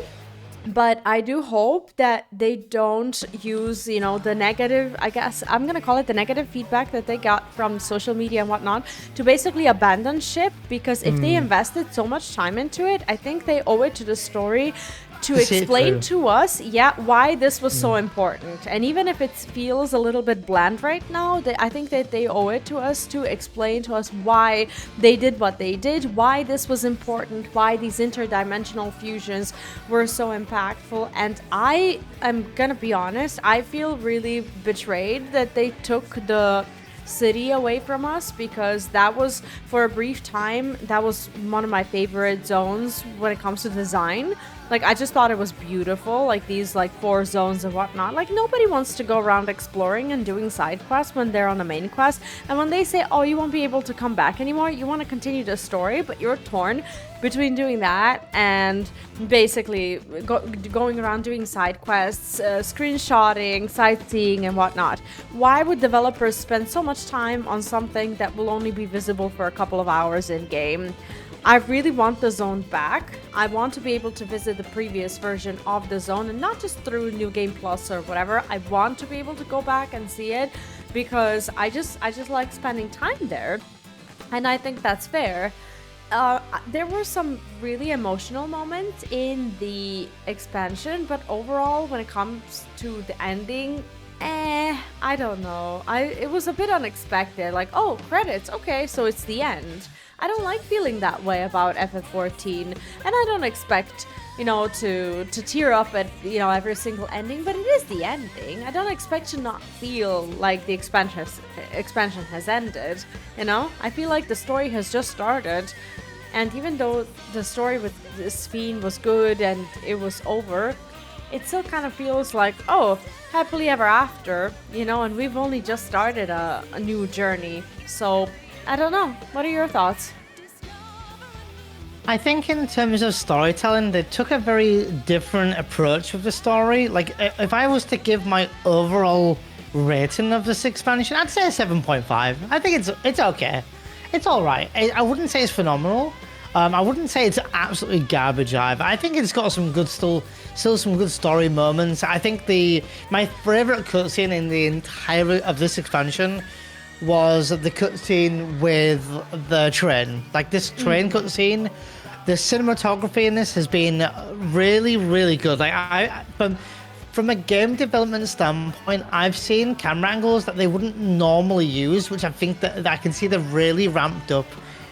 But I do hope that they don't use, you know, the negative, I guess, I'm going to call it the negative feedback that they got from social media and whatnot to basically abandon ship. Because if they invested so much time into it, I think they owe it to the story to explain to us, why this was so important. And even if it feels a little bit bland right now, I think that they owe it to us to explain to us why they did what they did, why this was important, why these interdimensional fusions were so impactful. And I am gonna be honest, I feel really betrayed that they took the city away from us, because that was, for a brief time, that was one of my favorite zones when it comes to design. Like, I just thought it was beautiful, like these like 4 zones and whatnot. Like, nobody wants to go around exploring and doing side quests when they're on a main quest. And when they say, oh, you won't be able to come back anymore, you want to continue the story, but you're torn between doing that and basically going around doing side quests, screenshotting, sightseeing and whatnot. Why would developers spend so much time on something that will only be visible for a couple of hours in game? I really want the zone back. I want to be able to visit the previous version of the zone, and not just through New Game Plus or whatever. I want to be able to go back and see it, because I just like spending time there, and I think that's fair. There were some really emotional moments in the expansion, but overall, when it comes to the ending, I don't know. It was a bit unexpected. Like, oh, credits, okay, so it's the end. I don't like feeling that way about FF14, and I don't expect, you know, to tear up at, you know, every single ending, but it is the ending. I don't expect to not feel like the expansion has ended, you know? I feel like the story has just started, and even though the story with this fiend was good and it was over, it still kind of feels like, oh, happily ever after, you know, and we've only just started a new journey. So I don't know. What are your thoughts?
I think in terms of storytelling, they took a very different approach with the story. Like, if I was to give my overall rating of this expansion, I'd say a 7.5. I think it's okay. It's all right. I wouldn't say it's phenomenal. I wouldn't say it's absolutely garbage either. I think it's got some good still some good story moments. I think my favorite cutscene in the entire of this expansion was the cutscene with the train. Like, this train cutscene, the cinematography in this has been really, really good. Like, from a game development standpoint, I've seen camera angles that they wouldn't normally use, which I think that I can see they've really ramped up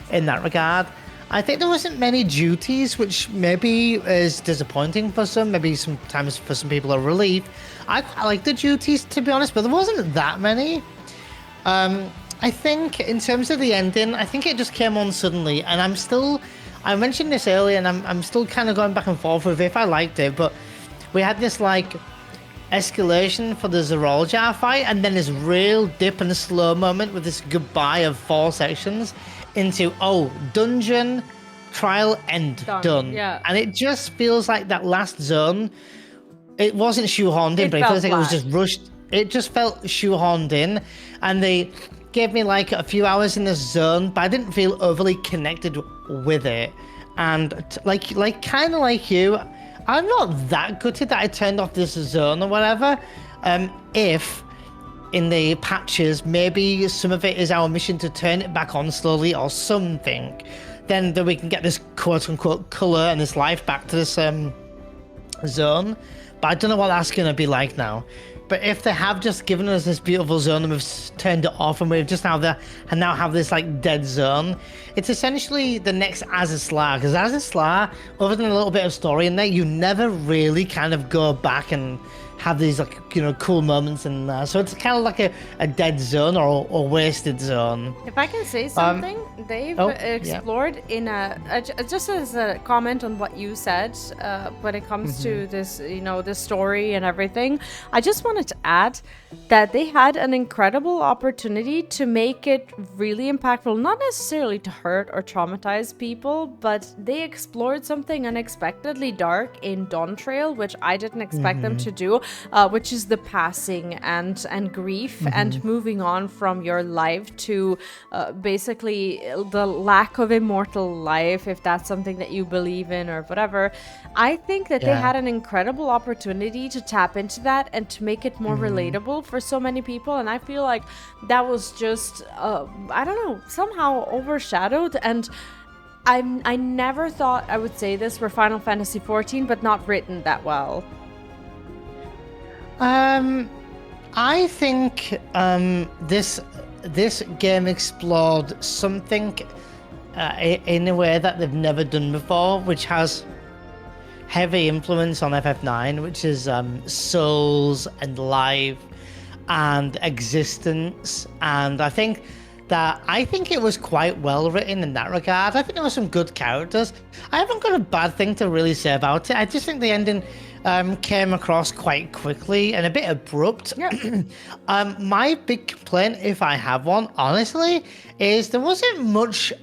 in that regard. I think there wasn't many duties, which maybe is disappointing for some, maybe sometimes for some people a relief. I quite like the duties, to be honest, but there wasn't that many. I think in terms of the ending, I think it just came on suddenly, and I mentioned this earlier, and I'm still kind of going back and forth with if I liked it, but we had this like escalation for the Eorzea fight, and then this real dip and slow moment with this goodbye of 4 sections into dungeon, trial, end, done.
Yeah.
And it just feels like that last zone, it wasn't shoehorned in, but it feels like it was just rushed. It just felt shoehorned in, and they gave me like a few hours in this zone, but I didn't feel overly connected with it. And kind of like you, I'm not that gutted that I turned off this zone or whatever. If in the patches, maybe some of it is our mission to turn it back on slowly or something, then we can get this quote-unquote colour and this life back to this zone. But I don't know what that's going to be like now. But if they have just given us this beautiful zone and we've turned it off and we've just now have this like dead zone, it's essentially the next Azisla. Because Azisla, other than a little bit of story in there, you never really kind of go back and have these like cool moments in there. So it's kind of like a dead zone or wasted zone.
If I can say something, they've explored just as a comment on what you said when it comes to this, this story and everything. I just wanted to add that they had an incredible opportunity to make it really impactful, not necessarily to hurt or traumatize people, but they explored something unexpectedly dark in Dawntrail, which I didn't expect them to do. Which is the passing and grief and moving on from your life to basically the lack of immortal life, if that's something that you believe in or whatever. I think that they had an incredible opportunity to tap into that and to make it more relatable for so many people, and I feel like that was just I don't know, somehow overshadowed. And I never thought I would say this for Final Fantasy XIV, but not written that well.
I think this game explored something in a way that they've never done before, which has heavy influence on FF9, which is souls and life and existence. And I think it was quite well written in that regard. I think there were some good characters. I haven't got a bad thing to really say about it. I just think the ending came across quite quickly and a bit abrupt. Yeah. My big complaint, if I have one, honestly, is there wasn't much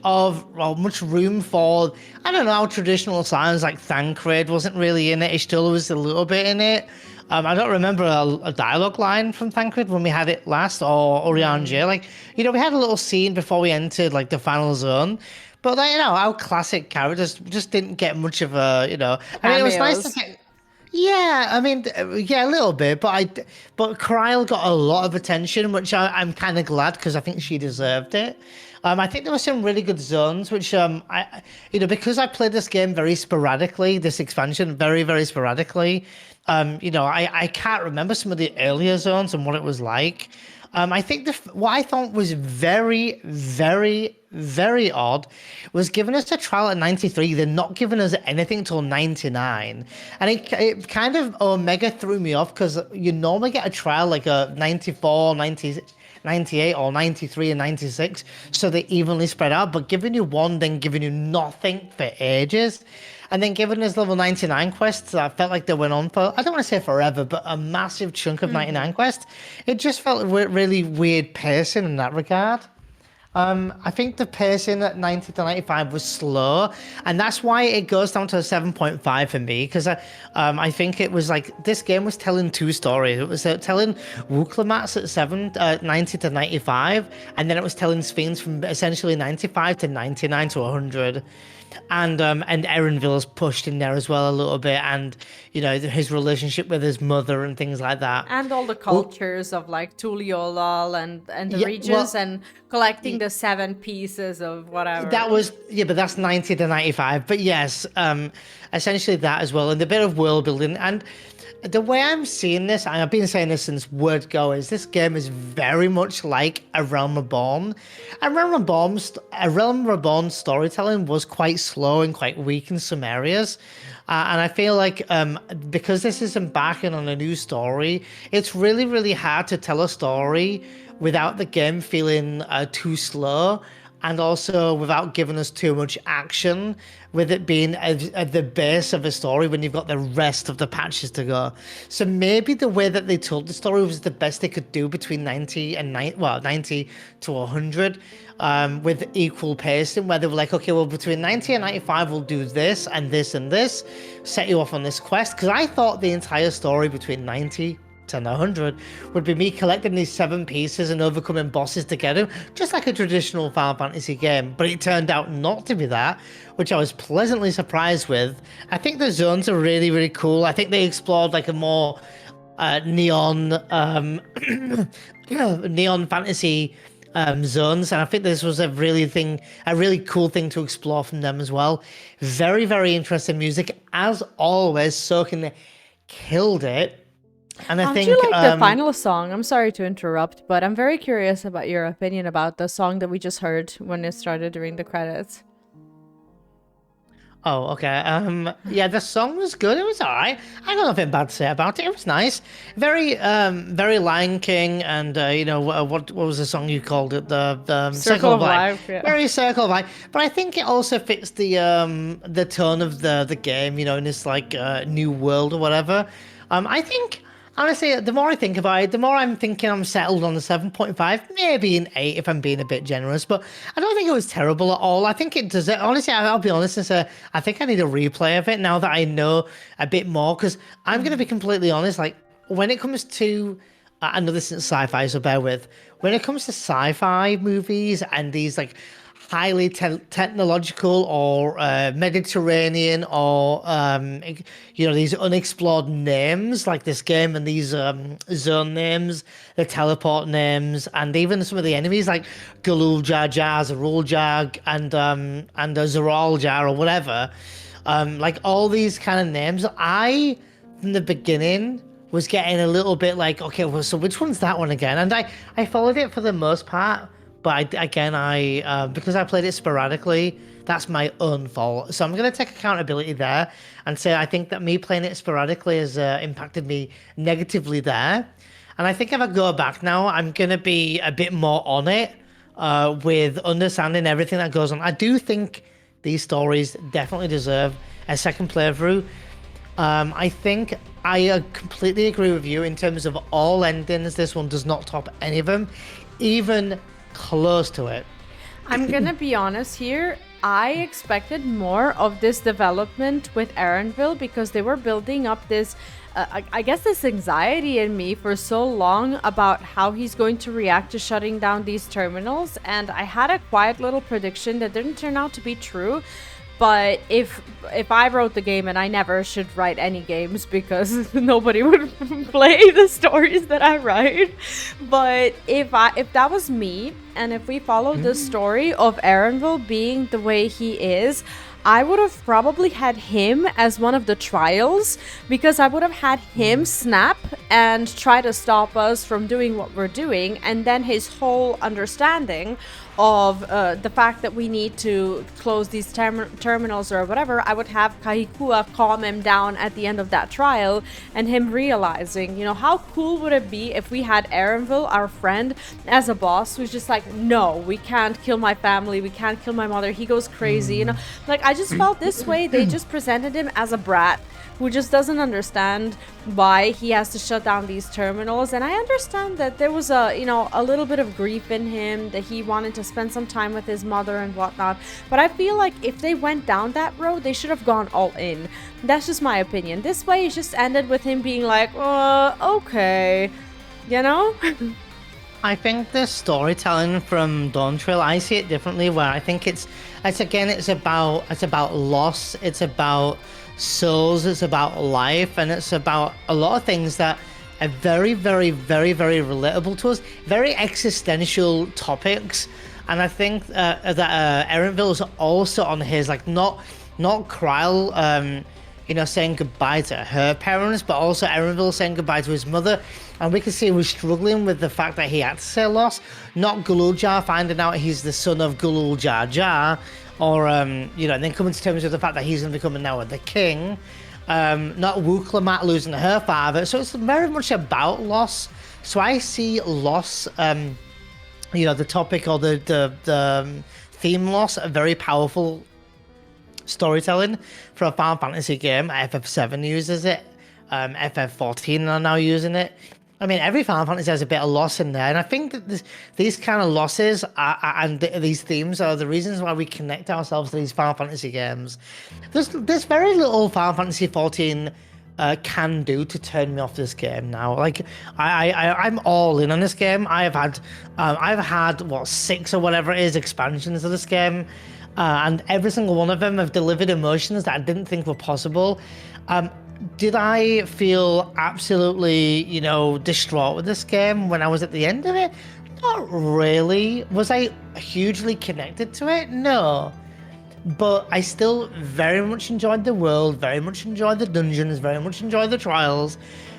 room for, I don't know, how traditional sounds like Thancred wasn't really in it. Ishtola was a little bit in it. I don't remember a dialogue line from Thancred when we had it last, or Eorzea. Like, we had a little scene before we entered like the final zone. But our classic characters just didn't get much of a, I mean, it was nice to get. Yeah, I mean, a little bit, but Kryl got a lot of attention, which I'm kind of glad, because I think she deserved it. I think there were some really good zones, which because I played this game very sporadically, this expansion very, very sporadically. I can't remember some of the earlier zones and what it was like. I think what I thought was very, very, very odd was giving us a trial at 93. They're not giving us anything till 99. And it kind of Omega threw me off, because you normally get a trial like a 94, 98 or 93 and 96. So they evenly spread out, but giving you one, then giving you nothing for ages. And then giving us level 99 quests, I felt like they went on for, I don't want to say forever, but a massive chunk of 99 quests. It just felt really weird pacing in that regard. I think the pacing at 90 to 95 was slow, and that's why it goes down to a 7.5 for me, because I think it was like this game was telling two stories. It was telling Wooklamats at 90 to 95, and then it was telling Sphinx from essentially 95 to 99 to 100. And Erenville's pushed in there as well a little bit, and you know his relationship with his mother and things like that,
and all the cultures of like Tuliolal and the regions, and collecting the 7 pieces of whatever.
That was but that's 90 to 95. But yes, essentially that as well, and a bit of world building. And the way I'm seeing this, and I've been saying this since word go, is this game is very much like A Realm Reborn. A Realm Reborn storytelling was quite slow and quite weak in some areas. And I feel like because this is embarking on a new story, it's really, really hard to tell a story without the game feeling too slow, and also without giving us too much action, with it being at the base of a story when you've got the rest of the patches to go. So maybe the way that they told the story was the best they could do between 90 to 100, with equal pacing, where they were like, okay, well, between 90 and 95, we'll do this and this and this, set you off on this quest. Because I thought the entire story between 90 to 100 would be me collecting these 7 pieces and overcoming bosses to get them, just like a traditional Final Fantasy game. But it turned out not to be that, which I was pleasantly surprised with. I think the zones are really, really cool. I think they explored like a more neon neon fantasy zones, and I think this was a really cool thing to explore from them as well. Very, very interesting music as always. Soken killed it. And I think
you like the final song? I'm sorry to interrupt, but I'm very curious about your opinion about the song that we just heard when it started during the credits.
Oh, okay. Yeah, the song was good. It was alright. I got nothing bad to say about it. It was nice. Very, very Lion King, and what was the song you called it? The Circle of Life. Yeah. Very Circle of Life. But I think it also fits the tone of the game. In this like new world or whatever. I think. Honestly, the more I think about it, the more I'm thinking I'm settled on the 7.5, maybe an 8 if I'm being a bit generous, but I don't think it was terrible at all. I think it does it. Honestly, I'll be honest and say, I think I need a replay of it now that I know a bit more, because I'm going to be completely honest, like, when it comes to, I know this isn't sci-fi, so bear with, when it comes to sci-fi movies and these, like, highly technological or Mediterranean or these unexplored names like this game, and these zone names, the teleport names, and even some of the enemies like Galul Jar Jar, Zarul Jag, and Zaral Jar or whatever, like all these kind of names, I from the beginning was getting a little bit like, okay, well, so which one's that one again? And I followed it for the most part. But I because I played it sporadically, that's my own fault. So I'm going to take accountability there and say I think that me playing it sporadically has impacted me negatively there. And I think if I go back now, I'm going to be a bit more on it with understanding everything that goes on. I do think these stories definitely deserve a second playthrough. I think I completely agree with you in terms of all endings. This one does not top any of them, even close to it.
I'm gonna be honest here. I expected more of this development with Erenville, because they were building up this I guess this anxiety in me for so long about how he's going to react to shutting down these terminals, and I had a quiet little prediction that didn't turn out to be true. But if I wrote the game, and I never should write any games because nobody would play the stories that I write, but if that was me, and if we followed the story of Erenville being the way he is, I would have probably had him as one of the trials, because I would have had him snap and try to stop us from doing what we're doing, and then his whole understanding of the fact that we need to close these terminals or whatever, I would have Kahikua calm him down at the end of that trial, and him realizing, how cool would it be if we had Erenville, our friend, as a boss who's just like, no, we can't kill my family, we can't kill my mother, he goes crazy, like, I just felt this way, they just presented him as a brat who just doesn't understand why he has to shut down these terminals. And I understand that there was a, you know, a little bit of grief in him, that he wanted to spend some time with his mother and whatnot. But I feel like if they went down that road, they should have gone all in. That's just my opinion. This way, it just ended with him being like, okay, you know?
I think the storytelling from Dawntrail, I see it differently. Where I think it's about loss, it's about souls, it's about life, and it's about a lot of things that are very, very, very, very relatable to us. Very existential topics, and I think that Erenville is also on his, like, not Kryle, you know, saying goodbye to her parents, but also Erenville saying goodbye to his mother. And we can see he was struggling with the fact that he had to say loss. Not Gulul-Jar finding out he's the son of Gulul-Jar Jar, or, you know, and then coming to terms with the fact that he's going to become now the king. Not Wuklemat losing her father. So it's very much about loss. So I see loss, you know, the topic or the theme loss, a very powerful storytelling for a Final Fantasy game. FF7 uses it. FF14 are now using it. I mean, every Final Fantasy has a bit of loss in there, and I think that these kind of losses and these themes are the reasons why we connect ourselves to these Final Fantasy games. There's very little Final Fantasy XIV can do to turn me off this game now. Like, I'm all in on this game. I've had what, 6 or whatever it is expansions of this game, and every single one of them have delivered emotions that I didn't think were possible. Did I feel absolutely, you know, distraught with this game when I was at the end of it? Not really. Was I hugely connected to it? No. But I still very much enjoyed the world, very much enjoyed the dungeons, very much enjoyed the trials,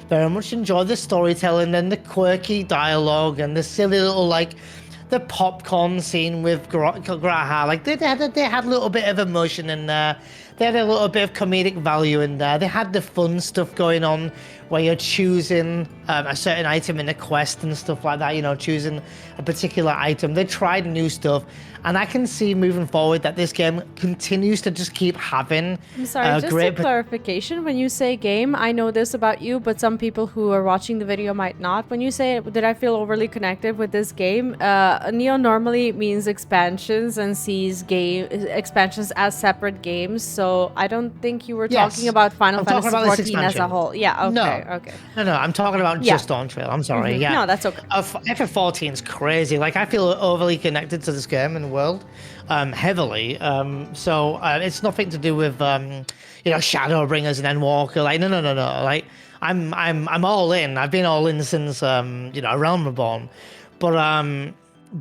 very much enjoyed the storytelling and the quirky dialogue and the silly little, like, the popcorn scene with Graha. Like, they had a little bit of emotion in there. They had a little bit of comedic value in there. They had the fun stuff going on where you're choosing a certain item in a quest and stuff like that, you know, choosing a particular item. They tried new stuff, and I can see moving forward that this game continues to just keep having
I'm sorry, just a clarification. When you say game, I know this about you, but some people who are watching the video might not. When you say, did I feel overly connected with this game? Neo normally means expansions and sees expansions as separate games, so I don't think you were talking about Final Fantasy XIV as a whole. Yeah, okay.
No, I'm talking about just Dawntrail. I'm sorry.
Mm-hmm.
Yeah.
No, that's okay.
FF14 is crazy. Like, I feel overly connected to this game and the world, heavily. So it's nothing to do with you know, Shadowbringers and Endwalker. Like, no. Like, I'm all in. I've been all in since you know, Realm Reborn. But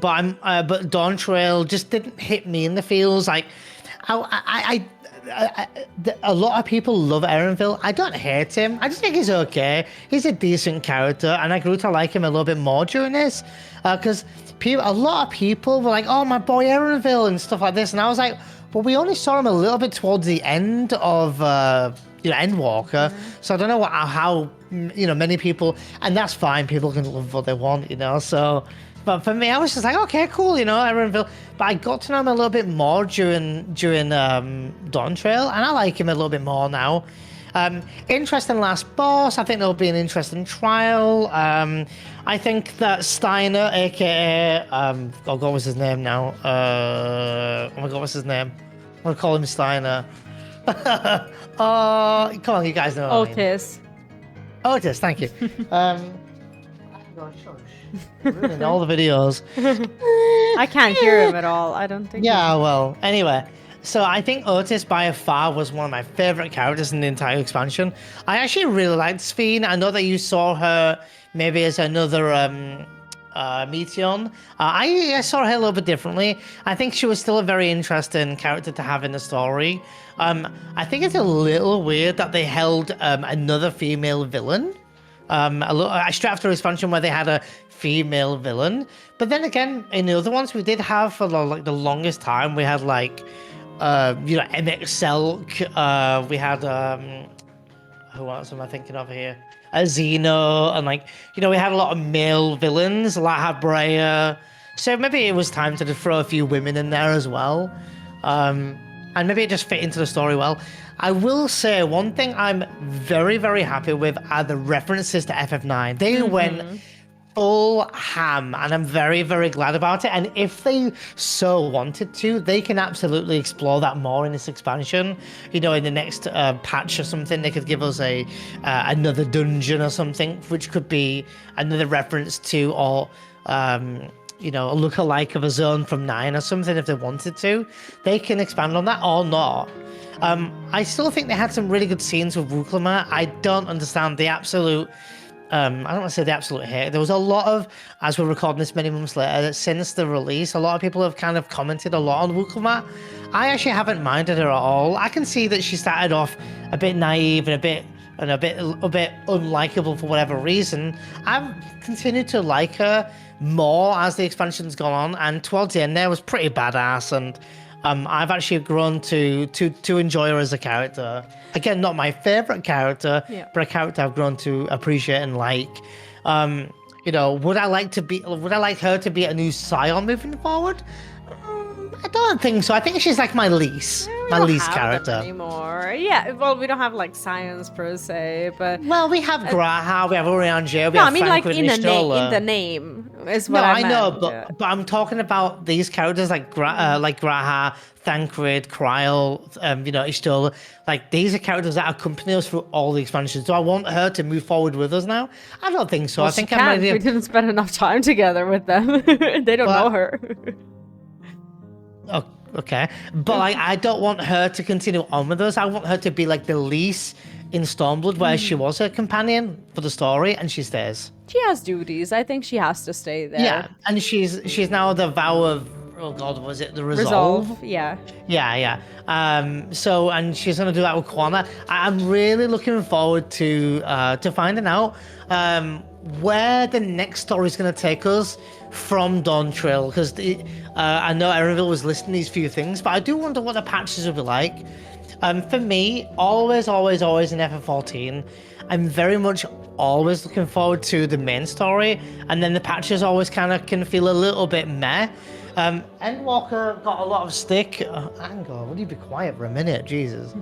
Dawntrail just didn't hit me in the feels. Like, a lot of people love Erenville. I don't hate him. I just think he's okay. He's a decent character, and I grew to like him a little bit more during this, because a lot of people were like, "Oh, my boy Erenville" and stuff like this, and I was like, "Well, we only saw him a little bit towards the end of you know, Endwalker, so I don't know how you know, many people, and that's fine. People can love what they want, you know." So. But for me, I was just like, okay, cool, you know, Erenville. But I got to know him a little bit more during Dawntrail, and I like him a little bit more now. Interesting last boss. I think there'll be an interesting trial. I think that Steiner, aka oh God, what was his name now? Oh my God, what's his name? I'm gonna call him Steiner. Oh, come on, you guys know.
Otis.
Otis, thank you. Ruining all the videos.
I can't hear him at all. I don't think.
Yeah, well, anyway. So I think Otis by far was one of my favorite characters in the entire expansion. I actually really liked Sphene. I know that you saw her maybe as another Meteon. I saw her a little bit differently. I think she was still a very interesting character to have in the story. I think it's a little weird that they held another female villain. Straight after expansion where they had a female villain, but then again in the other ones we did have for the longest time we had like you know, MX Selk, we had who else am I thinking of here, Xeno, and like, you know, we had a lot of male villains, Laha Breya, so maybe it was time to throw a few women in there as well. and maybe it just fit into the story well. I will say one thing I'm very, very happy with are the references to FF9. They went full ham, and I'm very, very glad about it. And if they so wanted to, they can absolutely explore that more in this expansion. You know, in the next patch or something, they could give us a another dungeon or something, which could be another reference to, or you know, a lookalike of a zone from 9 or something. If they wanted to, they can expand on that or not. I still think they had some really good scenes with Wuklama. I don't understand the absolute I don't want to say the absolute hate. There was a lot of, as we're recording this many months later, since the release, a lot of people have kind of commented a lot on Wuklama. I actually haven't minded her at all. I can see that she started off a bit naive and a bit unlikable for whatever reason. I've continued to like her more as the expansion's gone on, and towards the end there was pretty badass, and I've actually grown to enjoy her as a character. Again, not my favorite character, but a character I've grown to appreciate and like. You know, would I like her to be a new Scion moving forward? I don't think so. I think she's like my least character
anymore. Yeah, well, we don't have like Scions per se, but
we have Graha, we have Eorzea, we have
like in
Ishtola.
the name is what I meant.
know, but I'm talking about these characters like Graha, Thancred, Kryl, you know, Ishtola. Like, these are characters that accompany us through all the expansions. Do I want her to move forward with us now? I don't think so.
Well,
I think
we didn't spend enough time together with them. They don't know her.
Oh, okay, but like, I don't want her to continue on with us. I want her to be like the least in Stormblood, where she was a companion for the story, and she stays.
She has duties. I think she has to stay there.
Yeah, and she's now the vow of, oh god, was it the resolve?
Yeah.
So, and she's gonna do that with Kwana. I'm really looking forward to finding out where the next story is gonna take us from Dawntrail, because I know Erenville was listing these few things, but I do wonder what the patches will be like. For me, always in FF14, I'm very much always looking forward to the main story, and then the patches always kind of can feel a little bit meh. Endwalker got a lot of stick. Hang on, would you be quiet for a minute? Jesus.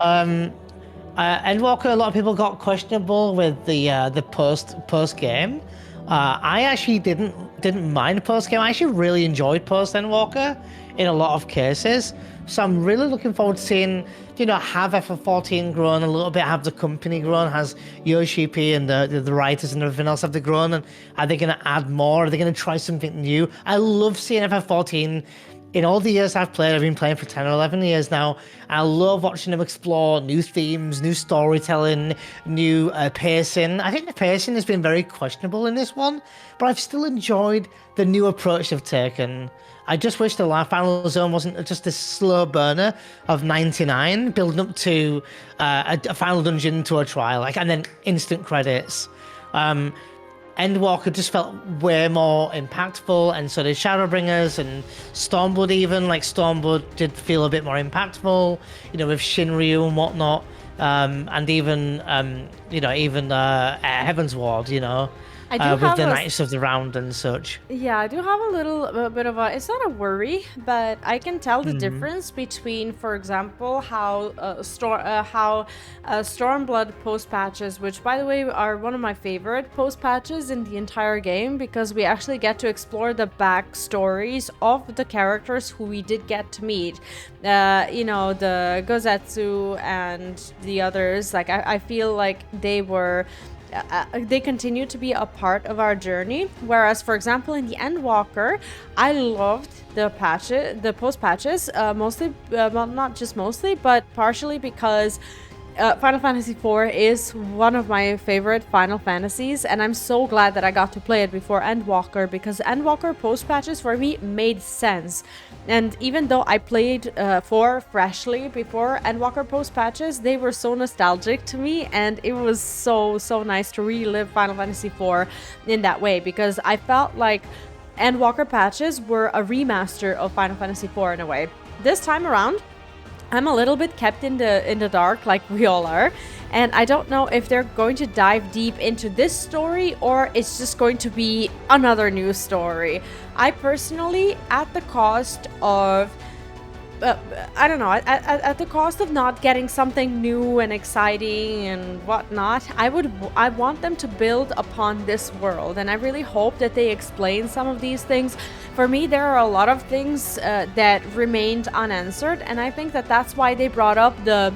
Endwalker, a lot of people got questionable with the post game. I actually didn't mind post game. I actually really enjoyed post Endwalker in a lot of cases. So I'm really looking forward to seeing, you know, have FF14 grown a little bit, have the company grown, has Yoshi and the writers and everything else, have they grown, and are they going to add more? Are they going to try something new? I love seeing FF14. In all the years I've played, I've been playing for 10 or 11 years now. I love watching them explore new themes, new storytelling, new pacing. I think the pacing has been very questionable in this one, but I've still enjoyed the new approach they've taken. I just wish the final zone wasn't just this slow burner of 99, building up to a final dungeon to a trial, and then instant credits. Endwalker just felt way more impactful, and so did Shadowbringers and Stormblood even. Like, Stormblood did feel a bit more impactful, you know, with Shinryu and whatnot, and even Heaven's Ward, you know. With the Knights of the Round and such.
Yeah, I do have a little bit of a, it's not a worry, but I can tell the difference between, for example, how Stormblood post patches, which by the way are one of my favorite post patches in the entire game, because we actually get to explore the backstories of the characters who we did get to meet. You know, the Gozetsu and the others, like I feel like they were they continue to be a part of our journey, whereas for example in the Endwalker I loved the post patches mostly, well, not just mostly, but partially because Final Fantasy IV is one of my favorite Final Fantasies, and I'm so glad that I got to play it before Endwalker, because Endwalker post patches for me made sense. And even though I played 4 freshly before Endwalker post patches, they were so nostalgic to me, and it was so nice to relive Final Fantasy IV in that way, because I felt like Endwalker patches were a remaster of Final Fantasy IV in a way. This time around, I'm a little bit kept in the dark, like we all are, and I don't know if they're going to dive deep into this story or it's just going to be another new story. I personally, at the cost of I don't know, at the cost of not getting something new and exciting and whatnot, I want them to build upon this world, and I really hope that they explain some of these things. For me, there are a lot of things that remained unanswered, and I think that that's why they brought up the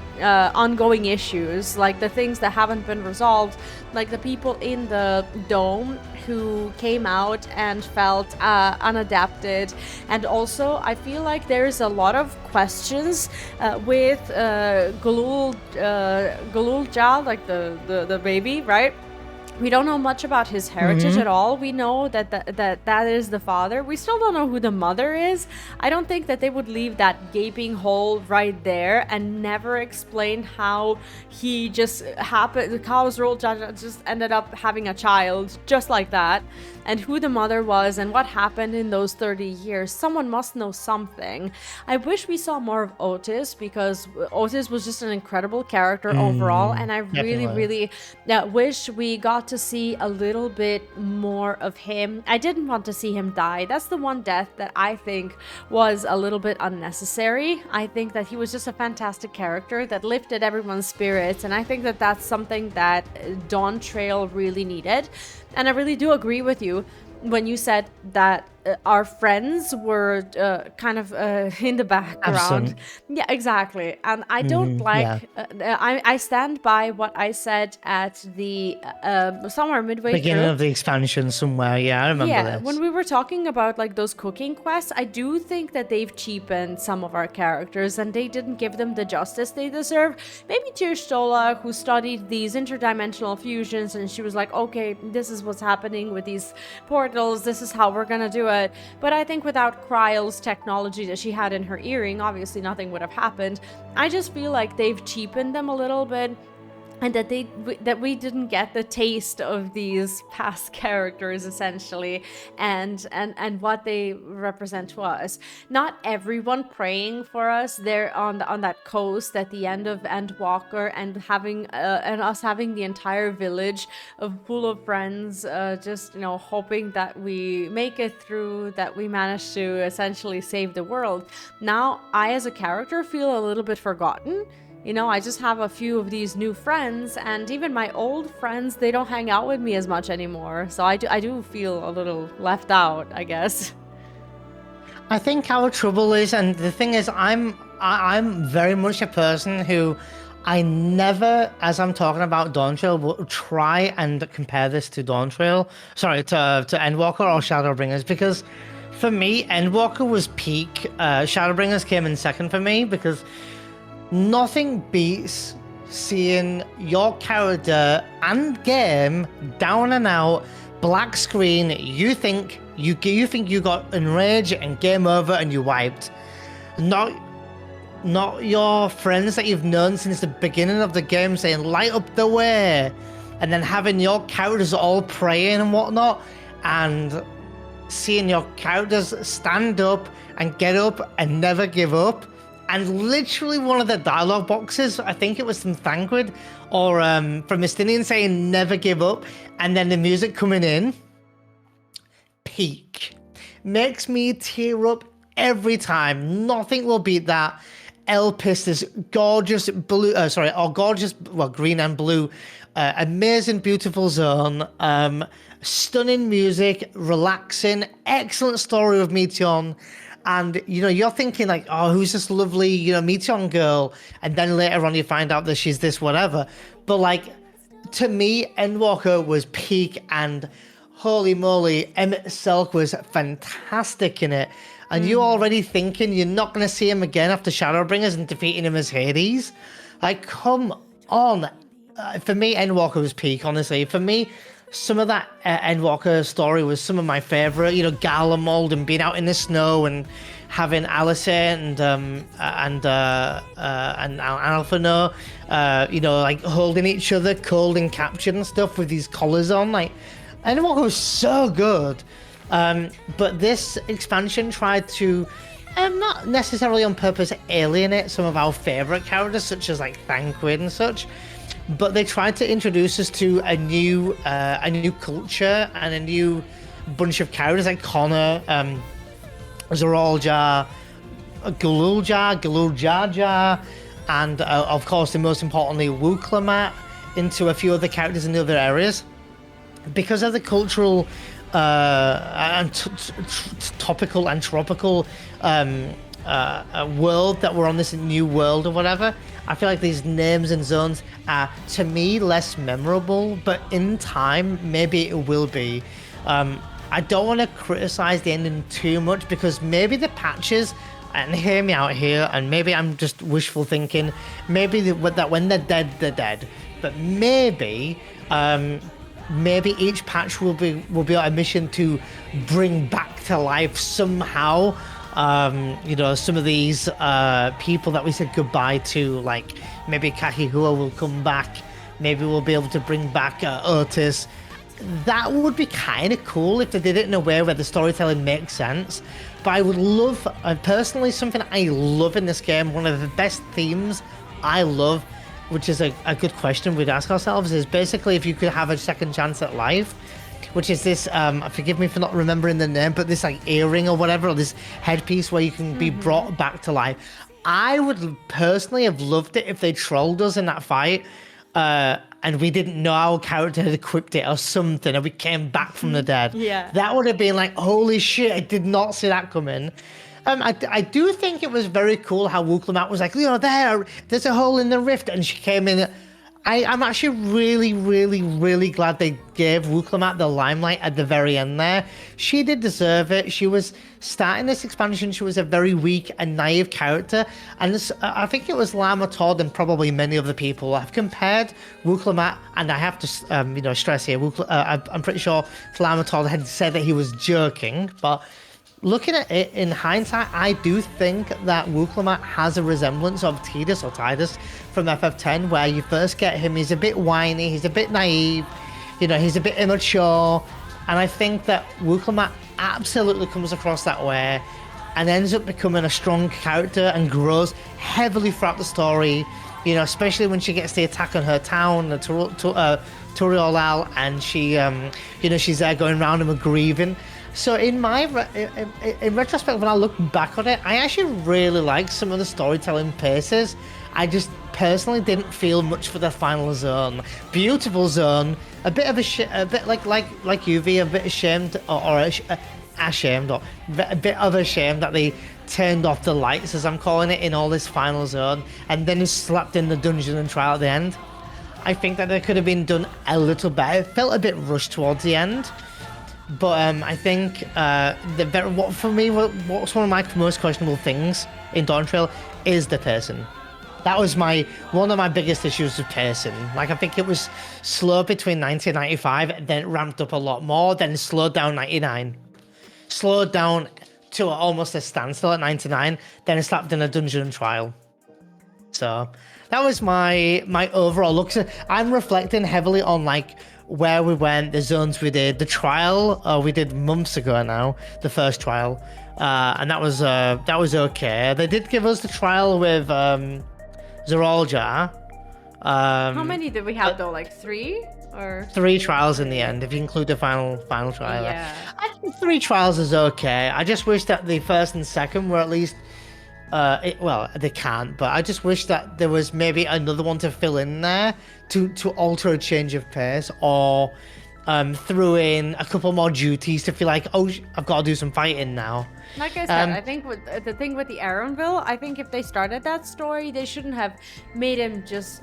ongoing issues, like the things that haven't been resolved, like the people in the dome who came out and felt unadapted. And also, I feel like there's a lot of questions with Galul Jal, like the baby, right? We don't know much about his heritage at all. We know that is the father. We still don't know who the mother is. I don't think that they would leave that gaping hole right there and never explain how he just happened. The Chaos Roll just ended up having a child just like that, and who the mother was and what happened in those 30 years. Someone must know something. I wish we saw more of Otis, because Otis was just an incredible character overall, and I really wish we got to see a little bit more of him. I didn't want to see him die. That's the one death that I think was a little bit unnecessary. I think that he was just a fantastic character that lifted everyone's spirits, and I think that that's something that Dawntrail really needed. And I really do agree with you when you said that our friends were kind of in the background.
Absent.
Yeah, exactly. And I don't like... I stand by what I said at the... somewhere midway
beginning
through.
of the expansion somewhere. Yeah, I remember this.
When we were talking about like those cooking quests, I do think that they've cheapened some of our characters and they didn't give them the justice they deserve. Maybe Tirstola, who studied these interdimensional fusions, and she was like, okay, this is what's happening with these portals, this is how we're gonna do it. But I think without Kryle's technology that she had in her earring, obviously nothing would have happened. I just feel like they've cheapened them a little bit, and that we didn't get the taste of these past characters essentially, and what they represent to us. Not everyone praying for us there on that coast at the end of Endwalker, and having and us having the entire village full of friends, just hoping that we make it through, that we manage to essentially save the world. Now I as a character feel a little bit forgotten. I just have a few of these new friends, and even my old friends, they don't hang out with me as much anymore. So I do feel a little left out, I guess.
I think our trouble is, and the thing is, I'm very much a person who I never, as I'm talking about Dawntrail, will try and compare this to Dawntrail. Sorry, to Endwalker or Shadowbringers, because for me, Endwalker was peak. Shadowbringers came in second for me, because nothing beats seeing your character and game down and out, black screen. You think you got enraged and game over and you wiped. Not your friends that you've known since the beginning of the game saying light up the way, and then having your characters all praying and whatnot, and seeing your characters stand up and get up and never give up. And literally one of the dialogue boxes, I think it was from Thancred or from Mystinian, saying never give up, and then the music coming in, peak. Makes me tear up every time. Nothing will beat that. Elpis, this gorgeous blue, green and blue, amazing, beautiful zone, stunning music, relaxing, excellent story of Meteon. And, you're thinking like, oh, who's this lovely, Meteon girl? And then later on you find out that she's this whatever. But like, to me, Endwalker was peak, and holy moly, Emmett Selk was fantastic in it. And you're already thinking you're not going to see him again after Shadowbringers and defeating him as Hades. Like, come on. For me, Endwalker was peak, honestly. For me, some of that Endwalker story was some of my favorite. Dalamud and being out in the snow and having Alicent and Alphino, like holding each other, cold and captured and stuff with these collars on. Like, Endwalker was so good. But this expansion tried to, not necessarily on purpose, alienate some of our favorite characters, such as like Thancred and such. But they tried to introduce us to a new culture and a new bunch of characters like Connor, Zoralja, Galul Jar Jar, and of course, and most importantly, Wooklamat, into a few other characters in the other areas. Because of the cultural and topical and tropical world that we're on, this new world or whatever, I feel like these names and zones are, to me, less memorable, but in time, maybe it will be. I don't want to criticize the ending too much, because maybe the patches, and hear me out here, and maybe I'm just wishful thinking, maybe that when they're dead, but maybe each patch will be a mission to bring back to life somehow, some of these people that we said goodbye to, like maybe Kakihua will come back, maybe we'll be able to bring back Otis. That would be kind of cool if they did it in a way where the storytelling makes sense. But I would love, personally, something I love in this game, one of the best themes I love, which is a good question we'd ask ourselves, is basically if you could have a second chance at life, which is this, forgive me for not remembering the name, but this like earring or whatever, or this headpiece where you can be brought back to life. I would personally have loved it if they trolled us in that fight, and we didn't know our character had equipped it or something, and we came back from the dead.
Yeah.
That would have been like, holy shit, I did not see that coming. I do think it was very cool how Wooklamat was like, there's a hole in the rift, and she came in. I'm actually really, really, really glad they gave Wooklamat the limelight at the very end there. She did deserve it. She was starting this expansion. She was a very weak and naive character. And this, I think it was Lama Todd and probably many other people have compared Wooklamat, and I have to stress here, I'm pretty sure Lama Todd had said that he was joking, but looking at it in hindsight, I do think that Wooklamat has a resemblance of Tidus or Tidus from FF10, where you first get him, he's a bit whiny, he's a bit naive, he's a bit immature, and I think that Wooklamat absolutely comes across that way and ends up becoming a strong character and grows heavily throughout the story, especially when she gets the attack on her town, the Turiolal, and she, she's there going around and grieving. So in retrospect, when I look back on it, I actually really like some of the storytelling paces. I just personally didn't feel much for the final zone. Beautiful zone, a bit like Vee, a bit ashamed a bit of a shame that they turned off the lights, as I'm calling it, in all this final zone, and then slapped in the dungeon and trial at the end. I think that it could have been done a little better. It felt a bit rushed towards the end. But I think what's one of my most questionable things in Dawntrail is the pacing. That was one of my biggest issues with pacing. Like, I think it was slow between 90 and 95, then it ramped up a lot more, then slowed down 99. Slowed down to almost a standstill at 99, then it slapped in a dungeon trial. So that was my overall look. So I'm reflecting heavily on where we went, the zones we did, the trial we did months ago now, the first trial, and that was okay. They did give us the trial with Eorzea.
How many did we have though? Like 3 or
3 trials in the end, if you include the final trial.
Yeah.
I think 3 trials is okay. I just wish that the first and second were at least. They can't, but I just wish that there was maybe another one to fill in there to alter a change of pace, or threw in a couple more duties to feel like, oh, I've got to do some fighting now.
Like I said, I think with the thing with the Aaronville, I think if they started that story, they shouldn't have made him just,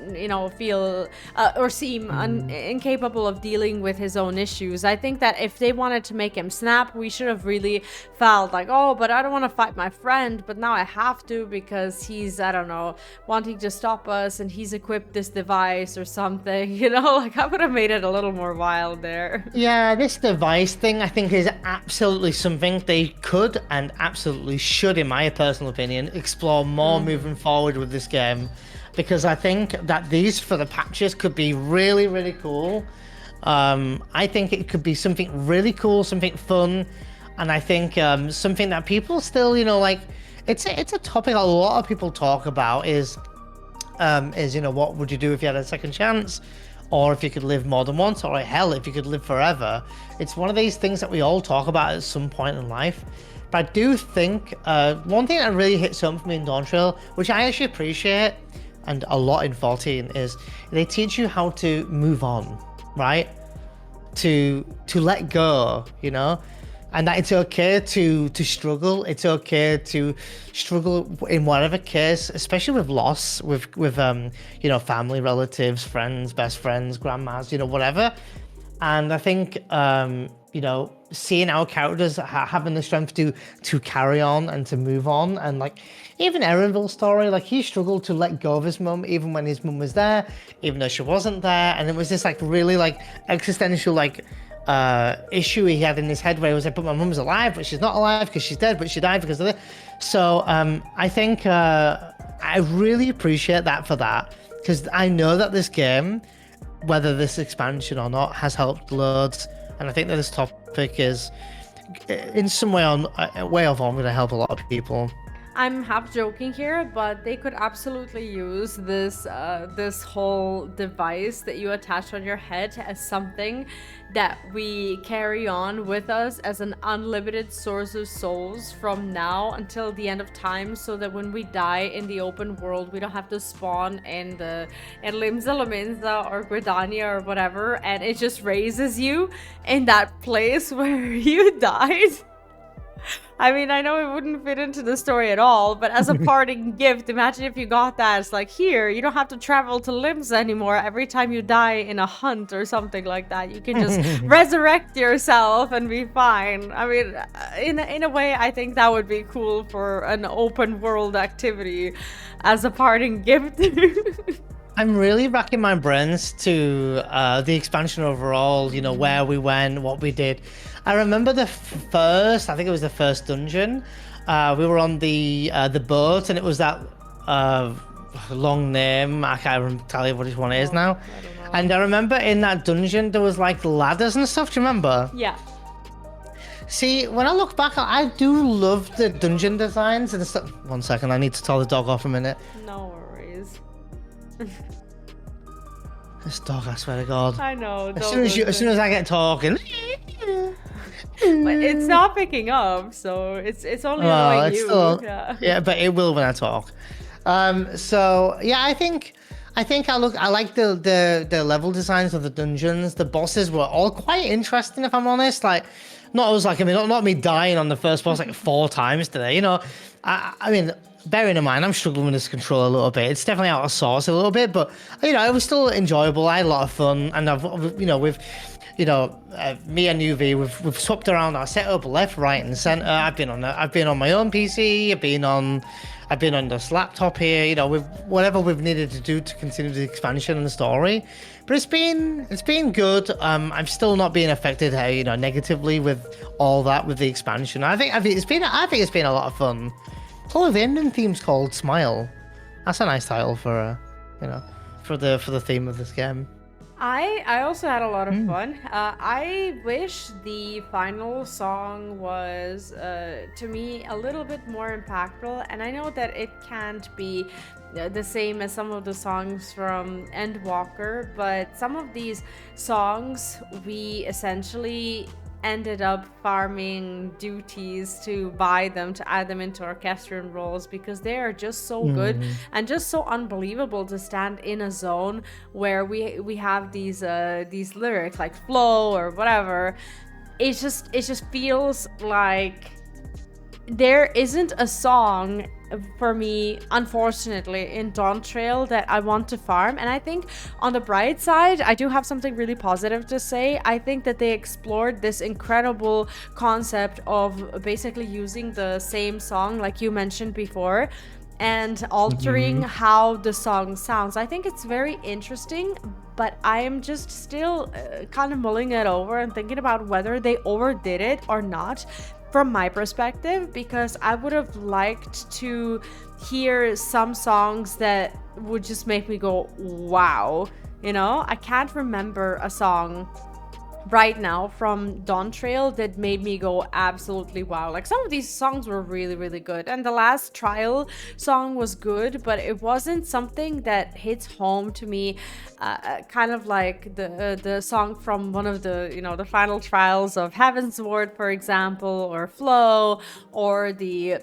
feel or seem incapable of dealing with his own issues. I think that if they wanted to make him snap, we should have really felt like, oh, but I don't want to fight my friend, but now I have to because he's, I don't know, wanting to stop us and he's equipped this device or something, I would have made it a little more wild there.
Yeah, this device thing, I think, is absolutely something they could and absolutely should, in my personal opinion, explore more moving forward with this game, because I think that these for the patches could be really, really cool. I think it could be something really cool, something fun, and I think something that people still, it's a topic a lot of people talk about is what would you do if you had a second chance, or if you could live more than once, or hell, if you could live forever. It's one of these things that we all talk about at some point in life. But I do think one thing that really hits home for me in Dawntrail, which I actually appreciate, and a lot in 14, is they teach you how to move on, right? To let go, you know, and that it's okay to struggle. It's okay to struggle in whatever case, especially with loss, with you know, family, relatives, friends, best friends, grandmas, you know, whatever. And I think you know, seeing our characters having the strength to carry on and to move on, and like even Erenville's story, like he struggled to let go of his mum even when his mum was there, even though she wasn't there, and it was this like really like existential like issue he had in his head where he was like, but my mum's alive, but she's not alive because she's dead, but she died because of it. So I think I really appreciate that for that, because I know that this game, whether this expansion or not, has helped loads, and I think that this topic is in some way or form going to help a lot of people.
I'm half joking here, but they could absolutely use this this whole device that you attach on your head as something that we carry on with us as an unlimited source of souls from now until the end of time, so that when we die in the open world, we don't have to spawn in Limsa Lominsa or Gridania or whatever, and it just raises you in that place where you died. I mean, I know it wouldn't fit into the story at all, but as a parting gift, imagine if you got that. It's like, here, you don't have to travel to Limsa anymore every time you die in a hunt or something like that. You can just resurrect yourself and be fine. I mean, in a way, I think that would be cool for an open world activity as a parting gift.
I'm really racking my brains to the expansion overall, you know, where we went, what we did. I remember I think it was the first dungeon. We were on the boat, and it was that long name. I can't tell you which one it is now. And I remember in that dungeon, there was like ladders and stuff. Do you remember?
Yeah.
See, when I look back, I do love the dungeon designs and stuff. 1 second, I need to tell the dog off a minute.
No worries.
This dog, I swear to God.
I know.
As soon as I get talking.
But it's not picking up, so it's only annoying you.
Still, yeah, but it will when I talk. So yeah, I think I like the level designs of the dungeons. The bosses were all quite interesting, if I'm honest. Like, not me dying on the first boss like 4 times today. You know, I mean, bearing in mind I'm struggling with this control a little bit. It's definitely out of sorts a little bit, but you know, it was still enjoyable. I had a lot of fun, and me and UV, we've swapped around our setup left, right, and center. I've been on my own PC. I've been on this laptop here. You know, with whatever we've needed to do to continue the expansion and the story. But it's been good. I'm still not being affected, you know, negatively with all that with the expansion. I think it's been a lot of fun. Oh, the ending theme's called Smile. That's a nice title for for the theme of this game.
I also had a lot of fun. I wish the final song was, to me, a little bit more impactful. And I know that it can't be the same as some of the songs from Endwalker, but some of these songs, we essentially ended up farming duties to buy them, to add them into orchestrion roles, because they are just so good and just so unbelievable to stand in a zone where we have these lyrics like flow or whatever. It just feels like there isn't a song for me, unfortunately, in Dawntrail that I want to farm. And I think on the bright side, I do have something really positive to say. I think that they explored this incredible concept of basically using the same song, like you mentioned before, and altering how the song sounds. I think it's very interesting, but I am just still kind of mulling it over and thinking about whether they overdid it or not, from my perspective, because I would have liked to hear some songs that would just make me go, wow. You know, I can't remember a song right now from Dawntrail that made me go absolutely wow. Like some of these songs were really, really good, and the last Trial song was good, but it wasn't something that hits home to me, kind of like the song from one of the, you know, the final trials of Heaven's Ward, for example, or Flow, or the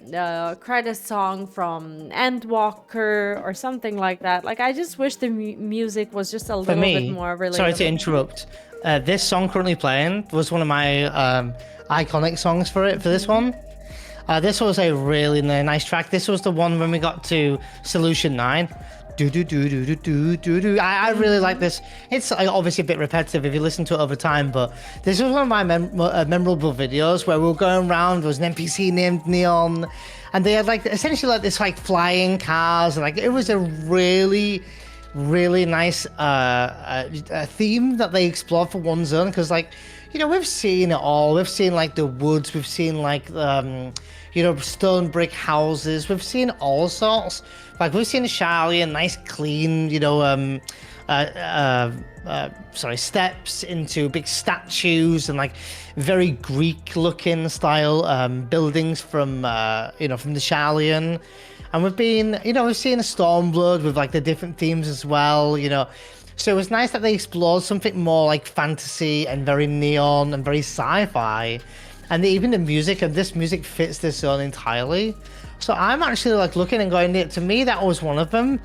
credit song from Endwalker or something like that. Like I just wish the music was just a little bit more relatable.
Sorry to interrupt. This song currently playing was one of my iconic songs for this one. This was a really nice track. This was the one when we got to Solution 9. Do do do do do do do do. I really like this. It's obviously a bit repetitive if you listen to it over time, but this was one of my memorable videos where we were going around. There was an NPC named Neon, and they had like essentially like this like flying cars, and like it was a really nice theme that they explored for one zone, because like, you know, we've seen it all. We've seen like the woods, we've seen like you know, stone brick houses, we've seen all sorts. Like we've seen Charlie, nice clean, you know, steps into big statues and like very Greek looking style buildings from you know, from the Charlian. And we've been, you know, we've seen a Stormblood with like the different themes as well, you know. So it was nice that they explored something more like fantasy and very neon and very sci-fi. And even the music, and this music fits this zone entirely. So I'm actually like looking and going, to me, that was one of them.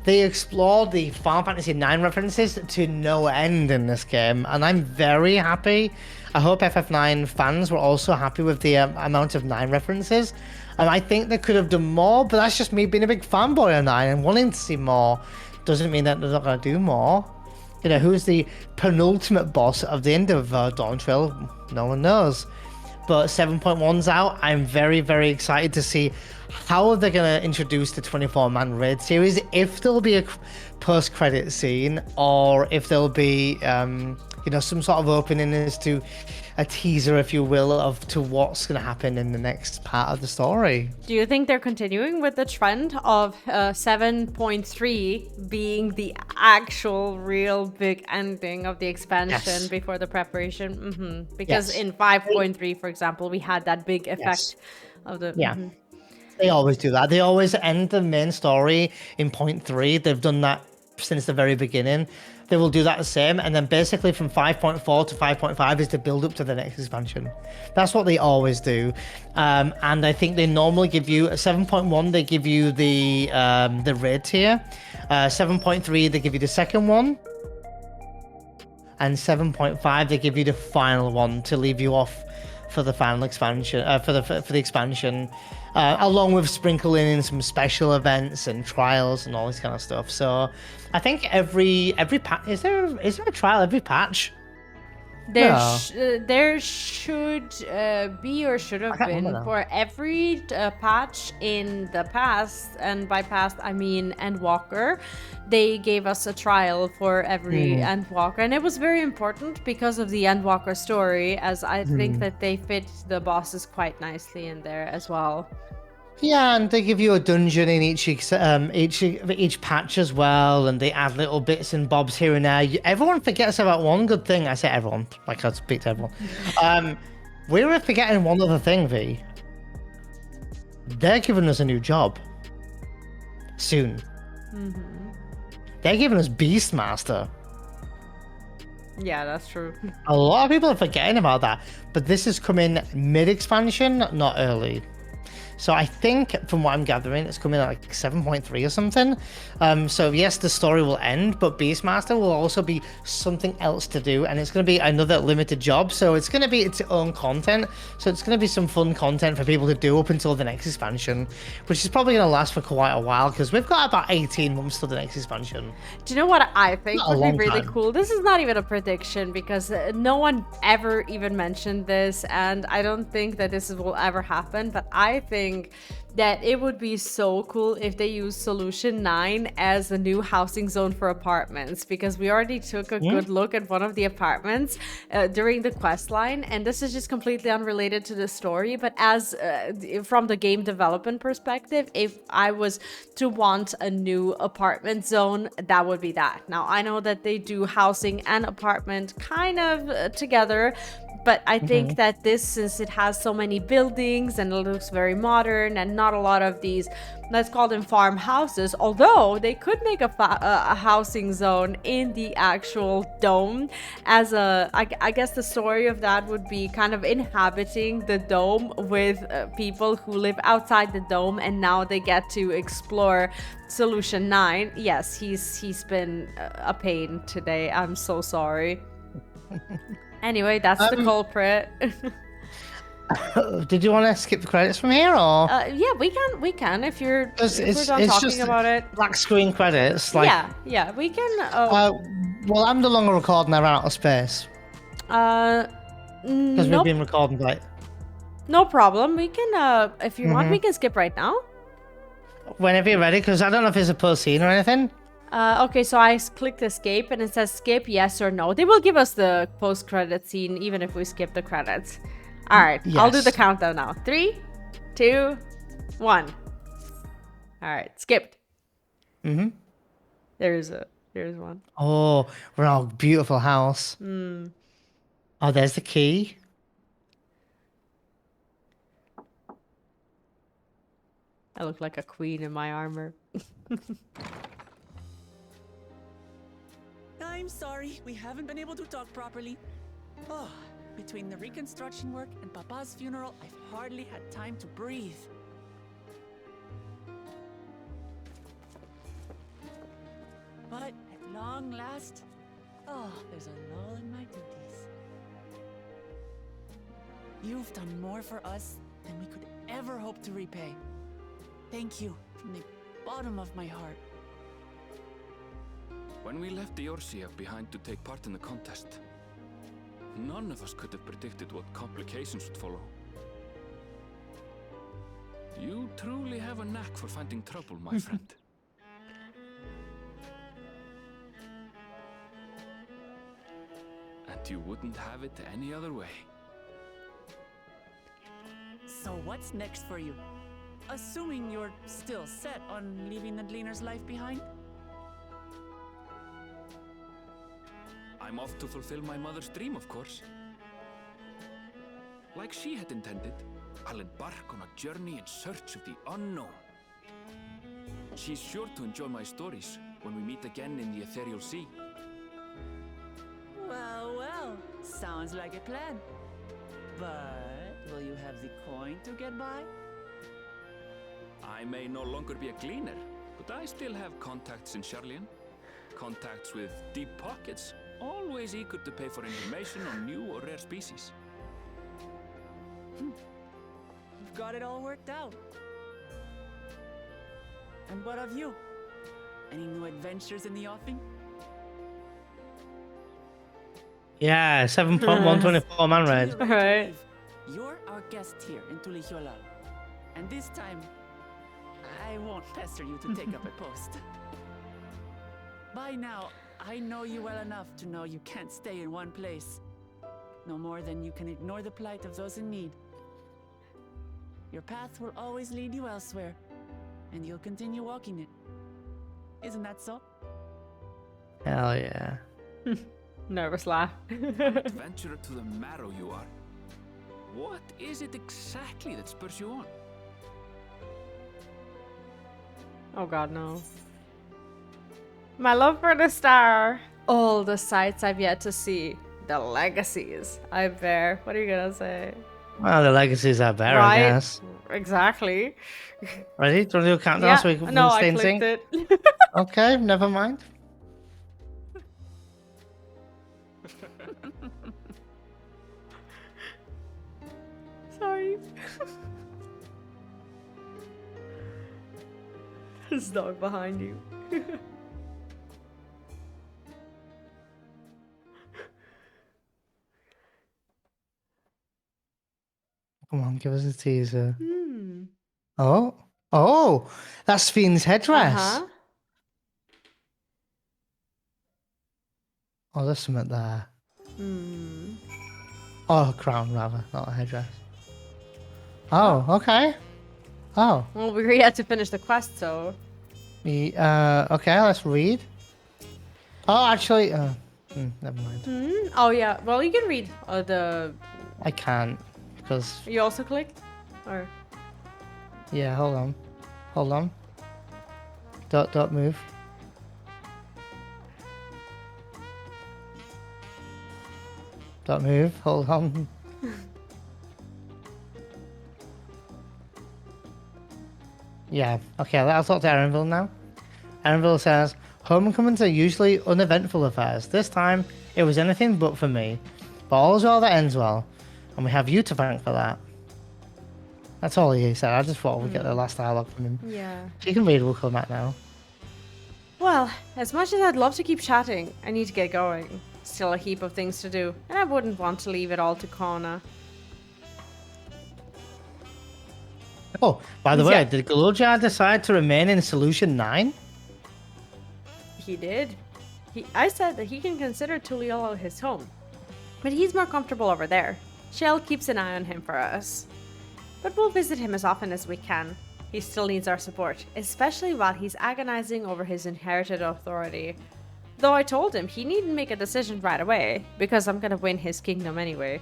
They explored the Final Fantasy IX references to no end in this game, and I'm very happy. I hope FF9 fans were also happy with the amount of 9 references. And I think they could have done more, but that's just me being a big fanboy of 9 and wanting to see more. Doesn't mean that they're not going to do more. You know, who's the penultimate boss of the end of Dawntrail? No one knows. But 7.1's out. I'm very, very excited to see how they're going to introduce the 24-man raid series, if there'll be a post-credit scene, or if there'll be, you know, some sort of opening as to a teaser, if you will, of to what's going to happen in the next part of the story.
Do you think they're continuing with the trend of 7.3 being the actual real big ending of the expansion before the preparation? Because in 5.3, for example, we had that big effect of the...
They always do that. They always end the main story in 0.3. They've done that since the very beginning. They will do that the same, and then basically from 5.4 to 5.5 is the build up to the next expansion. That's what they always do. And I think they normally give you 7.1. They give you the raid tier. 7.3 they give you the second one, and 7.5 they give you the final one to leave you off for the final expansion. For the expansion. Along with sprinkling in some special events and trials and all this kind of stuff. So I think every patch, is there a trial every patch?
There should be, or should have been, for every patch in the past, and by past I mean Endwalker. They gave us a trial for every Endwalker, and it was very important because of the Endwalker story, as I think that they fit the bosses quite nicely in there as well.
Yeah, and they give you a dungeon in each patch as well, and they add little bits and bobs here and there. Everyone forgets about one good thing. I say everyone, like I speak to everyone. We were forgetting one other thing, Vee. They're giving us a new job soon. They're giving us Beastmaster.
Yeah, that's true.
A lot of people are forgetting about that, but this is coming mid-expansion, not early. So I think, from what I'm gathering, it's coming at like 7.3 or something. So yes, the story will end, but Beastmaster will also be something else to do, and it's going to be another limited job. So it's going to be its own content. So it's going to be some fun content for people to do up until the next expansion, which is probably going to last for quite a while, because we've got about 18 months till the next expansion.
Do you know what I think would be really cool? This is not even a prediction, because no one ever even mentioned this, and I don't think that this will ever happen, but I think think that it would be so cool if they use Solution 9 as a new housing zone for apartments, because we already took a good look at one of the apartments during the quest line, and this is just completely unrelated to the story, but as from the game development perspective, if I was to want a new apartment zone, that would be that. Now, I know that they do housing and apartment kind of together, but I think that this, since it has so many buildings and it looks very modern and not a lot of these, let's call them farmhouses, although they could make a housing zone in the actual dome as I guess the story of that would be kind of inhabiting the dome with people who live outside the dome, and now they get to explore Solution 9. Yes, he's been a pain today. I'm so sorry. Anyway, that's the culprit.
Did you want to skip the credits from here, or?
Yeah, we can if we're done
it's
talking
just
about it.
black screen credits. Like,
Yeah, we can.
well, I'm no longer recording. I ran out of space because we've been recording like.
No problem. We can, if you want, we can skip right now.
Whenever you're ready, because I don't know if it's a post scene or anything.
Okay, so I clicked escape and it says skip yes or no. They will give us the post-credit scene even if we skip the credits. All right,
yes.
I'll do the countdown now. 3, 2, 1. All right, skipped. There's one.
Oh, we're in our beautiful house. Oh, there's the key.
I look like a queen in my armor.
I'm sorry, we haven't been able to talk properly. Oh, between the reconstruction work and Papa's funeral, I've hardly had time to breathe. But at long last, there's a lull in my duties. You've done more for us than we could ever hope to repay. Thank you from the bottom of my heart.
When we left Eorzea behind to take part in the contest, none of us could have predicted what complications would follow. You truly have a knack for finding trouble, my friend. And you wouldn't have it any other way.
So what's next for you? Assuming you're still set on leaving the Gleaner's life behind?
I'm off to fulfill my mother's dream, of course. Like she had intended, I'll embark on a journey in search of the unknown. She's sure to enjoy my stories when we meet again in the ethereal sea.
Well, sounds like a plan. But will you have the coin to get by?
I may no longer be a gleaner, but I still have contacts in Charlian. Contacts with deep pockets, always eager to pay for information on new or rare species.
You've got it all worked out. And what of you? Any new adventures in the offing?
Yeah, 7.124 man red.
Alright.
You're our guest here in Tulihiolal. And this time, I won't pester you to take up a post. By now, I know you well enough to know you can't stay in one place. No more than you can ignore the plight of those in need. Your path will always lead you elsewhere, and you'll continue walking it. Isn't that so?
Hell yeah.
Nervous laugh.
Adventurer to the marrow you are. What is it exactly that spurs you on?
Oh god, no. My love for the star. All the sights I've yet to see. The legacies I bear. What are you gonna say?
Well, the legacies are better,
Right?
I guess.
Exactly.
Ready? Do you want to do a countdown so we can
no,
stay
I
in sync?
clicked it.
Okay, never mind.
Sorry. There's a dog behind you.
Come on, give us a teaser. Oh, oh, that's Fiend's headdress.
Uh-huh.
Oh, there's something there.
Hmm.
Oh, crown rather, not a headdress. Oh, okay. Oh,
Well, we had to finish the quest, so...
okay, let's read. Oh, actually, never mind.
Oh, yeah. Well, you can read the...
I can't, because,
You also clicked? Or...
yeah, hold on. Hold on. Don't move. Don't move, hold on. Yeah, okay, I'll talk to Erenville now. Erenville says, homecomings are usually uneventful affairs. This time, it was anything but for me. But all's well that ends well, and we have you to thank for that. That's all he said. I just thought we'd get the last dialogue from him.
Yeah.
You can read, we'll come back now.
Well, as much as I'd love to keep chatting, I need to get going. Still a heap of things to do, and I wouldn't want to leave it all to Kona.
Oh, by the way,
Yeah.
did Galoja decide to remain in Solution 9?
He did. I said that he can consider Tuliolo his home, but he's more comfortable over there. Shell keeps an eye on him for us. But we'll visit him as often as we can. He still needs our support, especially while he's agonizing over his inherited authority. Though I told him he needn't make a decision right away, because I'm gonna win his kingdom anyway.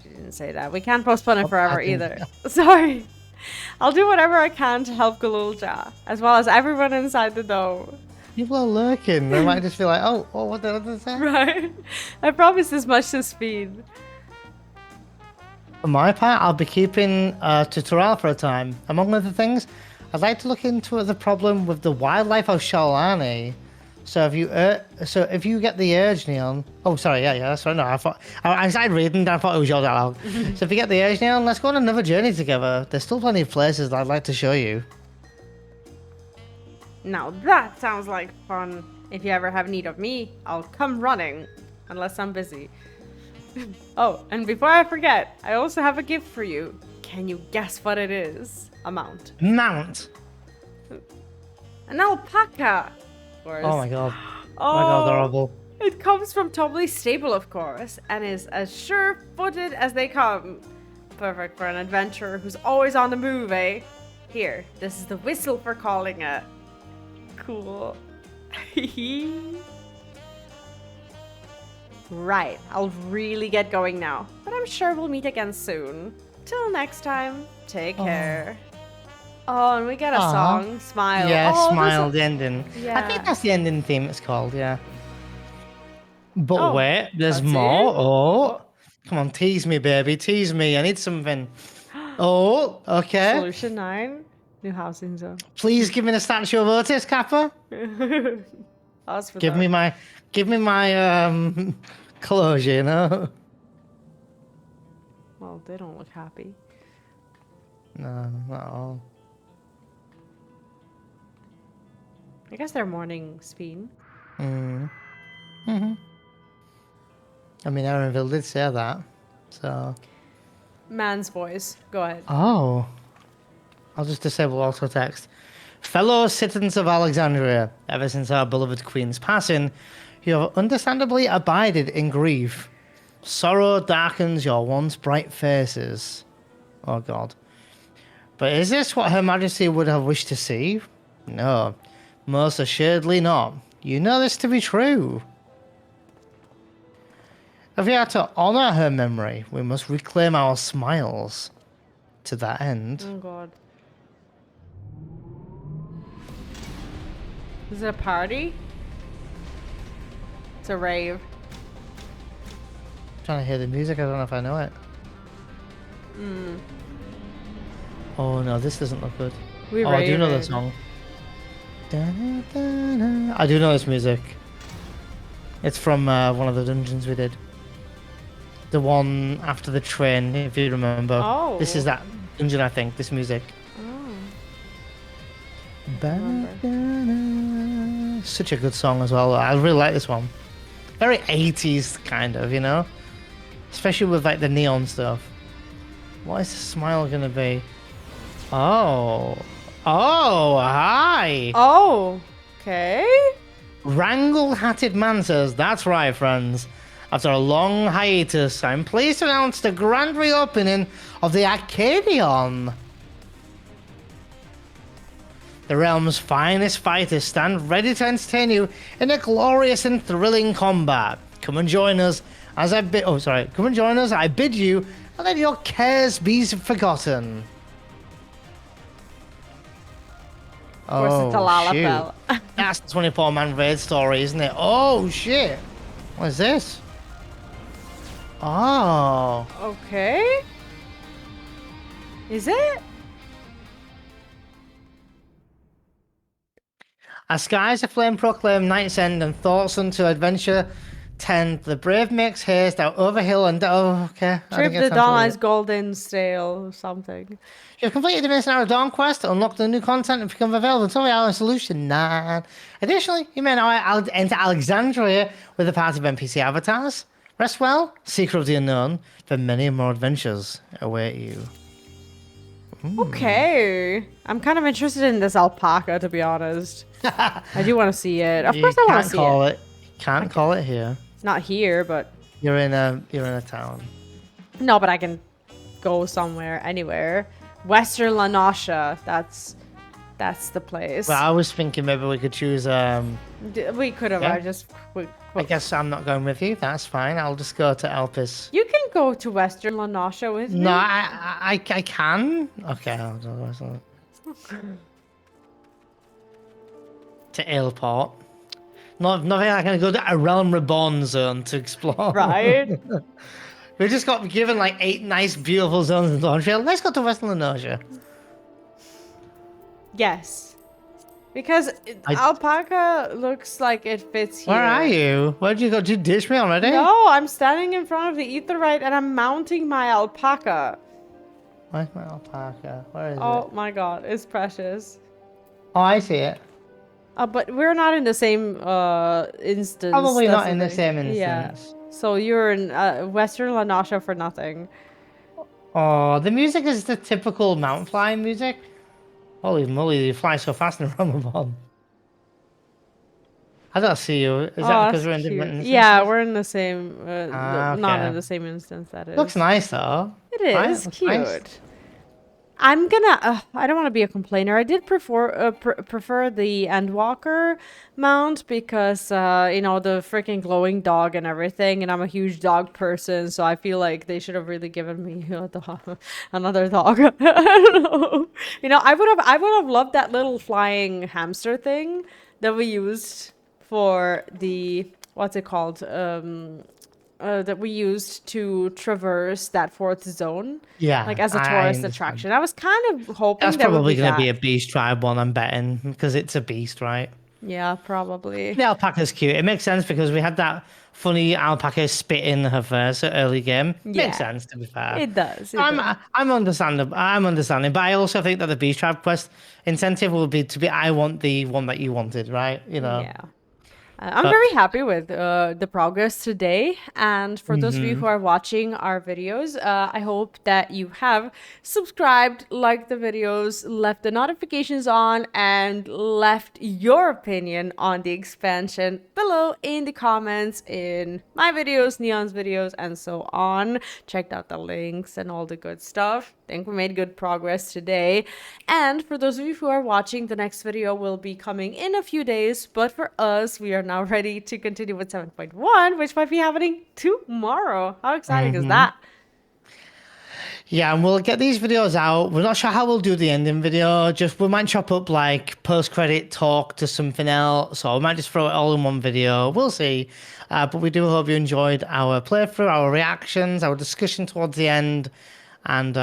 He didn't say that. We can't postpone it forever either. Sorry. I'll do whatever I can to help Galulja, as well as everyone inside the dome.
People are lurking. They might just be like, oh, what did I say?
Right? I promise as much to Speed.
For my part, I'll be keeping tutorial for a time. Among other things, I'd like to look into the problem with the wildlife of Shalani. So if you get the urge, Neon. Oh, sorry, yeah, that's right. No, I started reading, and I thought it was your dialogue. So if you get the urge, Neon, let's go on another journey together. There's still plenty of places that I'd like to show you.
Now that sounds like fun. If you ever have need of me, I'll come running. Unless I'm busy. Oh, and before I forget, I also have a gift for you. Can you guess what it is? A mount.
Mount.
An alpaca.
Oh my god.
Oh
my god, horrible.
It comes from Tobley's stable, of course, and is as sure-footed as they come. Perfect for an adventurer who's always on the move, eh? Here, this is the whistle for calling it. Cool. Right, I'll really get going now, but I'm sure we'll meet again soon. Till next time, take care. Oh, and we get a song, Smile.
Yeah,
oh,
Smile, the ending.
Yeah.
I think that's the ending theme it's called, yeah. But
Oh,
wait, there's
that's
more.
it?
Oh, come on, tease me, baby, tease me. I need something. Oh, okay.
Solution 9, new housing zone.
Please give me the statue of Otis, Kappa. Give me my closure, you know.
Well, they don't look happy.
No, not at all.
I guess they're mourning Speen.
I mean, Erenville did say that, so.
Man's voice. Go ahead.
Oh. I'll just disable auto text. Fellow citizens of Alexandria, ever since our beloved queen's passing, you have understandably abided in grief. Sorrow darkens your once bright faces. Oh god. But is this what Her Majesty would have wished to see? No, most assuredly not. You know this to be true. If we are to honour her memory, we must reclaim our smiles. To that end.
Oh god. Is it a party? It's a rave.
I'm trying to hear the music, I don't know if I know it. Oh no, this doesn't look good. I do know the song. Da-da-da-da. I do know this music. It's from one of the dungeons we did. The one after the train, if you remember.
Oh.
This is that dungeon, I think, this music. Such a good song as well. I really like this one. Very 80s kind of, you know? Especially with like the neon stuff. What is the smile gonna be? Oh. Oh, hi.
Oh, okay.
Wrangle-hatted man says, that's right, friends. After a long hiatus, I'm pleased to announce the grand reopening of the Arcadion. The realm's finest fighters stand ready to entertain you in a glorious and thrilling combat. Come and join us as I bid. Oh, sorry. Come and join us. I bid you, and let your cares be forgotten.
Of course, it's a Lalapel.
That's the 24-man raid story, isn't it? Oh, shit. What is this? Oh.
Okay. Is it?
As skies aflame proclaim night's end and thoughts unto adventure tend, the brave makes haste out over hill and down. Oh, okay.
Trip the Dawn's Golden Stale or something.
You've completed the Mission Hour Dawn quest, unlock the new content, and become available until the Hour Solution 9. Additionally, you may now enter Alexandria with a party of NPC avatars. Rest well, Seeker of the Unknown, for many more adventures await you.
Okay. I'm kind of interested in this alpaca, to be honest. I do want to see it. Of course I want to see it.
Can't call it here.
Not here, but...
You're in a town.
No, but I can go somewhere, anywhere. Western La Noscia. That's the place.
Well, I was thinking maybe we could choose...
We could have.
Yeah. I guess I'm not going with you. That's fine. I'll just go to Elpis.
You can go to Western La Noscia with me.
No, I can. Okay, I'll do to Ailport. Not like I'm going to go to a Realm Reborn zone to explore.
Right.
We just got given like 8 nice, beautiful zones in Dawntrail. Let's go to Western La Noscia.
Yes. Because alpaca looks like it fits here.
Where are you? Where'd you go? Did you ditch me already?
No, I'm standing in front of the Aetheryte and I'm mounting my alpaca.
Where's my alpaca? Where is it?
Oh my god, it's precious.
Oh, I see it.
But we're not in the same instance.
Probably not in the same instance.
Yeah. So you're in Western La Noscia for nothing.
Oh, the music is the typical mount flying music. Holy moly, you fly so fast in Ramadan. I don't see you. Is that because we're in different instances?
Yeah, we're in the same,
okay.
not in the same instance, that is.
Looks nice though.
It is,
right?
cute.
Nice.
I'm gonna, I don't want to be a complainer. I did prefer the Endwalker mount because, you know, the freaking glowing dog and everything, and I'm a huge dog person, so I feel like they should have really given me another dog. I don't know. You know, I would have loved that little flying hamster thing that we used for the, what's it called? That we used to traverse that 4th zone. Yeah. Like as a tourist attraction. I was kind of hoping
that's probably going to be a beast tribe one, I'm betting, because it's a beast, right?
Yeah, probably.
The alpaca's cute. It makes sense because we had that funny alpaca spit in her first early game. Yeah. Makes sense, to be fair.
It does.
I'm understanding, but I also think that the beast tribe quest incentive will be to be, I want the one that you wanted, right? You know?
Yeah. I'm very happy with the progress today, and for those of you who are watching our videos, I hope that you have subscribed, liked the videos, left the notifications on, and left your opinion on the expansion below in the comments in my videos, Neon's videos, and so on. Checked out the links and all the good stuff. I think we made good progress today. And for those of you who are watching, the next video will be coming in a few days, but for us, we are now ready to continue with 7.1, which might be happening tomorrow. How exciting is that?
Yeah, and we'll get these videos out. We're not sure how we'll do the ending video. Just we might chop up like post-credit talk to something else, or we might just throw it all in one video. We'll see. But we do hope you enjoyed our playthrough, our reactions, our discussion towards the end, and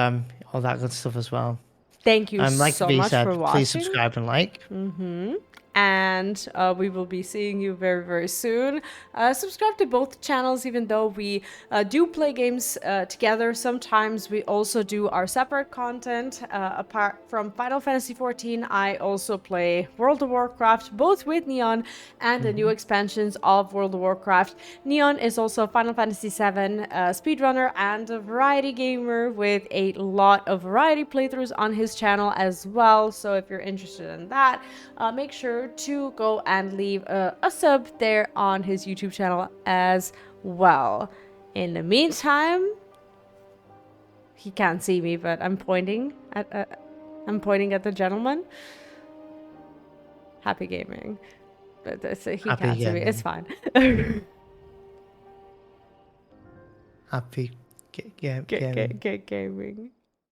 all that good stuff as well.
Thank you
like
so
Vee
much
said,
for watching.
please subscribe and like.
and we will be seeing you very, very soon. Subscribe to both channels, even though we do play games together. Sometimes we also do our separate content. Apart from Final Fantasy XIV, I also play World of Warcraft, both with Neon and the new expansions of World of Warcraft. Neon is also a Final Fantasy VII speedrunner and a variety gamer with a lot of variety playthroughs on his channel as well. So if you're interested in that, make sure to go and leave a sub there on his YouTube channel as well. In the meantime, he can't see me, but I'm pointing at the gentleman. Happy gaming. But he can't see me. It's fine.
Happy gaming.
Gaming.